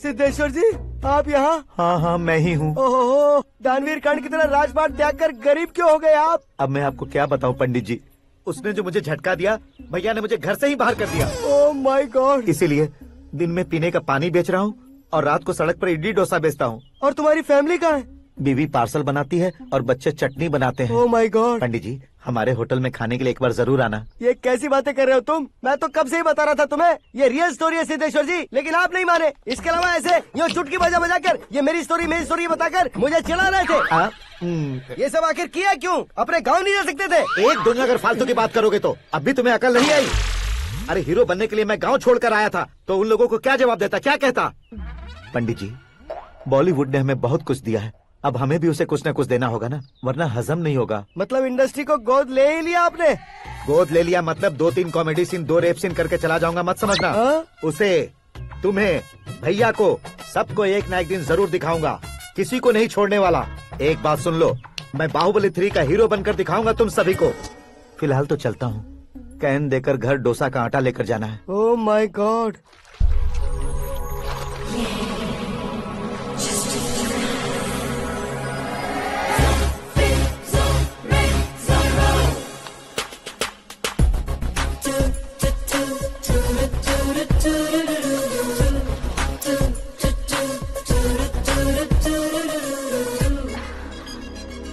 सिद्धेश्वर जी, आप यहाँ? हाँ, मैं ही हूँ। ओहो, दानवीर कर्ण की तरह राजपाट त्याग कर गरीब क्यों हो गए आप? अब मैं आपको क्या बताऊँ पंडित जी, उसने जो मुझे झटका दिया, भैया ने मुझे घर से ही बाहर कर दिया। Oh my God. इसीलिए दिन में पीने का पानी बेच रहा हूँ और रात को सड़क पर इडली डोसा बेचता हूँ। और तुम्हारी फैमिली कहाँ है? बीवी पार्सल बनाती है और बच्चे चटनी बनाते हैं। Oh my God. पंडित जी, हमारे होटल में खाने के लिए एक बार जरूर आना। ये कैसी बातें कर रहे हो तुम? मैं तो कब से ही बता रहा था तुम्हें, ये रियल स्टोरी है सिद्धेश्वर जी, लेकिन आप नहीं माने। इसके अलावा ऐसे यूँ चुटकी बजा बजा कर ये मेरी स्टोरी बताकर मुझे चिढ़ा रहे थे। ये सब आखिर किया क्यों? अपने गाँव नहीं जा सकते थे? एक दिन अगर फालतू की बात करोगे तो अब भी तुम्हें अकल नहीं आई? अरे हीरो बनने के लिए मैं गाँव छोड़कर आया था तो उन लोगों को क्या जवाब देता, क्या कहता? पंडित जी, बॉलीवुड ने हमें बहुत कुछ दिया है, अब हमें भी उसे कुछ न कुछ देना होगा ना, वरना हजम नहीं होगा। मतलब इंडस्ट्री को गोद ले ही लिया आपने? गोद ले लिया मतलब 2-3 कॉमेडी सीन 2 रेप सीन करके चला जाऊंगा मत समझना। उसे, तुम्हें, भैया को, सबको एक ना एक दिन जरूर दिखाऊंगा, किसी को नहीं छोड़ने वाला। एक बात सुन लो, मैं बाहुबली 3 का हीरो बनकर दिखाऊंगा तुम सभी को। फिलहाल तो चलता हूँ, कैन देकर घर डोसा का आटा लेकर जाना है। Oh my God.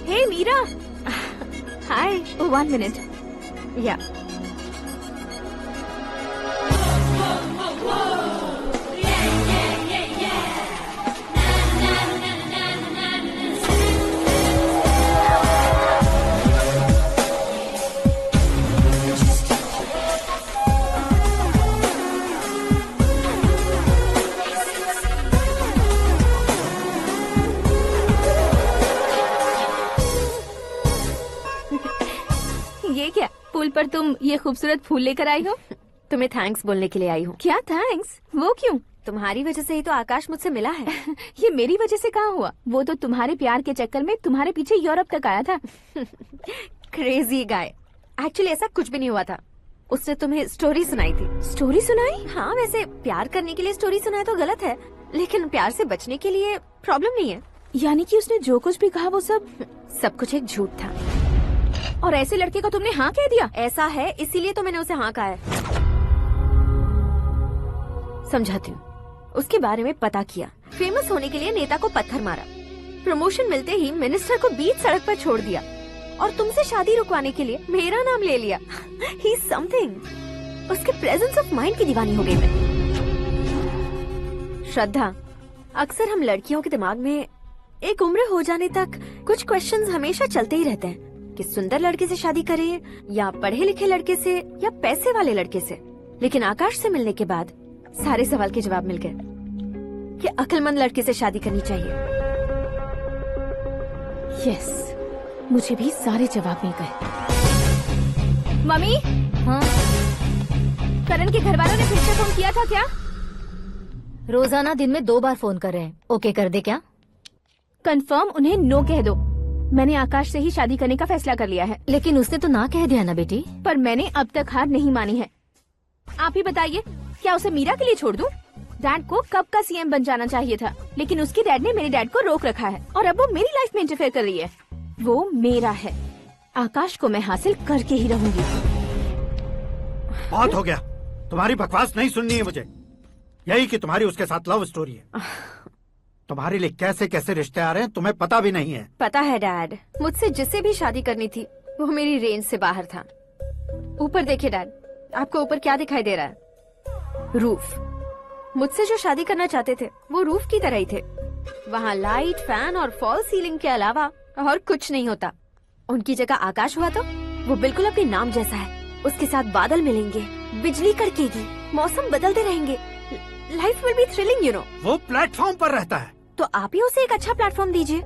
Hey Meera. Hi. Oh, 1 minute. Yeah. ये क्या, पुल पर तुम ये खूबसूरत फूल लेकर आई हो? तुम्हें थैंक्स बोलने के लिए आई हूँ। क्या थैंक्स? वो क्यों? तुम्हारी वजह से ही तो आकाश मुझसे मिला है। ये मेरी वजह से कहाँ हुआ? वो तो तुम्हारे प्यार के चक्कर में तुम्हारे पीछे यूरोप तक आया था। Crazy guy. एक्चुअली ऐसा कुछ भी नहीं हुआ था, उसने तुम्हें स्टोरी सुनाई थी। स्टोरी सुनाई? हाँ, वैसे प्यार करने के लिए स्टोरी सुनाए तो गलत है, लेकिन प्यार से बचने के लिए प्रॉब्लम नहीं है। यानी कि उसने जो कुछ भी कहा वो सब कुछ एक झूठ था। और ऐसे लड़के को तुमने हाँ कह दिया? ऐसा है, इसीलिए तो मैंने उसे हाँ कहा है। समझाती हूँ। उसके बारे में पता किया, फेमस होने के लिए नेता को पत्थर मारा, प्रमोशन मिलते ही मिनिस्टर को बीच सड़क पर छोड़ दिया, और तुमसे शादी रुकवाने के लिए मेरा नाम ले लिया। He is something. उसके प्रेजेंस ऑफ माइंड की दीवानी हो गई मैं। श्रद्धा, अक्सर हम लड़कियों के दिमाग में एक उम्र हो जाने तक कुछ क्वेश्चंस हमेशा चलते ही रहते हैं कि सुंदर लड़के से शादी करें या पढ़े लिखे लड़के से या पैसे वाले लड़के से। लेकिन आकाश से मिलने के बाद सारे सवाल के जवाब मिल गए कि अक्लमंद लड़के से शादी करनी चाहिए। यस, मुझे भी सारे जवाब मिल गए। मम्मी, हाँ? करण के घर वालों ने फिर से फोन किया था क्या? रोजाना दिन में 2 बार फोन कर रहे हैं। ओके कर दे क्या? कंफर्म उन्हें नो कह दो। मैंने आकाश से ही शादी करने का फैसला कर लिया है। लेकिन उसने तो ना कह दिया ना बेटी। पर मैंने अब तक हार नहीं मानी है। आप ही बताइए, क्या उसे मीरा के लिए छोड़ दूं? डैड को कब का सीएम बन जाना चाहिए था, लेकिन उसके डैड ने मेरे डैड को रोक रखा है और अब वो मेरी लाइफ में इंटरफेयर कर रही है। वो मेरा है, आकाश को मैं हासिल करके ही रहूंगी। बहुत हो गया, तुम्हारी बकवास नहीं सुननी है मुझे। यही कि तुम्हारी उसके साथ लव स्टोरी है। तुम्हारे लिए कैसे कैसे रिश्ते आ रहे हैं तुम्हें पता भी नहीं है। पता है डैड, मुझसे जिससे भी शादी करनी थी वो मेरी रेंज से बाहर था। ऊपर देखिए डैड, आपको ऊपर क्या दिखाई दे रहा है? रूफ। मुझसे जो शादी करना चाहते थे वो रूफ की तरह ही थे। वहाँ लाइट, फैन और फॉल सीलिंग के अलावा और कुछ नहीं होता। उनकी जगह आकाश हुआ तो वो बिल्कुल अपने नाम जैसा है। उसके साथ बादल मिलेंगे, बिजली कड़केगी, मौसम बदलते रहेंगे, life will be thrilling you know. वो प्लेटफॉर्म पर रहता है तो आप ही उसे एक अच्छा प्लेटफॉर्म दीजिए,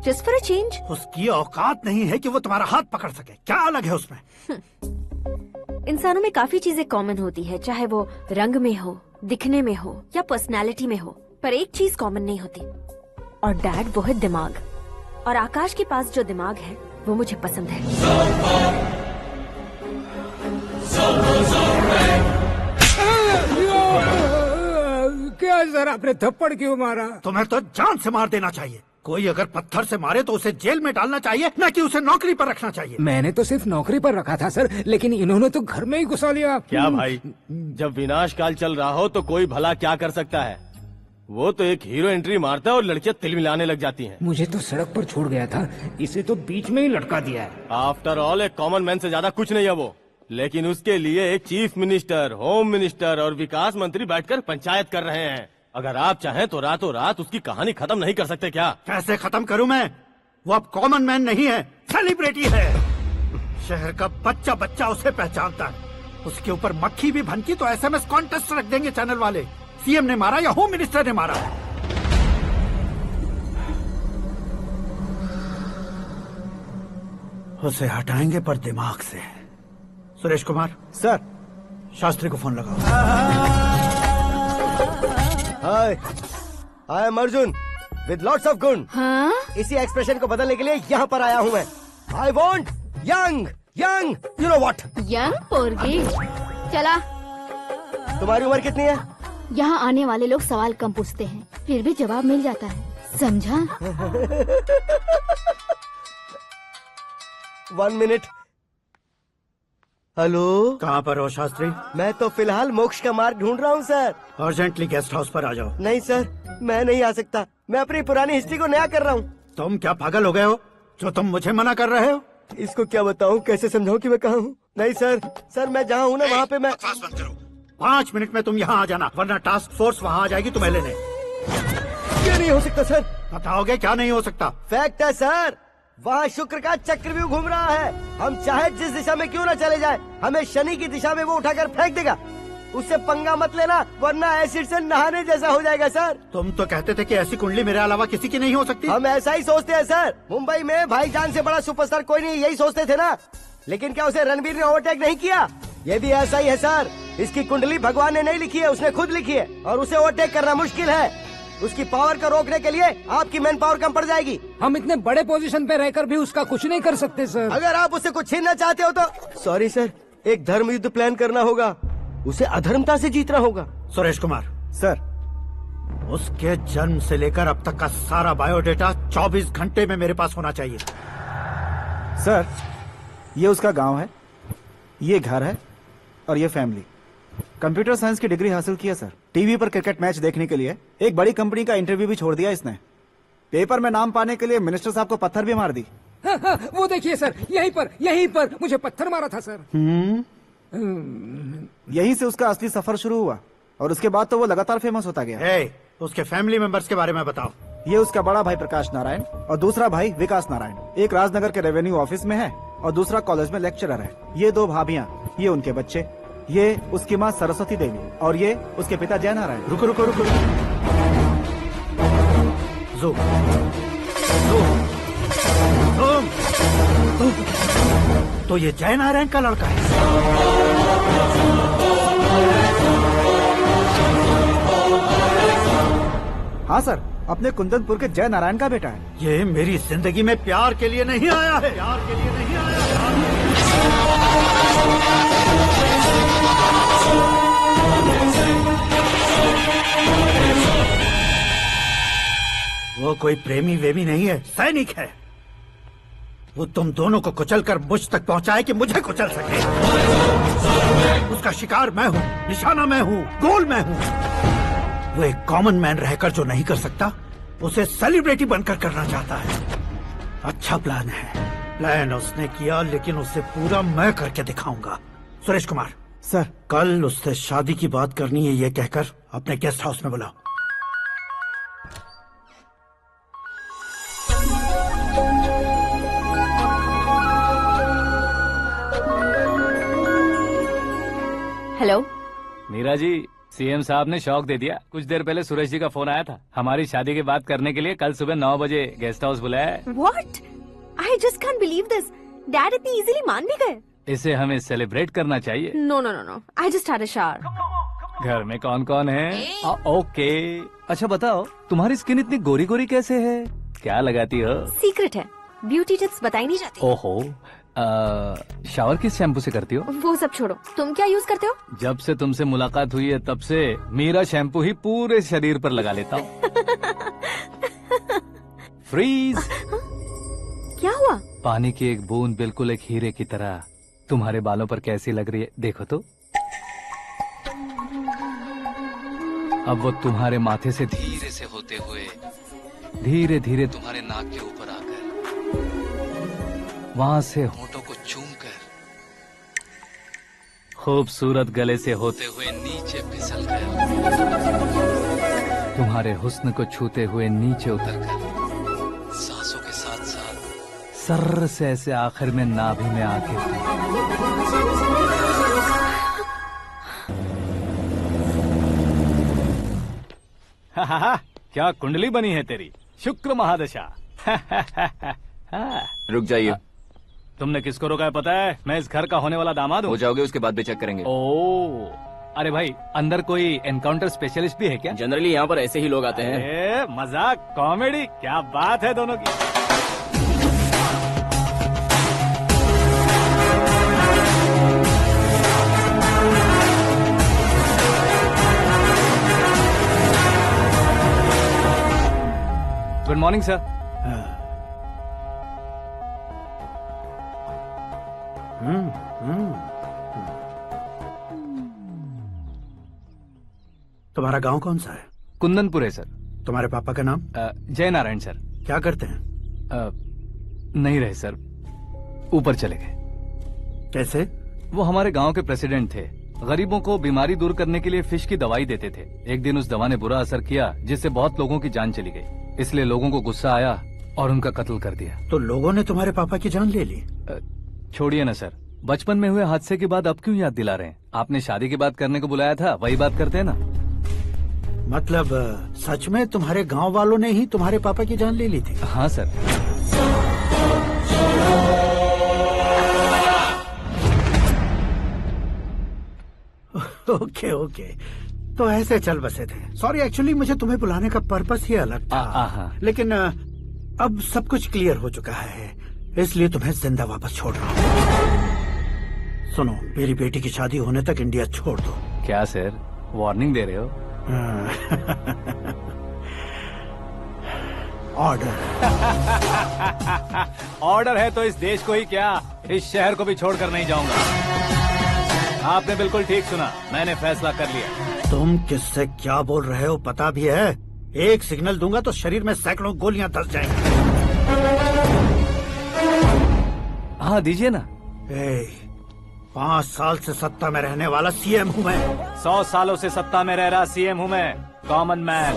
जस्ट फॉर अ चेंज। उसकी औकात नहीं है कि वो तुम्हारा हाथ पकड़ सके। क्या अलग है उसमें? इंसानों में काफी चीजें कॉमन होती है, चाहे वो रंग में हो, दिखने में हो या पर्सनालिटी में हो, पर एक चीज कॉमन नहीं होती, और डैड वो है दिमाग। और आकाश के पास जो दिमाग है वो मुझे पसंद है। क्या सर, आपने थप्पड़ क्यों मारा? तुम्हें तो जान से मार देना चाहिए। कोई अगर पत्थर से मारे तो उसे जेल में डालना चाहिए, न कि उसे नौकरी पर रखना चाहिए। मैंने तो सिर्फ नौकरी पर रखा था सर, लेकिन इन्होंने तो घर में ही घुसा लिया। क्या भाई, जब विनाश काल चल रहा हो तो कोई भला क्या कर सकता है? वो तो एक हीरो एंट्री मारता है और लड़कियां तिल मिलाने लग जाती हैं। मुझे तो सड़क पर छोड़ गया था, इसे तो बीच में ही लटका दिया है। आफ्टर ऑल एक कॉमन मैन से ज्यादा कुछ नहीं है वो, लेकिन उसके लिए एक चीफ मिनिस्टर, होम मिनिस्टर और विकास मंत्री बैठकर पंचायत कर रहे हैं। अगर आप चाहें तो रातों रात उसकी कहानी खत्म नहीं कर सकते क्या? कैसे खत्म करूं मैं? वो अब कॉमन मैन नहीं है, सेलिब्रिटी है। शहर का बच्चा बच्चा उसे पहचानता है। उसके ऊपर मक्खी भी भनकी तो SMS कॉन्टेस्ट रख देंगे चैनल वाले। सीएम ने मारा या होम मिनिस्टर ने मारा? उसे हटाएंगे पर दिमाग से। सुरेश कुमार सर, शास्त्री को फोन लगाओ। Hi, I am Arjun with lots of गुण। हाँ? इसी एक्सप्रेशन को बदलने के लिए यहाँ पर आया हूँ मैं। I want young young, you know what? Young पोरगी। चला। तुम्हारी उम्र कितनी है? यहाँ आने वाले लोग सवाल कम पूछते हैं, फिर भी जवाब मिल जाता है, समझा? 1 मिनट। हेलो, कहाँ पर हो शास्त्री? मैं तो फिलहाल मोक्ष का मार्ग ढूंढ रहा हूँ सर। अर्जेंटली गेस्ट हाउस पर आ जाओ। नहीं सर, मैं नहीं आ सकता। मैं अपनी पुरानी हिस्ट्री को नया कर रहा हूँ। तुम क्या पागल हो गए हो जो तुम मुझे मना कर रहे हो? इसको क्या बताऊँ, कैसे समझाऊँ कि मैं कहाँ हूँ? नहीं सर, सर मैं जहाँ हूँ ना वहाँ पे मैं। 5 मिनट में तुम यहाँ आ जाना, वरना टास्क फोर्स वहाँ आ जाएगी तुम्हें लेने। क्या नहीं हो सकता सर? बताओगे क्या नहीं हो सकता? फैक्ट है सर, वहाँ शुक्र का चक्रव्यूह घूम रहा है। हम चाहे जिस दिशा में क्यों न चले जाए, हमें शनि की दिशा में वो उठाकर फेंक देगा। उससे पंगा मत लेना, वरना एसिड से नहाने जैसा हो जाएगा सर। तुम तो कहते थे कि ऐसी कुंडली मेरे अलावा किसी की नहीं हो सकती। हम ऐसा ही सोचते हैं सर। मुंबई में भाईजान से बड़ा सुपरस्टार कोई नहीं, यही सोचते थे ना। लेकिन क्या उसे रणबीर ने ओवरटेक नहीं किया? ये भी ऐसा ही है सर। इसकी कुंडली भगवान ने नहीं लिखी है, उसने खुद लिखी है, और उसे ओवरटेक करना मुश्किल है। उसकी पावर को रोकने के लिए आपकी मैन पावर कम पड़ जाएगी। हम इतने बड़े पोजीशन पे रहकर भी उसका कुछ नहीं कर सकते सर। अगर आप उससे कुछ छीनना चाहते हो तो सॉरी सर, एक धर्म युद्ध प्लान करना होगा। उसे अधर्मता से जीतना होगा। सुरेश कुमार सर, उसके जन्म से लेकर अब तक का सारा बायोडेटा 24 घंटे में मेरे पास होना चाहिए। सर, ये उसका गांव है, ये घर है और ये फैमिली। कंप्यूटर साइंस की डिग्री हासिल किया सर। टीवी पर क्रिकेट मैच देखने के लिए एक बड़ी कंपनी का इंटरव्यू भी छोड़ दिया इसने। पेपर में नाम पाने के लिए मिनिस्टर साहब को पत्थर भी मार दी। हाँ, हाँ, वो देखिए सर, यहीं पर मुझे पत्थर मारा था सर। यहीं से उसका असली सफर शुरू हुआ और उसके बाद तो वो लगातार फेमस होता गया। उसके फैमिली मेंबर्स के बारे में बताओ। ये उसका बड़ा भाई प्रकाश नारायण और दूसरा भाई विकास नारायण। एक राजनगर के रेवेन्यू ऑफिस में है और दूसरा कॉलेज में लेक्चरर है। ये 2 भाभियां, ये उनके बच्चे, ये उसकी माँ सरस्वती देवी और ये उसके पिता जय नारायण। रुको रुको रुको, ज़ूम, तो ये जय नारायण का लड़का है। हाँ सर, अपने कुंदनपुर के जय नारायण का बेटा है। ये मेरी जिंदगी में प्यार के लिए नहीं आया है, प्यार के लिए नहीं आया है। वो कोई प्रेमी वेमी नहीं है, सैनिक है। वो तुम दोनों को कुचलकर मुझ तक पहुंचाए कि मुझे कुचल सके। उसका शिकार मैं हूँ, निशाना मैं हूँ, गोल मैं हूँ। वो एक कॉमन मैन रहकर जो नहीं कर सकता, उसे सेलिब्रिटी बनकर करना चाहता है। अच्छा प्लान है। प्लान उसने किया, लेकिन उसे पूरा मैं करके दिखाऊंगा। सुरेश कुमार सर, कल उससे शादी की बात करनी है, ये कहकर अपने गेस्ट हाउस में बुलाओ। हेलो मीरा जी, सीएम साहब ने शौक दे दिया। कुछ देर पहले सुरेश जी का फोन आया था, हमारी शादी की बात करने के लिए कल सुबह 9 बजे गेस्ट हाउस बुलाया है। What? I just can't believe this. Dad इतनी इजीली मान भी गए। इसे हमें सेलिब्रेट करना चाहिए। No no no no. I just had a shower. घर में कौन कौन है? ओके। अच्छा बताओ, तुम्हारी स्किन इतनी गोरी गोरी कैसे है? क्या लगाती हो? सीक्रेट है, ब्यूटी टिप्स बताई नहीं जाती। ओहो, शावर किस शैम्पू से करती हो? वो सब छोड़ो, तुम क्या यूज करते हो? जब से तुमसे मुलाकात हुई है तब से मीरा शैम्पू ही पूरे शरीर पर लगा लेता हूँ। फ्रीज। क्या हुआ? पानी की एक बूंद बिल्कुल एक हीरे की तरह तुम्हारे बालों पर कैसी लग रही है, देखो तो। अब वो तुम्हारे माथे से धीरे धीरे धीरे तुम्हारे नाक के ऊपर आकर वहां से होठों को चूमकर खूबसूरत गले से होते हुए नीचे फिसल कर तुम्हारे हुस्न को छूते हुए नीचे उतरकर सांसों के साथ साथ सर्र से ऐसे आखिर में नाभि में आके क्या कुंडली बनी है तेरी, शुक्र महादशा। रुक जाइए। तुमने किसको रोका है पता है? मैं इस घर का होने वाला दामाद हूँ। हो जाओगे उसके बाद भी चेक करेंगे। ओ, अरे भाई अंदर कोई एनकाउंटर स्पेशलिस्ट भी है क्या? जनरली यहाँ पर ऐसे ही लोग आते हैं। मजाक, कॉमेडी, क्या बात है दोनों की। Good morning sir. तुम्हारा गांव कौन सा है? कुंदनपुर है सर। तुम्हारे पापा का नाम? जय नारायण सर। क्या करते हैं? नहीं रहे सर, ऊपर चले गए। कैसे? वो हमारे गांव के प्रेसिडेंट थे। गरीबों को बीमारी दूर करने के लिए फिश की दवाई देते थे। एक दिन उस दवा ने बुरा असर किया जिससे बहुत लोगों की जान चली गई। इसलिए लोगों को गुस्सा आया और उनका कत्ल कर दिया। तो लोगों ने तुम्हारे पापा की जान ले ली? छोड़िए ना सर, बचपन में हुए हादसे की बात अब क्यों याद दिला रहे हैं? आपने शादी की बात करने को बुलाया था, वही बात करते हैं ना। मतलब सच में तुम्हारे गांव वालों ने ही तुम्हारे पापा की जान ले ली थी? हाँ सर। ओके ओके, तो ऐसे चल बसे थे। सॉरी, एक्चुअली मुझे तुम्हें बुलाने का पर्पस ही अलग था। लेकिन अब सब कुछ क्लियर हो चुका है, इसलिए तुम्हें जिंदा वापस छोड़ रहा हूँ। सुनो, मेरी बेटी की शादी होने तक इंडिया छोड़ दो। क्या सर, वार्निंग दे रहे हो? ऑर्डर। ऑर्डर है तो इस देश को ही क्या, इस शहर को भी छोड़कर नहीं जाऊंगा। आपने बिल्कुल ठीक सुना, मैंने फैसला कर लिया। तुम किससे क्या बोल रहे हो पता भी है? एक सिग्नल दूंगा तो शरीर में सैकड़ों गोलियां धस जाएंगी। हाँ दीजिए ना। 5 साल से सत्ता में रहने वाला सीएम हूँ मैं। 100 सालों से सत्ता में रह रहा सीएम हूँ मैं। Common man,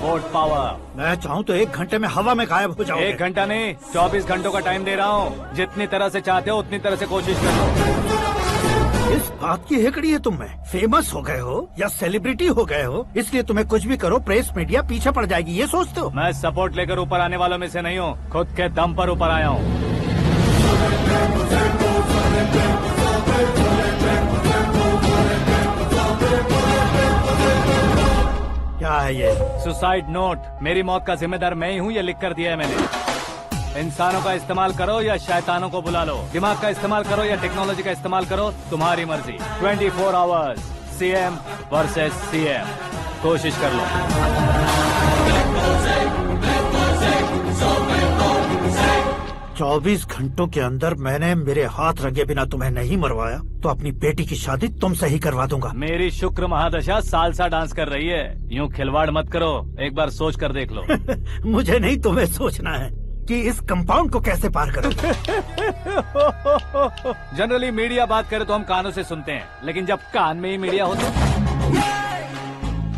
vote power. मैं चाहूँ तो 1 घंटे में हवा में गायब हो जाऊँ। 1 घंटा नहीं, 24 घंटों का टाइम दे रहा हूँ। जितनी तरह से चाहते हो उतनी तरह से कोशिश करो। इस बात की हेकड़ी है तुम में? फेमस हो गए हो या सेलिब्रिटी हो गए हो, इसलिए तुम्हें कुछ भी करो प्रेस मीडिया पीछे पड़ जाएगी, ये सोचते हो? मैं सपोर्ट लेकर ऊपर आने वालों में से नहीं हूँ, खुद के दम पर ऊपर आया हूँ। क्या है ये? Suicide note. मेरी मौत का जिम्मेदार मैं ही हूँ, ये लिख कर दिया है मैंने। इंसानों का इस्तेमाल करो या शैतानों को बुला लो, दिमाग का इस्तेमाल करो या टेक्नोलॉजी का इस्तेमाल करो, तुम्हारी मर्जी। 24 आवर्स, सीएम वर्सेस सीएम, कोशिश कर लो। 24 घंटों के अंदर मैंने मेरे हाथ रंगे बिना तुम्हें नहीं मरवाया तो अपनी बेटी की शादी तुमसे ही करवा दूंगा। मेरी शुक्र महादशा सालसा डांस कर रही है, यूँ खिलवाड़ मत करो, एक बार सोच कर देख लो। मुझे नहीं, तुम्हें सोचना है कि इस कंपाउंड को कैसे पार करो। जनरली मीडिया बात करे तो हम कानों से सुनते हैं, लेकिन जब कान में ही मीडिया हो तो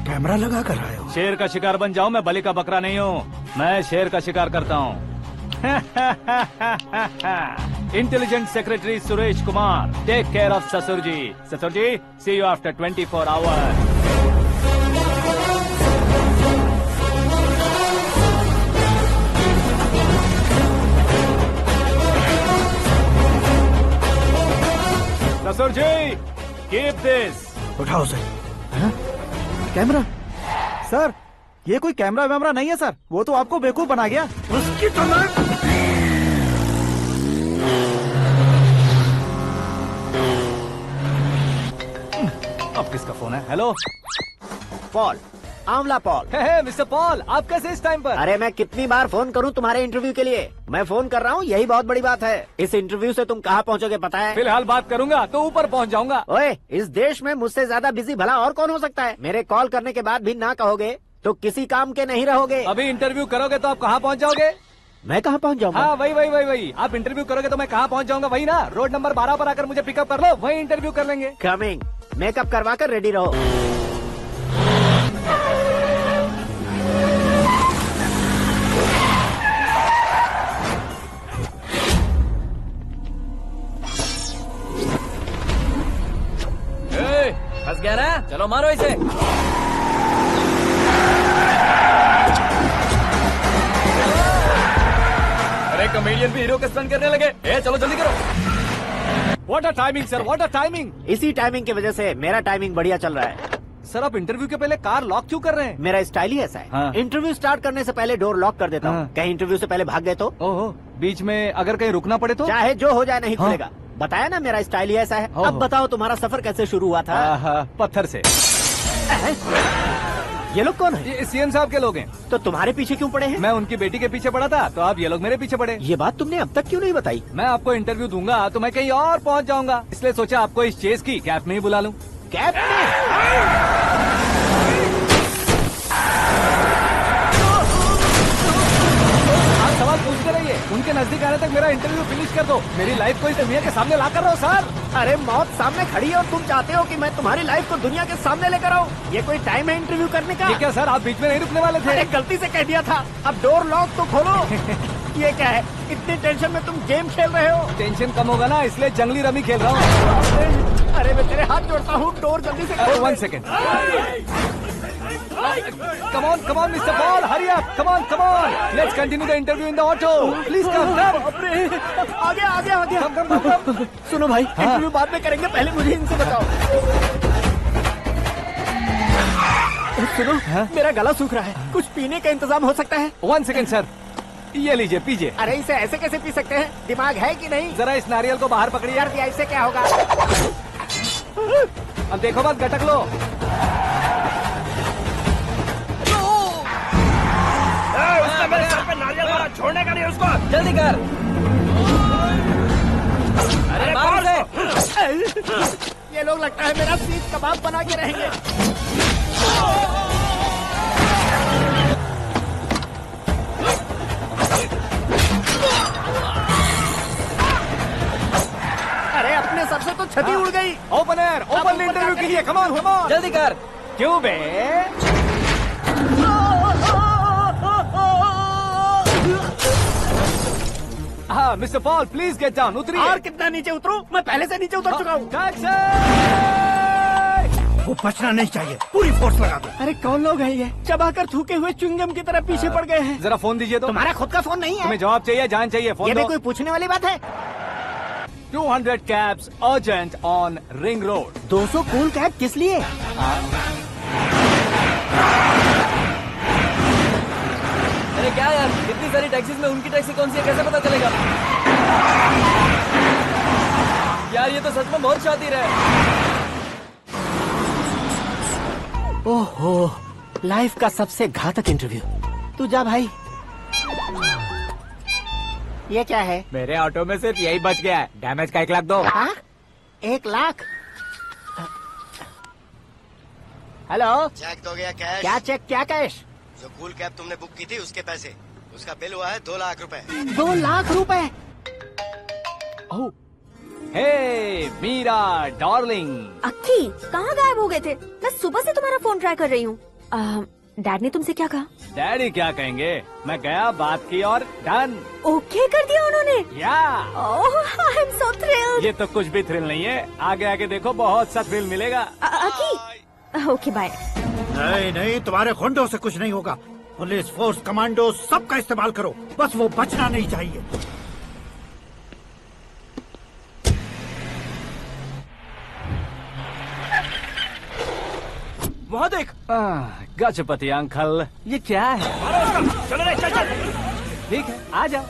कैमरा लगा कर आए हो। शेर का शिकार बन जाऊं, मैं बलि का बकरा नहीं हूँ, मैं शेर का शिकार करता हूँ। Intelligent secretary Suresh Kumar, take care of ससुर जी। ससुर जी, सी यू आफ्टर 24 आवर्स। ससुर जी, कीप दिस। उठाओ सही। कैमरा? सर, ये कोई कैमरा वैमरा नहीं है सर, वो तो आपको बेवकूफ बना गया। उसकी तो मैं... अब किसका फोन है? हेलो पॉल, आंवला पॉल। मिस्टर पॉल, आप कैसे इस टाइम पर? अरे मैं कितनी बार फोन करूं तुम्हारे इंटरव्यू के लिए? मैं फोन कर रहा हूं, यही बहुत बड़ी बात है। इस इंटरव्यू से तुम कहां पहुंचोगे पता है? फिलहाल बात करूंगा तो ऊपर पहुंच जाऊंगा। ओए, इस देश में मुझसे ज्यादा बिजी भला और कौन हो सकता है? मेरे कॉल करने के बाद भी ना कहोगे तो किसी काम के नहीं रहोगे। अभी इंटरव्यू करोगे तो आप कहाँ पहुँच जाओगे? मैं कहाँ पहुँच जाऊंगा? हाँ वही। आप इंटरव्यू करोगे तो मैं कहाँ पहुँच जाऊंगा? वही ना, रोड नंबर 12 पर आकर मुझे पिकअप कर लो, वही इंटरव्यू कर लेंगे। कमिंग। मेकअप करवा कर रेडी रहो। फंस गया ना, चलो मारो इसे। अरे कॉमेडियन भी हीरो के स्टंट करने लगे। चलो जल्दी करो। What a timing sir, what a timing. इसी टाइमिंग की वजह से मेरा टाइमिंग बढ़िया चल रहा है। सर आप इंटरव्यू के पहले कार लॉक क्यों कर रहे हैं? मेरा स्टाइल ही ऐसा है। हाँ। इंटरव्यू स्टार्ट करने से पहले डोर लॉक कर देता हूँ। हाँ। कहीं इंटरव्यू से पहले भाग गए तो? ओहो, बीच में अगर कहीं रुकना पड़े तो? चाहे जो हो जाए नहीं हाँ। खुलेगा। बताया ना मेरा स्टाइल ही ऐसा है। अब बताओ तुम्हारा सफर कैसे शुरू हुआ था? पत्थर से। ये लोग कौन है? ये सीएम साहब के लोग हैं। तो तुम्हारे पीछे क्यों पड़े हैं? मैं उनकी बेटी के पीछे पड़ा था, तो अब ये लोग मेरे पीछे पड़े। ये बात तुमने अब तक क्यों नहीं बताई? मैं आपको इंटरव्यू दूंगा तो मैं कहीं और पहुंच जाऊंगा, इसलिए सोचा आपको इस चेस की कैब में ही बुला लूं। कैब में? आप सवाल पूछते रहिए, उनके नजदीक आने तक मेरा इंटरव्यू फिनिश कर दो। मेरी लाइफ को इस दुनिया के सामने ला कर रहो सर। अरे मौत सामने खड़ी है और तुम चाहते हो कि मैं तुम्हारी लाइफ को दुनिया के सामने लेकर आऊं? ये कोई टाइम है इंटरव्यू करने का? ये क्या सर, आप बीच में नहीं रुकने वाले थे? अरे गलती से कह दिया था। अब डोर लॉक तो खोलो। ये क्या है? इतनी टेंशन में तुम गेम खेल रहे हो? टेंशन कम होगा ना, इसलिए जंगली रमी खेल रहा हूँ। अरे मैं तेरे हाथ जोड़ता हूँ, डोर जल्दी से खोल। 1 second. Come on, Mr. Paul, hurry up. Come on. Let's continue the interview in the auto. Please come. आ गया। Come. सुनो भाई, इंटरव्यू बाद में करेंगे, पहले मुझे इनसे बताओ। सुनो, मेरा गला सूख रहा है, कुछ पीने का इंतजाम हो सकता है? 1 सेकेंड सर, ये लीजिए पीजिए। अरे इसे ऐसे कैसे पी सकते हैं? दिमाग है कि नहीं? जरा इस नारियल को बाहर पकड़िए। यार दिया, इससे क्या होगा? अब देखो मत, गटक लो। मेरे सर पे नारियल मारा, छोड़ने का नहीं उसको। जल्दी कर। अरे मार उसे। ये लोग लगता है मेरा सीख कबाब बना के रहेंगे। अरे अपने सर से तो छती उड़ गई। ओपन इंटरव्यू कीजिए। कम ऑन जल्दी कर। क्यों बे? हाँ mister Paul, please get down. उतरिए। और कितना नीचे उतरूं? मैं पहले से नीचे उतर चुका हूँ। वो बचना नहीं चाहिए, पूरी फोर्स लगा दो। अरे कौन लोग हैं ये? चबाकर थूके हुए च्युइंगम की तरह पीछे पड़ गए हैं। जरा फोन दीजिए तो। तुम्हारा खुद का फोन नहीं है? तुम्हें जवाब चाहिए, जान चाहिए, फोन ये दो। भी कोई पूछने वाली बात है? 200 cabs urgent on Ring Road. 200 cool cab किस लिए? अरे क्या यार, इतनी सारी टैक्सीज में उनकी टैक्सी कौन सी है, कैसे पता चलेगा? यार ये तो सच में बहुत शातिर है। ओहो, लाइफ का सबसे घातक इंटरव्यू। तू जा भाई। ये क्या है? मेरे ऑटो में सिर्फ यही बच गया है, डैमेज का 1 लाख दो। 1 लाख? हेलो, चेक तो गया कैश। क्या चेक, क्या कैश? जो कूल कैब तुमने बुक की थी उसके पैसे, उसका बिल हुआ है 2 लाख रुपए। 2 लाख रुपए? हे मीरा डार्लिंग। अक्की, कहाँ गायब हो गए थे? मैं सुबह से तुम्हारा फोन ट्राई कर रही हूँ। डैड ने तुमसे क्या कहा? डैडी क्या कहेंगे, मैं गया, बात की और डन। ओके कर दिया उन्होंने? या। ओह, आई एम सो थ्रिल्ड। ये तो कुछ भी थ्रिल नहीं है, आगे आगे देखो बहुत सा थ्रिल मिलेगा। अक्की, ओके बाय। नहीं, तुम्हारे गुंडों से कुछ नहीं होगा। पुलिस फोर्स, कमांडो, सबका इस्तेमाल करो, बस वो बचना नहीं चाहिए। वहाँ देख। गजपति अंकल, ये क्या है? चलो रे, चल। ठीक है, आ जाओ।